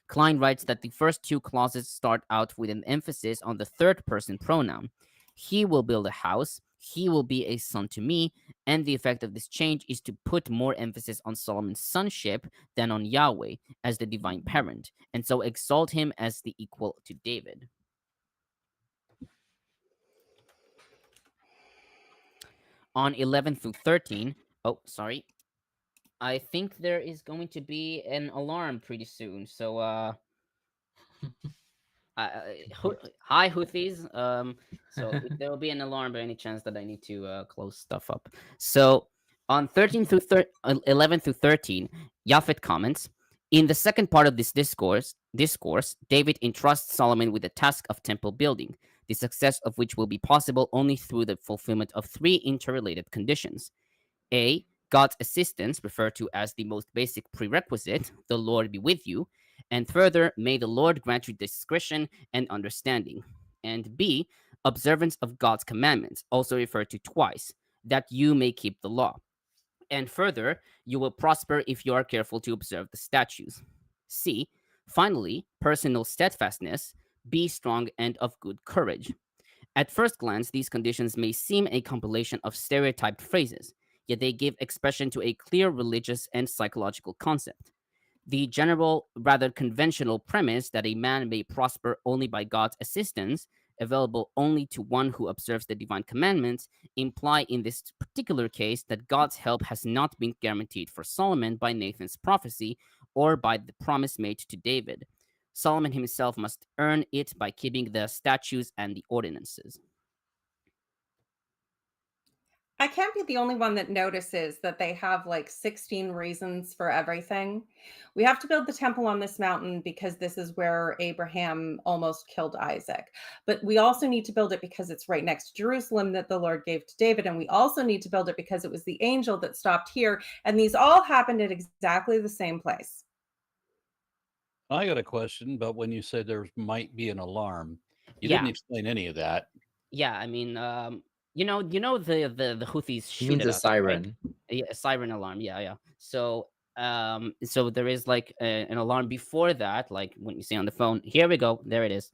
Klein writes that the first two clauses start out with an emphasis on the third person pronoun. He will build a house, he will be a son to me, and the effect of this change is to put more emphasis on Solomon's sonship than on Yahweh as the divine parent, and so exalt him as the equal to David. On 11 through 13, I think there is going to be an alarm pretty soon. So, hi Houthis. So if there will be an alarm by any chance that I need to close stuff up. So on 11 through 13, Japhet comments, in the second part of this discourse, David entrusts Solomon with the task of temple building, the success of which will be possible only through the fulfillment of three interrelated conditions. A, God's assistance, referred to as the most basic prerequisite, the Lord be with you. And further, may the Lord grant you discretion and understanding. And B, observance of God's commandments, also referred to twice, that you may keep the law. And further, you will prosper if you are careful to observe the statutes. C, finally, personal steadfastness, be strong and of good courage. At first glance, these conditions may seem a compilation of stereotyped phrases, yet they give expression to a clear religious and psychological concept. The general, rather conventional premise that a man may prosper only by God's assistance, available only to one who observes the divine commandments, imply in this particular case that God's help has not been guaranteed for Solomon by Nathan's prophecy or by the promise made to David. Solomon himself must earn it by keeping the statutes and the ordinances. I can't be the only one that notices that they have like 16 reasons for everything. We have to build the temple on this mountain because this is where Abraham almost killed Isaac. But we also need to build it because it's right next to Jerusalem that the Lord gave to David. And we also need to build it because it was the angel that stopped here. And these all happened at exactly the same place. I got a question, but when you said there might be an alarm, you Yeah. didn't explain any of that. Yeah, I mean, you know the Houthis He shoot means at a us, right? siren. Yeah, a siren alarm. Yeah. So so there is like an alarm before that, like when you say on the phone. Here we go. There it is.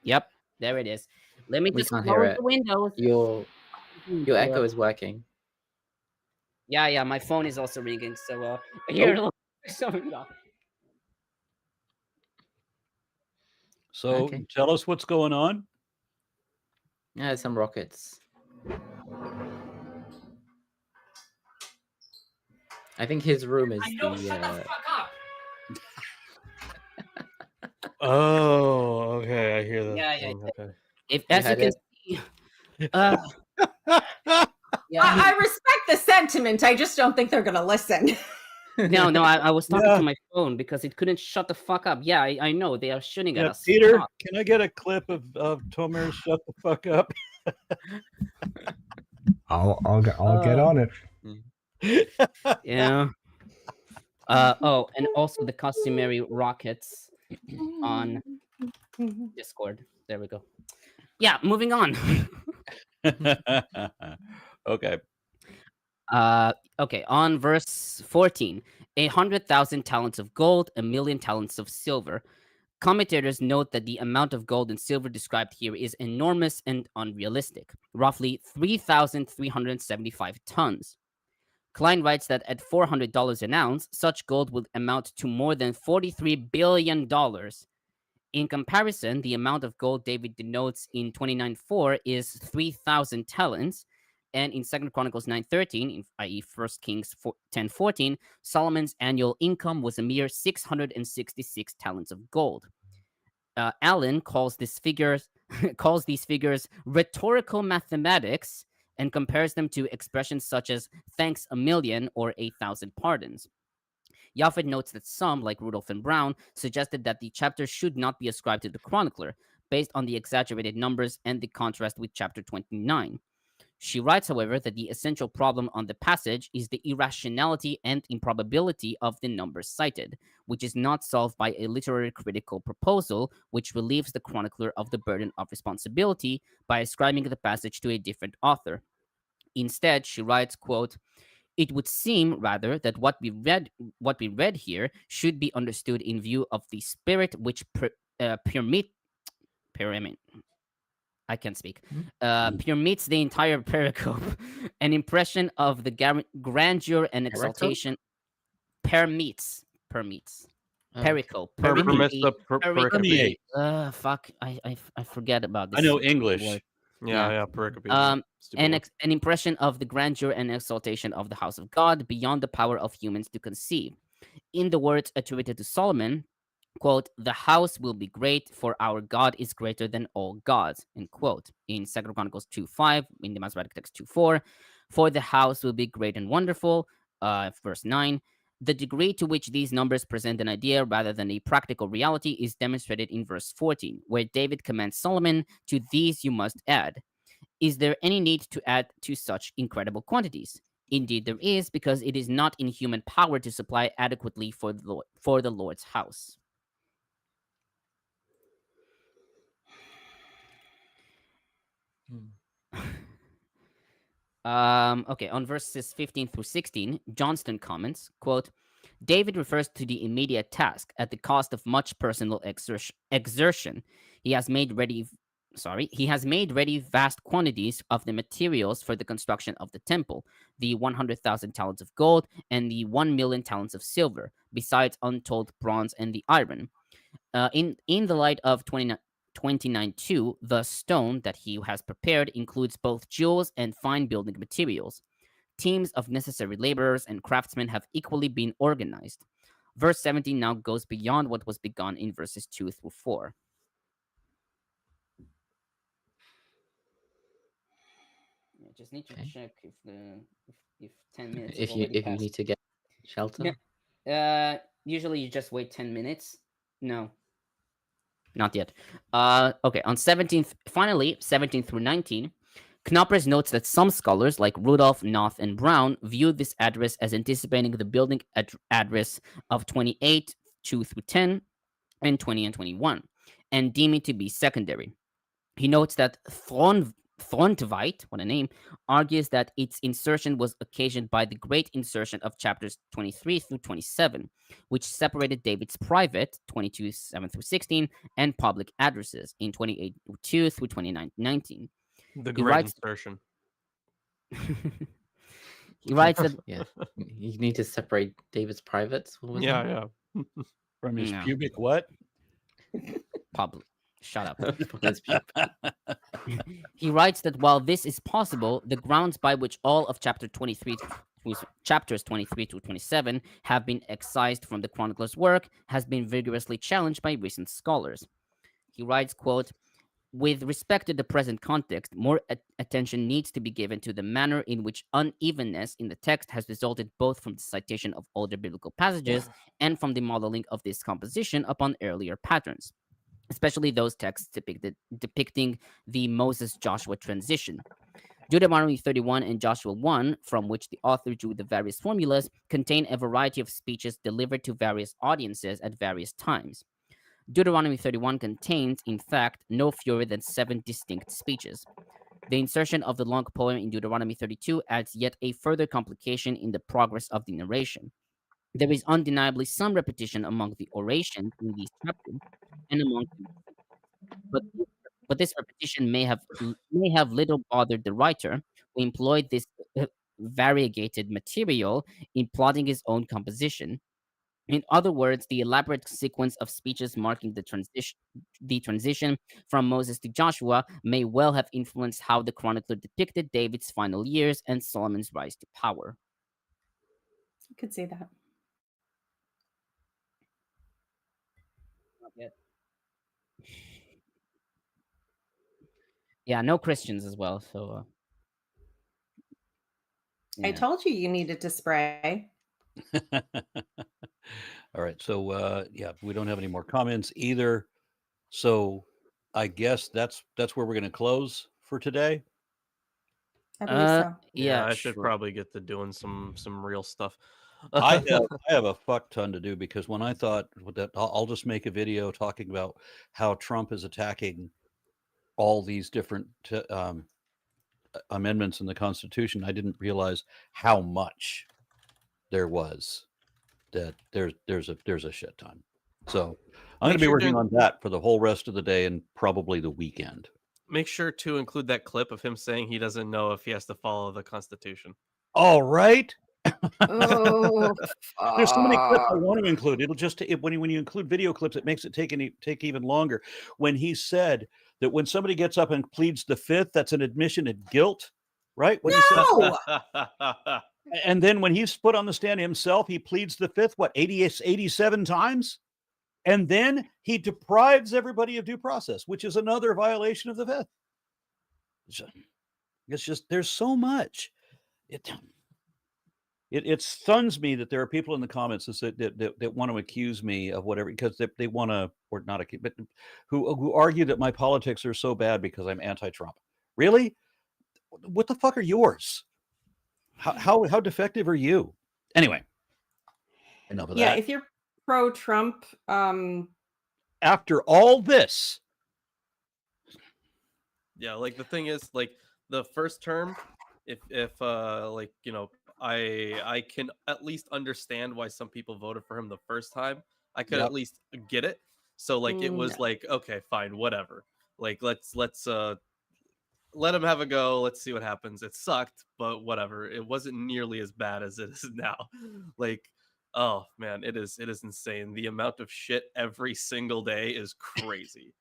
Yep, there it is. Let me We just can't hear close it. the windows. Your echo is working. Yeah, my phone is also ringing. So here. Oh. So Okay. tell us what's going on. Yeah, some rockets. I think his room is the. Oh, okay. I hear that. Yeah. Okay. If You as you had can it? see, yeah. I respect the sentiment. I just don't think they're going to listen. No, I was talking Yeah. to my phone because it couldn't shut the fuck up. Yeah, I know they are shooting at Yeah, us. Peter, Stop. can I get a clip of Tomer shut the fuck up? I'll get on it. Yeah. Oh, and also the customary rockets on Discord. There we go. Yeah, moving on. Okay. Okay, on verse 14, 100,000 talents of gold, 1,000,000 talents of silver. Commentators note that the amount of gold and silver described here is enormous and unrealistic, roughly 3,375 tons. Klein writes that at $400 an ounce, such gold would amount to more than $43 billion. In comparison, the amount of gold David denotes in 29:4 is 3,000 talents, and in 2 Chronicles 9:13, i.e. 1 Kings 10:14, Solomon's annual income was a mere 666 talents of gold. Allen calls these figures rhetorical mathematics and compares them to expressions such as thanks a million or 8,000 pardons. Japhet notes that some, like Rudolph and Brown, suggested that the chapter should not be ascribed to the chronicler, based on the exaggerated numbers and the contrast with chapter 29. She writes, however, that the essential problem on the passage is the irrationality and improbability of the numbers cited, which is not solved by a literary critical proposal, which relieves the chronicler of the burden of responsibility by ascribing the passage to a different author. Instead, she writes, quote, "It would seem, rather, that what we read here should be understood in view of the spirit which I can't speak. Permits the entire pericope, an impression of the grandeur and exaltation. Permits. Pericope. Permits the Permeate. Permeate. Fuck. I forget about this. I know English. word. Yeah, pericope. An impression of the grandeur and exaltation of the house of God beyond the power of humans to conceive. In the words attributed to Solomon, quote, "The house will be great, for our God is greater than all gods," end quote. In 2 Chronicles 2:5, in the Masoretic text 2:4, "For the house will be great and wonderful," verse 9. The degree to which these numbers present an idea rather than a practical reality is demonstrated in verse 14, where David commands Solomon, "To these you must add." Is there any need to add to such incredible quantities? Indeed, there is, because it is not in human power to supply adequately for the Lord's house. Okay, on verses 15 through 16, Johnstone comments, quote, "David refers to the immediate task at the cost of much personal exertion. He has made ready vast quantities of the materials for the construction of the temple, the 100,000 talents of gold and the 1,000,000 talents of silver, besides untold bronze and the iron. In the light of 29:2, the stone that he has prepared includes both jewels and fine building materials. Teams of necessary laborers and craftsmen have equally been organized." Verse 17 now goes beyond what was begun in verses 2 through 4. I just need to check if 10 minutes if you need to get shelter. Usually you just wait 10 minutes. No. Not yet. Okay, on 17th, finally, 17 through 19, Knoppers notes that some scholars, like Rudolph, Noth, and Brown, view this address as anticipating the building address of 28, 2 through 10, and 20 and 21, and deem it to be secondary. He notes that Thorntveit, what a name, argues that its insertion was occasioned by the great insertion of chapters 23 through 27, which separated David's private, 22:7 through 16, and public addresses in 28:2 through 29:19. The great insertion. He writes that Yeah, you need to separate David's privates. What was that? Yeah. From his No. pubic what? public. Shut up. From his pupil. He writes that while this is possible, the grounds by which all of chapters 23 to 27 have been excised from the chronicler's work has been vigorously challenged by recent scholars. He writes, quote, "With respect to the present context, more attention needs to be given to the manner in which unevenness in the text has resulted both from the citation of older biblical passages and from the modeling of this composition upon earlier patterns, especially those texts depicting the Moses-Joshua transition. Deuteronomy 31 and Joshua 1, from which the author drew the various formulas, contain a variety of speeches delivered to various audiences at various times. Deuteronomy 31 contains, in fact, no fewer than 7 distinct speeches. The insertion of the long poem in Deuteronomy 32 adds yet a further complication in the progress of the narration. There is undeniably some repetition among the orations in these chapters, and among but this repetition may have little bothered the writer, who employed this variegated material in plotting his own composition. In other words, the elaborate sequence of speeches marking the transition from Moses to Joshua may well have influenced how the chronicler depicted David's final years and Solomon's rise to power." I could see that. Not yet. Yeah, no Christians as well. So I yeah. told you needed to spray. All right. So yeah, we don't have any more comments either. So I guess that's where we're going to close for today. I believe so. Yeah, I should sure. probably get to doing some real stuff. I have a fuck ton to do, because when I thought that I'll just make a video talking about how Trump is attacking all these different amendments in the Constitution, I didn't realize how much there was. That there's a shit ton. So I'm going to be working on that for the whole rest of the day and probably the weekend. Make sure to include that clip of him saying he doesn't know if he has to follow the Constitution. All right. Oh, There's so many clips I want to include. It'll just when you include video clips, it makes it take even longer. When he said that when somebody gets up and pleads the fifth, that's an admission of guilt, right? What he said. No! And then when he's put on the stand himself, he pleads the fifth, 87 times? And then he deprives everybody of due process, which is another violation of the fifth. It's just, there's so much. It stuns me that there are people in the comments that want to accuse me of whatever, because they want to, or not accuse, but who argue that my politics are so bad because I'm anti-Trump. Really? What the fuck are yours? How defective are you? Anyway, enough of that. Yeah, if you're pro-Trump, after all this, yeah, like the thing is, like the first term, if like, you know, I can at least understand why some people voted for him the first time. I could at least get it. So like it was like, okay, fine, whatever. Like let's let him have a go. Let's see what happens. It sucked, but whatever. It wasn't nearly as bad as it is now. Like, oh man, it is insane. The amount of shit every single day is crazy.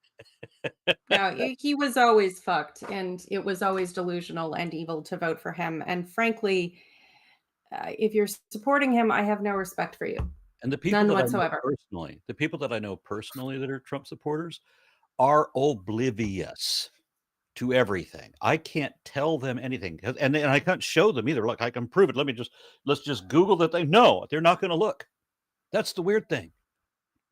no, he was always fucked, and it was always delusional and evil to vote for him. And frankly, if you're supporting him, I have no respect for you. And the people None that whatsoever. I know personally, the people that I know personally that are Trump supporters are oblivious to everything. I can't tell them anything, and I can't show them either. Look, I can prove it. Let's just Google that. They're not going to look. That's the weird thing.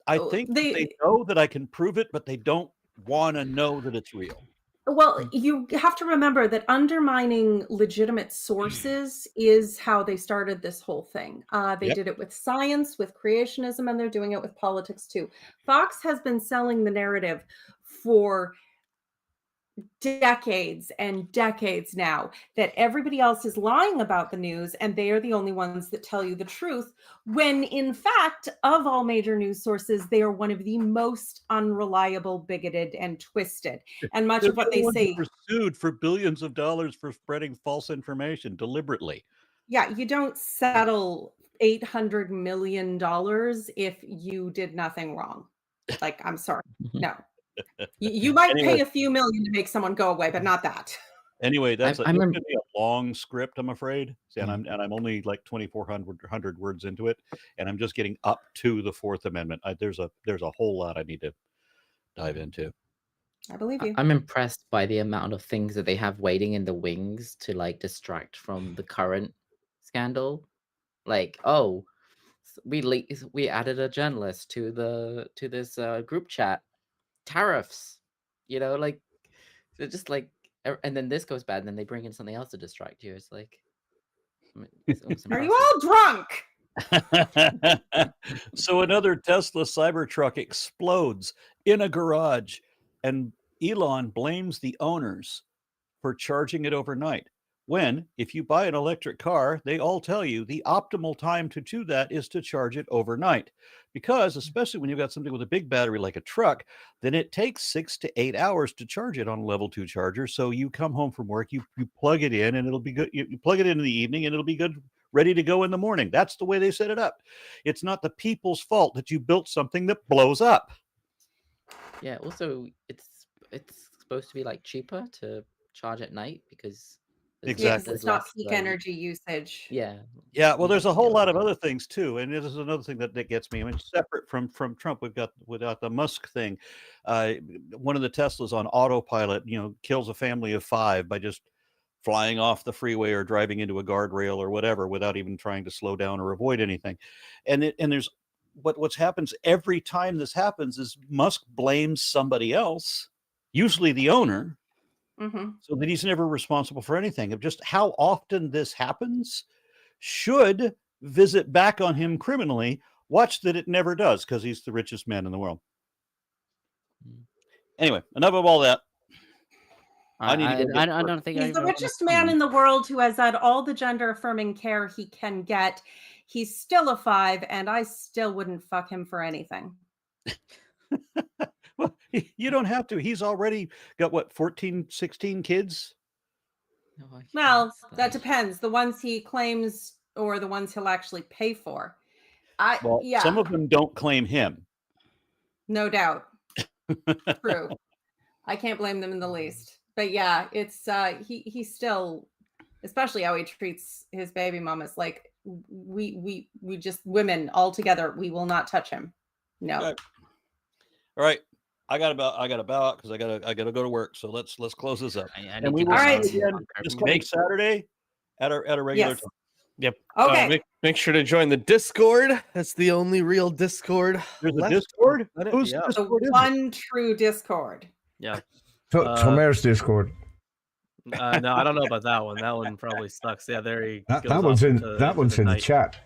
I think they know that I can prove it, but they don't want to know that it's real. Well, you have to remember that undermining legitimate sources is how they started this whole thing. They did it with science, with creationism, and they're doing it with politics too. Fox has been selling the narrative for decades and decades now that everybody else is lying about the news and they are the only ones that tell you the truth, when in fact, of all major news sources, they are one of the most unreliable, bigoted, and twisted. And much of what they say were sued for billions of dollars for spreading false information deliberately. Yeah, you don't settle $800 million if you did nothing wrong. Like, I'm sorry, no. You might pay a few million to make someone go away, but not that. Anyway, it's going to be a long script, I'm afraid. See, and I'm only like 2,400 words into it, and I'm just getting up to the Fourth Amendment. There's a whole lot I need to dive into. I believe you. I'm impressed by the amount of things that they have waiting in the wings to like distract from the current scandal. Like, oh, we added a journalist to this group chat. Tariffs, you know, like they're just like, and then this goes bad, and then they bring in something else to distract you. It's like, are you all drunk? So another Tesla Cybertruck explodes in a garage, and Elon blames the owners for charging it overnight. When, if you buy an electric car, they all tell you the optimal time to do that is to charge it overnight. Because, especially when you've got something with a big battery like a truck, then it takes 6 to 8 hours to charge it on a level 2 charger. So you come home from work, you plug it in, and it'll be good. You plug it in the evening, and it'll be good, ready to go in the morning. That's the way they set it up. It's not the people's fault that you built something that blows up. Yeah, also, it's supposed to be like cheaper to charge at night because exactly, it's not peak energy usage. Yeah. Well, there's a whole lot of other things too, and this is another thing that gets me. I mean, separate from Trump, we've got the Musk thing. One of the Teslas on autopilot, kills a family of 5 by just flying off the freeway or driving into a guardrail or whatever without even trying to slow down or avoid anything. And there's what's happens every time this happens is Musk blames somebody else, usually the owner. Mm-hmm. So that he's never responsible for anything. Of just how often this happens should visit back on him criminally. Watch that it never does, because he's the richest man in the world. Anyway, enough of all that. I don't think he's the richest man in the world who has had all the gender affirming care he can get. He's still a 5, and I still wouldn't fuck him for anything. Well, you don't have to. He's already got 14, 16 kids? Well, that depends. The ones he claims or the ones he'll actually pay for. Some of them don't claim him. No doubt. True. I can't blame them in the least. But yeah, it's he still, especially how he treats his baby mamas. Like we just women all together. We will not touch him. No. All right. I got to bow out because I gotta go to work. So let's close this up. I And need we to will go All right. see you again this coming Saturday at a regular Yes. time. Yep. Okay. Make sure to join the Discord. That's the only real Discord. There's a left. Discord. Let it- Who's yeah. The Discord is it? one true Discord. Yeah. Tomer's Discord. No, I don't know about that one. That one probably sucks. Yeah, there he goes. That one's off in into- that one's into in the night. chat.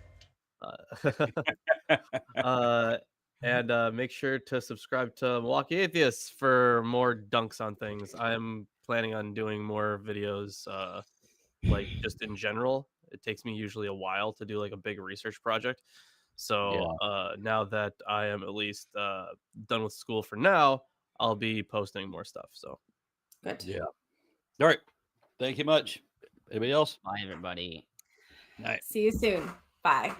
And make sure to subscribe to Milwaukee Atheists for more dunks on things. I'm planning on doing more videos, like just in general. It takes me usually a while to do like a big research project. So now that I am at least done with school for now, I'll be posting more stuff. So Good. Yeah. All right. Thank you much. Anybody else? Bye, everybody. Night. See you soon. Bye.